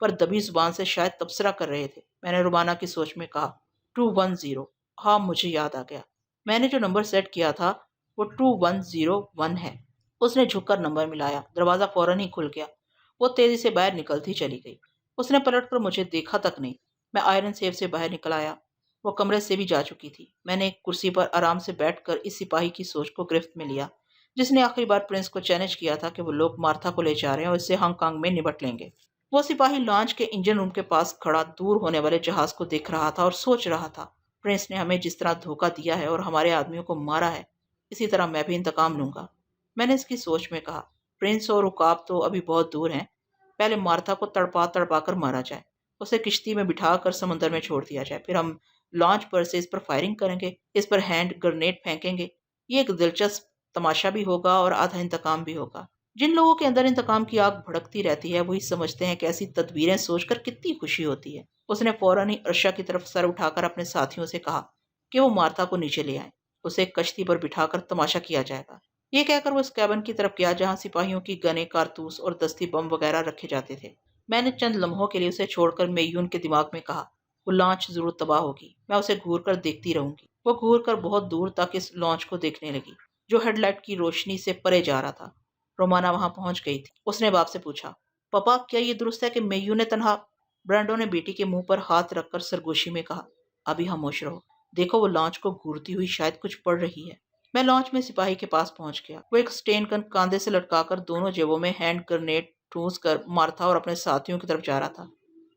پر دبی زبان سے شاید تبصرہ کر رہے تھے۔ میں نے رومانہ کی سوچ میں کہا، 210۔ ہاں مجھے یاد آ گیا، میں نے جو نمبر سیٹ کیا تھا وہ 2101 ہے۔ اس نے جھک کر نمبر ملایا۔ دروازہ فوراً ہی کھل گیا۔ وہ تیزی سے باہر نکلتی چلی گئی۔ اس نے پلٹ کر مجھے دیکھا تک نہیں۔ میں آئرن سیف سے باہر نکل آیا۔ وہ کمرے سے بھی جا چکی تھی۔ میں نے ایک کرسی پر آرام سے بیٹھ کر اس سپاہی کی سوچ کو گرفت میں لیا جس نے آخری بار پرنس کو چیلنج کیا تھا کہ وہ لوگ مارتھا کو لے جا رہے ہیں اور اس سے ہانگ کانگ میں نبٹ لیں گے۔ وہ سپاہی لانچ کے انجن روم کے پاس کھڑا دور ہونے والے جہاز کو دیکھ رہا تھا اور سوچ رہا تھا، پرنس نے ہمیں جس طرح دھوکہ دیا ہے اور ہمارے آدمیوں کو مارا ہے، اسی طرح میں بھی انتقام لوں گا۔ میں نے اس کی سوچ میں کہا، پرنس اور عقاب تو ابھی بہت دور ہیں، پہلے مارتھا کو تڑپا تڑپا کر مارا جائے، اسے کشتی میں بٹھا کر سمندر میں چھوڑ دیا جائے، پھر ہم لانچ پر سے اس پر فائرنگ کریں گے، اس پر ہینڈ گرنیڈ پھینکیں گے۔ یہ ایک دلچسپ تماشا بھی ہوگا اور آدھا انتقام بھی ہوگا۔ جن لوگوں کے اندر انتقام کی آگ بھڑکتی رہتی ہے وہی سمجھتے ہیں کہ ایسی تدبیریں سوچ کر کتنی خوشی ہوتی ہے۔ اس نے فوراً ہی ارشا کی طرف سر اٹھا کر اپنے ساتھیوں سے کہا کہ وہ مارتھا کو نیچے لے آئیں، اسے ایک کشتی پر بٹھا کر تماشا کیا جائے گا۔ یہ کہہ کر وہ اس کیبن کی طرف گیا جہاں سپاہیوں کی گنیں، کارتوس اور دستی بم وغیرہ رکھے جاتے تھے۔ میں نے چند لمحوں کے لیے اسے چھوڑ کر میون کے دماغ میں کہا، وہ لانچ ضرور تباہ ہوگی، میں اسے گھور کر دیکھتی رہوں گی۔ وہ گھور کر بہت دور تک اس لانچ کو دیکھنے لگی جو ہیڈ لائٹ کی روشنی سے پرے جا رہا تھا۔ رومانہ وہاں پہنچ گئی تھی۔ اس نے باپ سے پوچھا، پاپا کیا یہ درست ہے کہ میون نے تنہا؟ برانڈو نے بیٹی کے منہ پر ہاتھ رکھ کر سرگوشی میں کہا، ابھی خاموش رہو، دیکھو وہ لانچ کو گھورتی ہوئی شاید کچھ پڑھ رہی ہے۔ میں لانچ میں سپاہی کے پاس پہنچ گیا۔ وہ ایک سٹین گن کاندھے سے لٹکا کر دونوں جیبوں میں ہینڈ گرنیڈ ٹھونس کر مارتھا اور اپنے ساتھیوں کی طرف جا رہا تھا۔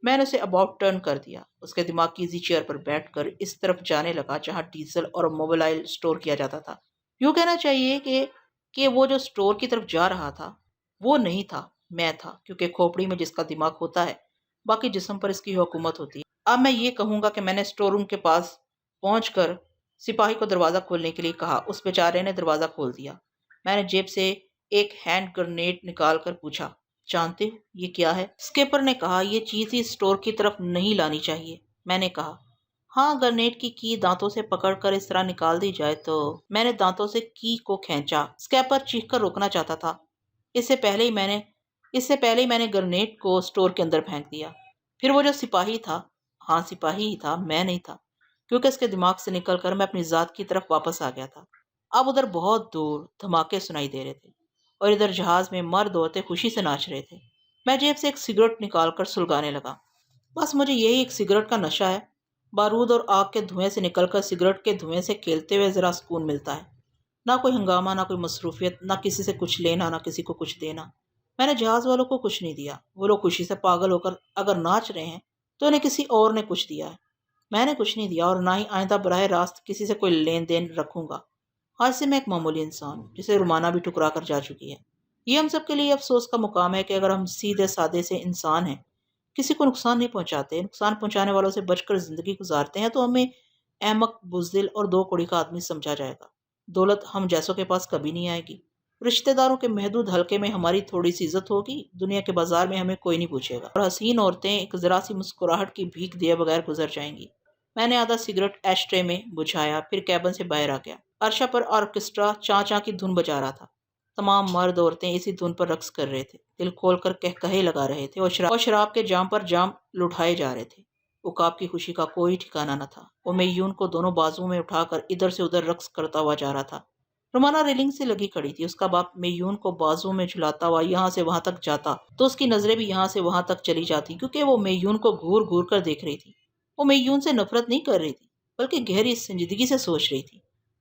میں نے اسے اباؤٹ ٹرن کر دیا۔ اس کے دماغ کی ایزی چیئر پر بیٹھ کر اس طرف جانے لگا جہاں ڈیزل اور موبائل سٹور کیا جاتا تھا۔ یوں کہنا چاہیے کہ وہ جو سٹور کی طرف جا رہا تھا وہ نہیں تھا، میں تھا، کیونکہ کھوپڑی میں جس کا دماغ ہوتا ہے باقی جسم پر اس کی حکومت ہوتی ہے۔ اب میں یہ کہوں گا کہ میں نے سٹور روم کے پاس پہنچ کر سپاہی کو دروازہ کھولنے کے لیے کہا۔ اس بیچارے نے دروازہ کھول دیا۔ میں نے جیب سے ایک ہینڈ گرنیڈ نکال کر پوچھا، جانتے ہو یہ کیا ہے؟ اسکیپر نے کہا، یہ چیز ہی سٹور کی طرف نہیں لانی چاہیے۔ میں نے کہا، ہاں گرنیڈ کی کی دانتوں سے پکڑ کر اس طرح نکال دی جائے تو۔ میں نے دانتوں سے کی کو کھینچا۔ اسکیپر چیخ کر روکنا چاہتا تھا۔ اس سے پہلے ہی میں نے گرنیڈ کو سٹور کے اندر پھینک دیا۔ پھر وہ جو سپاہی تھا، ہاں سپاہی ہی تھا، میں نہیں تھا، کیونکہ اس کے دماغ سے نکل کر میں اپنی ذات کی طرف واپس آ گیا تھا۔ اب ادھر بہت دور دھماکے سنائی دے رہے تھے اور ادھر جہاز میں مرد عورتیں خوشی سے ناچ رہے تھے۔ میں جیب سے ایک سگریٹ نکال کر سلگانے لگا۔ بس مجھے یہی ایک سگریٹ کا نشہ ہے۔ بارود اور آگ کے دھوئیں سے نکل کر سگریٹ کے دھوئیں سے کھیلتے ہوئے ذرا سکون ملتا ہے۔ نہ کوئی ہنگامہ، نہ کوئی مصروفیت، نہ کسی سے کچھ لینا، نہ کسی کو کچھ دینا۔ میں نے جہاز والوں کو کچھ نہیں دیا۔ وہ لوگ خوشی سے پاگل ہو کر اگر ناچ رہے ہیں تو انہیں کسی اور نے کچھ دیا ہے۔ میں نے کچھ نہیں دیا اور نہ ہی آئندہ براہ راست کسی سے کوئی لین دین رکھوں گا۔ آج سے میں ایک معمولی انسان ہوں جسے رومانہ بھی ٹکرا کر جا چکی ہے۔ یہ ہم سب کے لیے افسوس کا مقام ہے کہ اگر ہم سیدھے سادے سے انسان ہیں، کسی کو نقصان نہیں پہنچاتے، نقصان پہنچانے والوں سے بچ کر زندگی گزارتے ہیں، تو ہمیں احمق، بزدل اور دو کوڑی کا آدمی سمجھا جائے گا۔ دولت ہم جیسوں کے پاس کبھی نہیں آئے گی۔ رشتہ داروں کے محدود حلقے میں ہماری تھوڑی سی عزت ہوگی، دنیا کے بازار میں ہمیں کوئی نہیں پوچھے گا، اور حسین عورتیں ایک ذرا سی مسکراہٹ کی بھیک دیے بغیر گزر جائیں گی۔ میں نے آدھا سگریٹ ایش ٹرے میں بجھایا، پھر کیبن سے باہر آ گیا۔ عرشہ پر آرکسٹرا چاں چاں کی دھن بجا رہا تھا۔ تمام مرد عورتیں اسی دھن پر رقص کر رہے تھے، دل کھول کر کہے لگا رہے تھے، اور شراب کے جام پر جام لٹھائے جا رہے تھے۔ عقاب کی خوشی کا کوئی ٹھکانہ نہ تھا۔ وہ میون کو دونوں بازوؤں میں اٹھا کر ادھر سے ادھر رقص کرتا ہوا جا رہا تھا۔ رومانہ ریلنگ سے لگی کھڑی تھی۔ اس کا باپ میون کو بازوؤں میں جھلاتا ہوا یہاں سے وہاں تک جاتا تو اس کی نظریں بھی یہاں سے وہاں تک چلی جاتی، کیونکہ وہ میون کو گھور گھور کر دیکھ رہی تھی۔ وہ میون سے نفرت نہیں کر رہی تھی، بلکہ گہری سنجیدگی سے سوچ رہی تھی،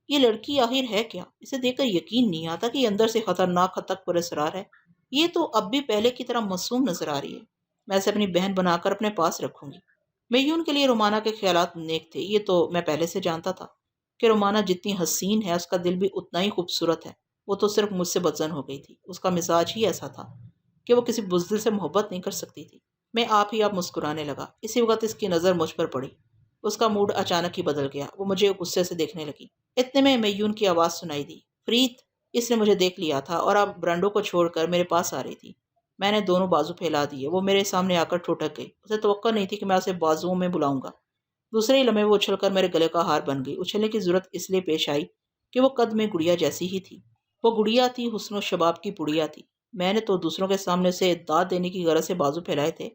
یہ لڑکی آخر ہے کیا؟ اسے دیکھ کر یقین نہیں آتا کہ یہ اندر سے خطرناک حد تک پراسرار ہے۔ یہ تو اب بھی پہلے کی طرح معصوم نظر آ رہی ہے۔ میں اسے اپنی بہن بنا کر اپنے پاس رکھوں گی۔ میون کے لیے رومانہ کے خیالات نیک تھے، یہ تو میں پہلے سے جانتا تھا کہ رومانہ جتنی حسین ہے اس کا دل بھی اتنا ہی خوبصورت ہے۔ وہ تو صرف مجھ سے بدظن ہو گئی تھی۔ اس کا مزاج ہی ایسا تھا کہ وہ کسی بزدل سے محبت نہیں کر سکتی تھی۔ میں آپ مسکرانے لگا۔ اسی وقت اس کی نظر مجھ پر پڑی۔ اس کا موڈ اچانک ہی بدل گیا۔ وہ مجھے غصے سے دیکھنے لگی۔ اتنے میں میون کی آواز سنائی دی، فرید! اس نے مجھے دیکھ لیا تھا اور اب برانڈو کو چھوڑ کر میرے پاس آ رہی تھی۔ میں نے دونوں بازو پھیلا دیے۔ وہ میرے سامنے آ کر ٹھٹک گئی۔ اسے توقع نہیں تھی کہ میں اسے بازوؤں میں بلاؤں گا۔ دوسرے ہی لمحے وہ اچھل کر میرے گلے کا ہار بن گئی۔ اچھلنے کی ضرورت اس لیے پیش آئی کہ وہ قد میں گڑیا جیسی ہی تھی۔ وہ گڑیا تھی، حسن و شباب کی پڑیا تھی۔ میں نے تو دوسروں کے سامنے اسے داد دینے کی غرض سے بازو پھیلائے تھے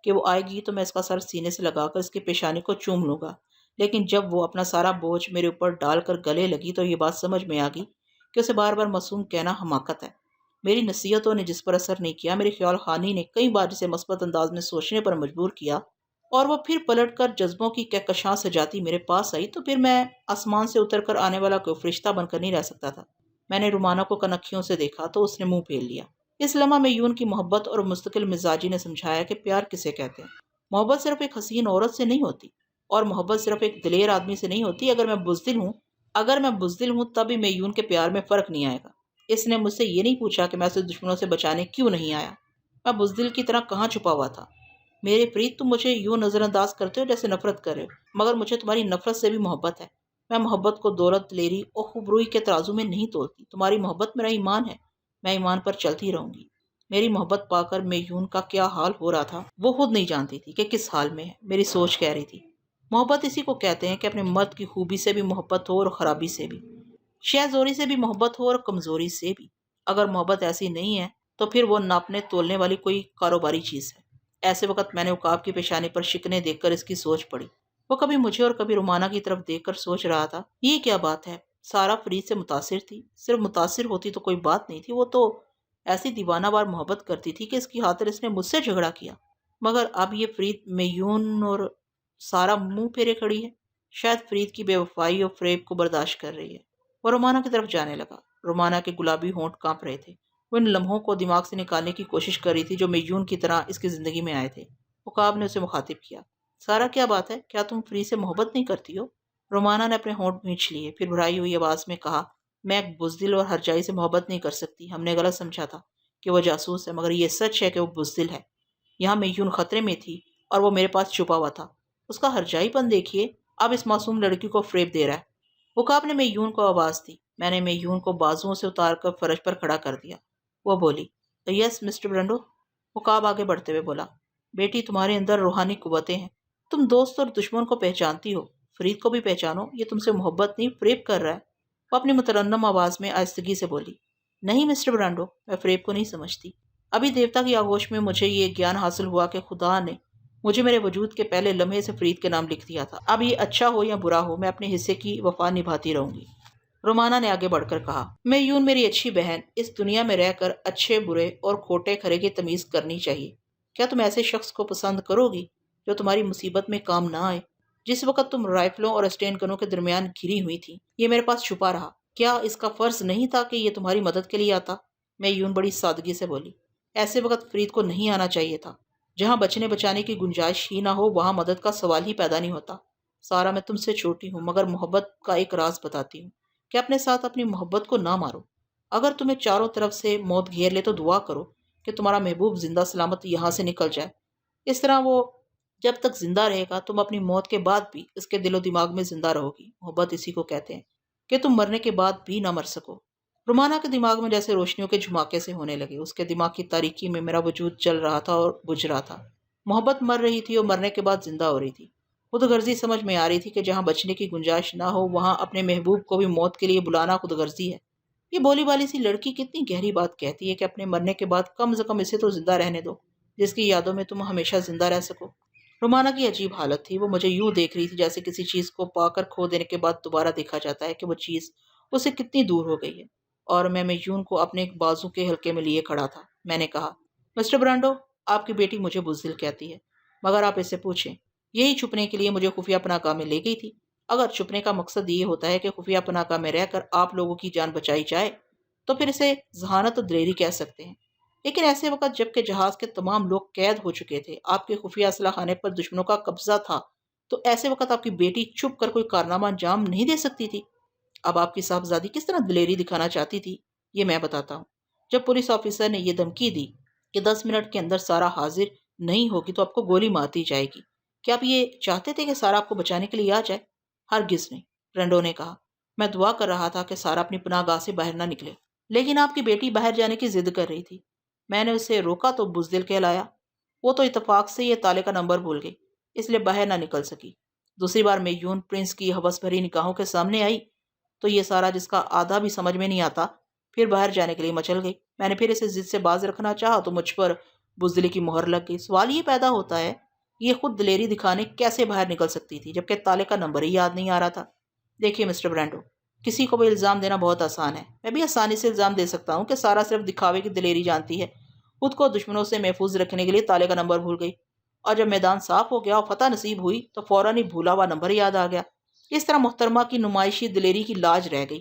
کہ وہ آئے گی تو میں اس کا سر سینے سے لگا کر اس کی پیشانی کو چوم لوں گا، لیکن جب وہ اپنا سارا بوجھ میرے اوپر ڈال کر گلے لگی تو یہ بات سمجھ میں آ گئی کہ اسے بار بار معصوم کہنا حماقت ہے۔ میری نصیحتوں نے جس پر اثر نہیں کیا، میری خیال خانی نے کئی بار اسے مثبت انداز میں سوچنے پر مجبور کیا، اور وہ پھر پلٹ کر جذبوں کی کہکشاں سجاتی میرے پاس آئی تو پھر میں آسمان سے اتر کر آنے والا کوئی فرشتہ بن کر نہیں رہ سکتا تھا۔ میں نے رومانہ کو کنکھیوں سے دیکھا تو اس نے منہ پھیر لیا۔ اس لمحہ میون کی محبت اور مستقل مزاجی نے سمجھایا کہ پیار کسے کہتے ہیں۔ محبت صرف ایک حسین عورت سے نہیں ہوتی، اور محبت صرف ایک دلیر آدمی سے نہیں ہوتی۔ اگر میں بزدل ہوں تب بھی میون کے پیار میں فرق نہیں آئے گا۔ اس نے مجھ سے یہ نہیں پوچھا کہ میں اسے دشمنوں سے بچانے کیوں نہیں آیا۔ میں بزدل کی طرح کہاں چھپا ہوا تھا؟ میرے پریت، تم مجھے یوں نظر انداز کرتے ہو جیسے نفرت کر رہے ہو، مگر مجھے تمہاری نفرت سے بھی محبت ہے۔ میں محبت کو دولت، دلیری اور خوبروئی کے ترازو میں نہیں تولتی۔ تمہاری محبت میرا ایمان ہے، میں ایمان پر چلتی رہوں گی۔ میری محبت پا کر میون کا کیا حال ہو رہا تھا وہ خود نہیں جانتی تھی کہ کس حال میں ہے۔ میری سوچ کہہ رہی تھی، محبت اسی کو کہتے ہیں کہ اپنے مرد کی خوبی سے بھی محبت ہو اور خرابی سے بھی، شہ زوری سے بھی محبت ہو اور کمزوری سے بھی۔ اگر محبت ایسی نہیں ہے تو پھر وہ ناپنے تولنے والی کوئی کاروباری چیز ہے۔ ایسے وقت میں نے عقاب کی پیشانی پر شکنے دیکھ کر اس کی سوچ پڑی۔ وہ کبھی مجھے اور کبھی رومانہ کی طرف دیکھ کر سوچ رہا تھا، یہ کیا بات ہے؟ سارا فرید سے متاثر تھی۔ صرف متاثر ہوتی تو کوئی بات نہیں تھی، وہ تو ایسی دیوانہ وار محبت کرتی تھی کہ اس کی خاطر اس نے مجھ سے جھگڑا کیا۔ مگر اب یہ فرید میون اور سارا منہ پھیرے کھڑی ہے۔ شاید فرید کی بے وفائی اور فریب کو برداشت کر رہی ہے۔ وہ رومانہ کی طرف جانے لگا۔ رومانہ کے گلابی ہونٹ کانپ رہے تھے۔ وہ ان لمحوں کو دماغ سے نکالنے کی کوشش کر رہی تھی جو میجون کی طرح اس کی زندگی میں آئے تھے۔ عقاب نے اسے مخاطب کیا، سارا کیا بات ہے؟ کیا تم فرید سے محبت نہیں کرتی ہو؟ رومانہ نے اپنے ہونٹ بھینچ لیے، پھر بھرائی ہوئی آواز میں کہا، میں ایک بزدل اور ہرجائی سے محبت نہیں کر سکتی۔ ہم نے غلط سمجھا تھا کہ وہ جاسوس ہے، مگر یہ سچ ہے کہ وہ بزدل ہے۔ یہاں میجون خطرے میں تھی اور وہ میرے پاس چھپا ہوا تھا۔ اس کا ہرجائی پن دیکھیے، اب اس معصوم لڑکی کو فریب دے رہا ہے۔ عقاب نے میجون کو آواز دی۔ میں نے میجون کو بازوؤں سے اتار کر فرش پر کھڑا کر دیا۔ وہ بولی، یس مسٹر برنڈو۔ عقاب آگے بڑھتے ہوئے بولا، بیٹی تمہارے اندر روحانی قوتیں ہیں، تم دوست اور دشمن کو پہچانتی ہو، فرید کو بھی پہچانو، یہ تم سے محبت نہیں فریب کر رہا ہے۔ وہ اپنی مترنم آواز میں آہستگی سے بولی، نہیں مسٹر برانڈو، میں فریب کو نہیں سمجھتی۔ ابھی دیوتا کی آغوش میں مجھے یہ گیان حاصل ہوا کہ خدا نے مجھے میرے وجود کے پہلے لمحے سے فرید کے نام لکھ دیا تھا۔ اب یہ اچھا ہو یا برا ہو، میں اپنے حصے کی وفا نبھاتی رہوں گی۔ رومانہ نے آگے بڑھ کر کہا، میجون میری اچھی بہن، اس دنیا میں رہ کر اچھے برے اور کھوٹے کھرے کی تمیز کرنی چاہیے۔ کیا تم ایسے شخص کو پسند کرو گی جو تمہاری مصیبت میں کام نہ آئے؟ جس وقت تم رائفلوں اور اسٹین گنوں کے درمیان گھری ہوئی تھی، یہ میرے پاس چھپا رہا، کیا اس کا فرض نہیں تھا کہ یہ تمہاری مدد کے لیے آتا؟ میجون بڑی سادگی سے بولی، ایسے وقت فرید کو نہیں آنا چاہیے تھا۔ جہاں بچنے بچانے کی گنجائش ہی نہ ہو وہاں مدد کا سوال ہی پیدا نہیں ہوتا۔ سارا، میں تم سے چھوٹی ہوں مگر محبت کا ایک راز بتاتی ہوں کہ اپنے ساتھ اپنی محبت کو نہ مارو۔ اگر تمہیں چاروں طرف سے موت گھیر لے تو دعا کرو کہ تمہارا محبوب زندہ سلامت یہاں سے نکل جائے۔ اس طرح وہ جب تک زندہ رہے گا تم اپنی موت کے بعد بھی اس کے دل و دماغ میں زندہ رہو گی۔ محبت اسی کو کہتے ہیں کہ تم مرنے کے بعد بھی نہ مر سکو۔ رومانہ کے دماغ میں جیسے روشنیوں کے جھماکے سے ہونے لگے۔ اس کے دماغ کی تاریکی میں میرا وجود جل رہا تھا اور بجھ رہا تھا۔ محبت مر رہی تھی اور مرنے کے بعد زندہ ہو رہی تھی۔ خود غرضی سمجھ میں آ رہی تھی کہ جہاں بچنے کی گنجائش نہ ہو وہاں اپنے محبوب کو بھی موت کے لیے بلانا خود غرضی ہے۔ یہ بولی بالی سی لڑکی کتنی گہری بات کہتی ہے کہ اپنے مرنے کے بعد کم از کم اسے تو زندہ رہنے دو، جس کی یادوں میں تم ہمیشہ زندہ رہ سکو۔ رومانہ کی عجیب حالت تھی۔ وہ مجھے یوں دیکھ رہی تھی جیسے کسی چیز کو پا کر کھو دینے کے بعد دوبارہ دیکھا جاتا ہے کہ وہ چیز اس سے کتنی دور ہو گئی ہے۔ اور میں میجون کو اپنے ایک بازو کے حلقے میں لیے کھڑا تھا۔ میں نے کہا، مسٹر برانڈو، آپ کی بیٹی مجھے بزدل کہتی ہے، مگر آپ اسے پوچھیں، یہی چھپنے کے لیے مجھے خفیہ پناہ گاہ میں لے گئی تھی۔ اگر چھپنے کا مقصد یہ ہوتا ہے کہ خفیہ پناہ گاہ میں رہ کر آپ لوگوں کی جان بچائی جائے تو پھر اسے ذہانت اور دلیری کہہ سکتے ہیں۔ لیکن ایسے وقت جب کہ جہاز کے تمام لوگ قید ہو چکے تھے، آپ کے خفیہ اسلحہ خانے پر دشمنوں کا قبضہ تھا، تو ایسے وقت آپ کی بیٹی چھپ کر کوئی کارنامہ انجام نہیں دے سکتی تھی۔ اب آپ کی صاحبزادی کس طرح دلیری دکھانا چاہتی تھی یہ میں بتاتا ہوں۔ جب پولیس آفیسر نے یہ دھمکی دی کہ 10 منٹ کے اندر سارا حاضر نہیں ہوگی تو آپ کو گولی مار دی جائے گی، کیا آپ یہ چاہتے تھے کہ سارا آپ کو بچانے کے لیے آ جائے؟ ہرگز نہیں، برنڈو نے کہا۔ میں دعا کر رہا تھا کہ سارا اپنی پناہ گاہ سے باہر نہ نکلے، لیکن آپ کی بیٹی باہر جانے کی ضد کر رہی تھی۔ میں نے اسے روکا تو بزدل کہلایا۔ وہ تو اتفاق سے یہ تالے کا نمبر بھول گئی، اس لیے باہر نہ نکل سکی۔ دوسری بار میجون پرنس کی ہوس بھری نگاہوں کے سامنے آئی تو یہ سارا، جس کا آدھا بھی سمجھ میں نہیں آتا، پھر باہر جانے کے لیے مچل گئی۔ میں نے پھر اسے ضد سے باز رکھنا چاہا تو مجھ پر بزدلی کی مہر لگ گئی۔ سوال یہ پیدا ہوتا ہے، یہ خود دلیری دکھانے کیسے باہر نکل سکتی تھی جبکہ تالے کا نمبر ہی یاد نہیں آ رہا تھا؟ دیکھیے مسٹر برانڈو، کسی کو بھی الزام دینا بہت آسان ہے۔ میں بھی آسانی سے الزام دے سکتا ہوں کہ سارا صرف دکھاوے کی دلیری جانتی ہے، خود کو دشمنوں سے محفوظ رکھنے کے لیے تالے کا نمبر بھول گئی، اور جب میدان صاف ہو گیا اور فتح نصیب ہوئی تو فوراً ہی بھولا ہوا نمبر یاد آ گیا۔ اس طرح محترمہ کی نمائشی دلیری کی لاج رہ گئی۔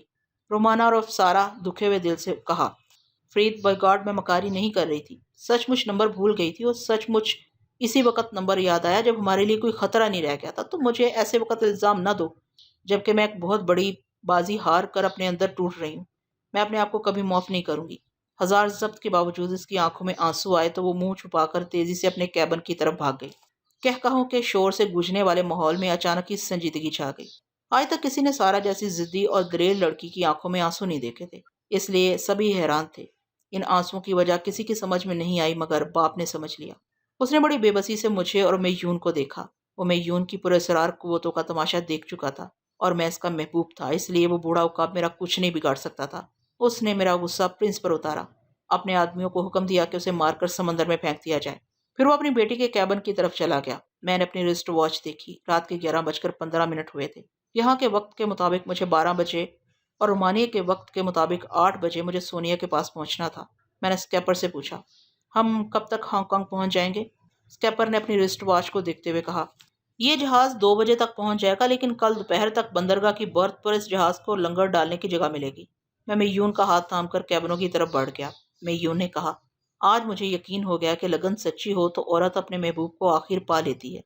رومانہ اور سارا دکھے ہوئے دل سے کہا، فرید بائی گاڈ میں مکاری نہیں کر رہی تھی، سچ مچ نمبر بھول گئی تھی، اور سچ مچ اسی وقت نمبر یاد آیا جب ہمارے لیے کوئی خطرہ نہیں رہ گیا تھا۔ تو مجھے ایسے وقت الزام نہ دو جبکہ میں ایک بہت بڑی بازی ہار کر اپنے اندر ٹوٹ رہی ہوں۔ میں اپنے آپ کو کبھی معاف نہیں کروں گی۔ ہزار ضبط کے باوجود اس کی آنکھوں میں آنسو آئے تو وہ منہ چھپا کر تیزی سے اپنے کیبن کی طرف بھاگ گئی۔ کہکہوں کے شور سے گونجنے والے ماحول میں اچانک ہی سنجیدگی چھا گئی۔ آج تک کسی نے سارا جیسی ضدی اور دلیر لڑکی کی آنکھوں میں آنسو نہیں دیکھے تھے، اس لیے سبھی حیران تھے۔ ان آنسوؤں کی وجہ کسی کی سمجھ میں نہیں آئی مگر باپ نے سمجھ لیا۔ اس نے بڑی بے بسی سے مجھے اور میجون کو دیکھا۔ وہ میجون کی پراسرار قوتوں کا تماشا دیکھ چکا تھا اور میں اس کا محبوب تھا، اس لیے وہ بوڑھا عقاب میرا کچھ نہیں بگاڑ سکتا تھا۔ اس نے میرا غصہ پرنس پر اتارا، اپنے آدمیوں کو حکم دیا کہ اسے مار کر سمندر میں پھینک دیا جائے۔ پھر وہ اپنی بیٹی کے کیبن کی طرف چلا گیا۔ میں نے اپنی رسٹ واچ دیکھی، رات کے 11:15 ہوئے تھے۔ یہاں کے وقت کے مطابق مجھے 12 بجے اور رومانیہ کے وقت کے مطابق 8 بجے مجھے سونیا کے پاس پہنچنا تھا۔ میں نے اسکیپر سے پوچھا، ہم کب تک ہانگ کانگ پہنچ جائیں گے؟ اسکیپر نے اپنی رسٹ واچ کو دیکھتے ہوئے کہا، یہ جہاز 2 بجے تک پہنچ جائے گا، لیکن کل دوپہر تک بندرگاہ کی برت پر اس جہاز کو لنگر ڈالنے کی جگہ ملے گی۔ میں میون کا ہاتھ تھام کر کیبنوں کی طرف بڑھ گیا۔ میون نے کہا، آج مجھے یقین ہو گیا کہ لگن سچی ہو تو عورت اپنے محبوب کو آخر پا لیتی ہے۔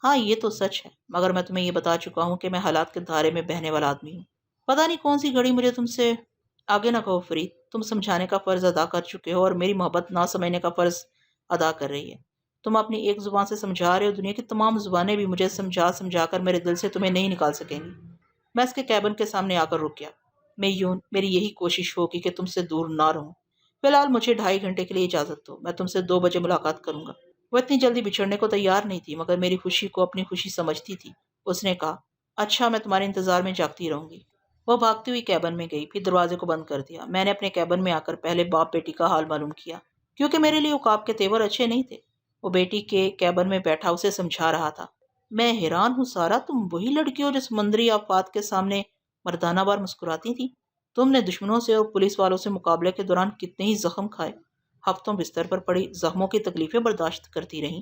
ہاں یہ تو سچ ہے، مگر میں تمہیں یہ بتا چکا ہوں کہ میں حالات کے دھارے میں بہنے والا آدمی ہوں۔ پتہ نہیں کون سی گھڑی مجھے تم سے آگے نہ کہو فرید، تم سمجھانے کا فرض ادا کر چکے ہو اور میری محبت نہ سمجھنے کا فرض ادا کر رہی ہے۔ تم اپنی ایک زبان سے سمجھا رہے ہو، دنیا کی تمام زبانیں بھی مجھے سمجھا سمجھا کر میرے دل سے تمہیں نہیں نکال سکیں گی۔ میں اس کے کیبن کے سامنے آ کر رک گیا۔ میون، میری یہی کوشش ہوگی کہ تم سے دور نہ رہوں۔ فی الحال مجھے 2.5 گھنٹے کے لیے اجازت دو، میں تم سے 2 بجے ملاقات کروں گا۔ وہ اتنی جلدی بچھڑنے کو تیار نہیں تھی، مگر میری خوشی کو اپنی خوشی سمجھتی تھی۔ اس نے کہا، اچھا میں تمہارے انتظار میں جاگتی رہوں گی۔ وہ بھاگتی ہوئی کیبن میں گئی، پھر دروازے کو بند کر دیا۔ میں نے اپنے کیبن میں آ کر پہلے باپ بیٹی کا حال معلوم کیا، کیونکہ میرے لیے عقاب کے تیور اچھے نہیں تھے۔ وہ بیٹی کے کیبن میں بیٹھا اسے سمجھا رہا تھا۔ میں حیران ہوں سارا، تم وہی لڑکی ہو جو سمندری آفات کے سامنے مردانہ وار مسکراتی تھی۔ تم نے دشمنوں سے اور پولیس والوں سے مقابلے کے دوران کتنے ہی زخم کھائے، ہفتوں بستر پر پڑی، زخموں کی تکلیفیں برداشت کرتی رہیں۔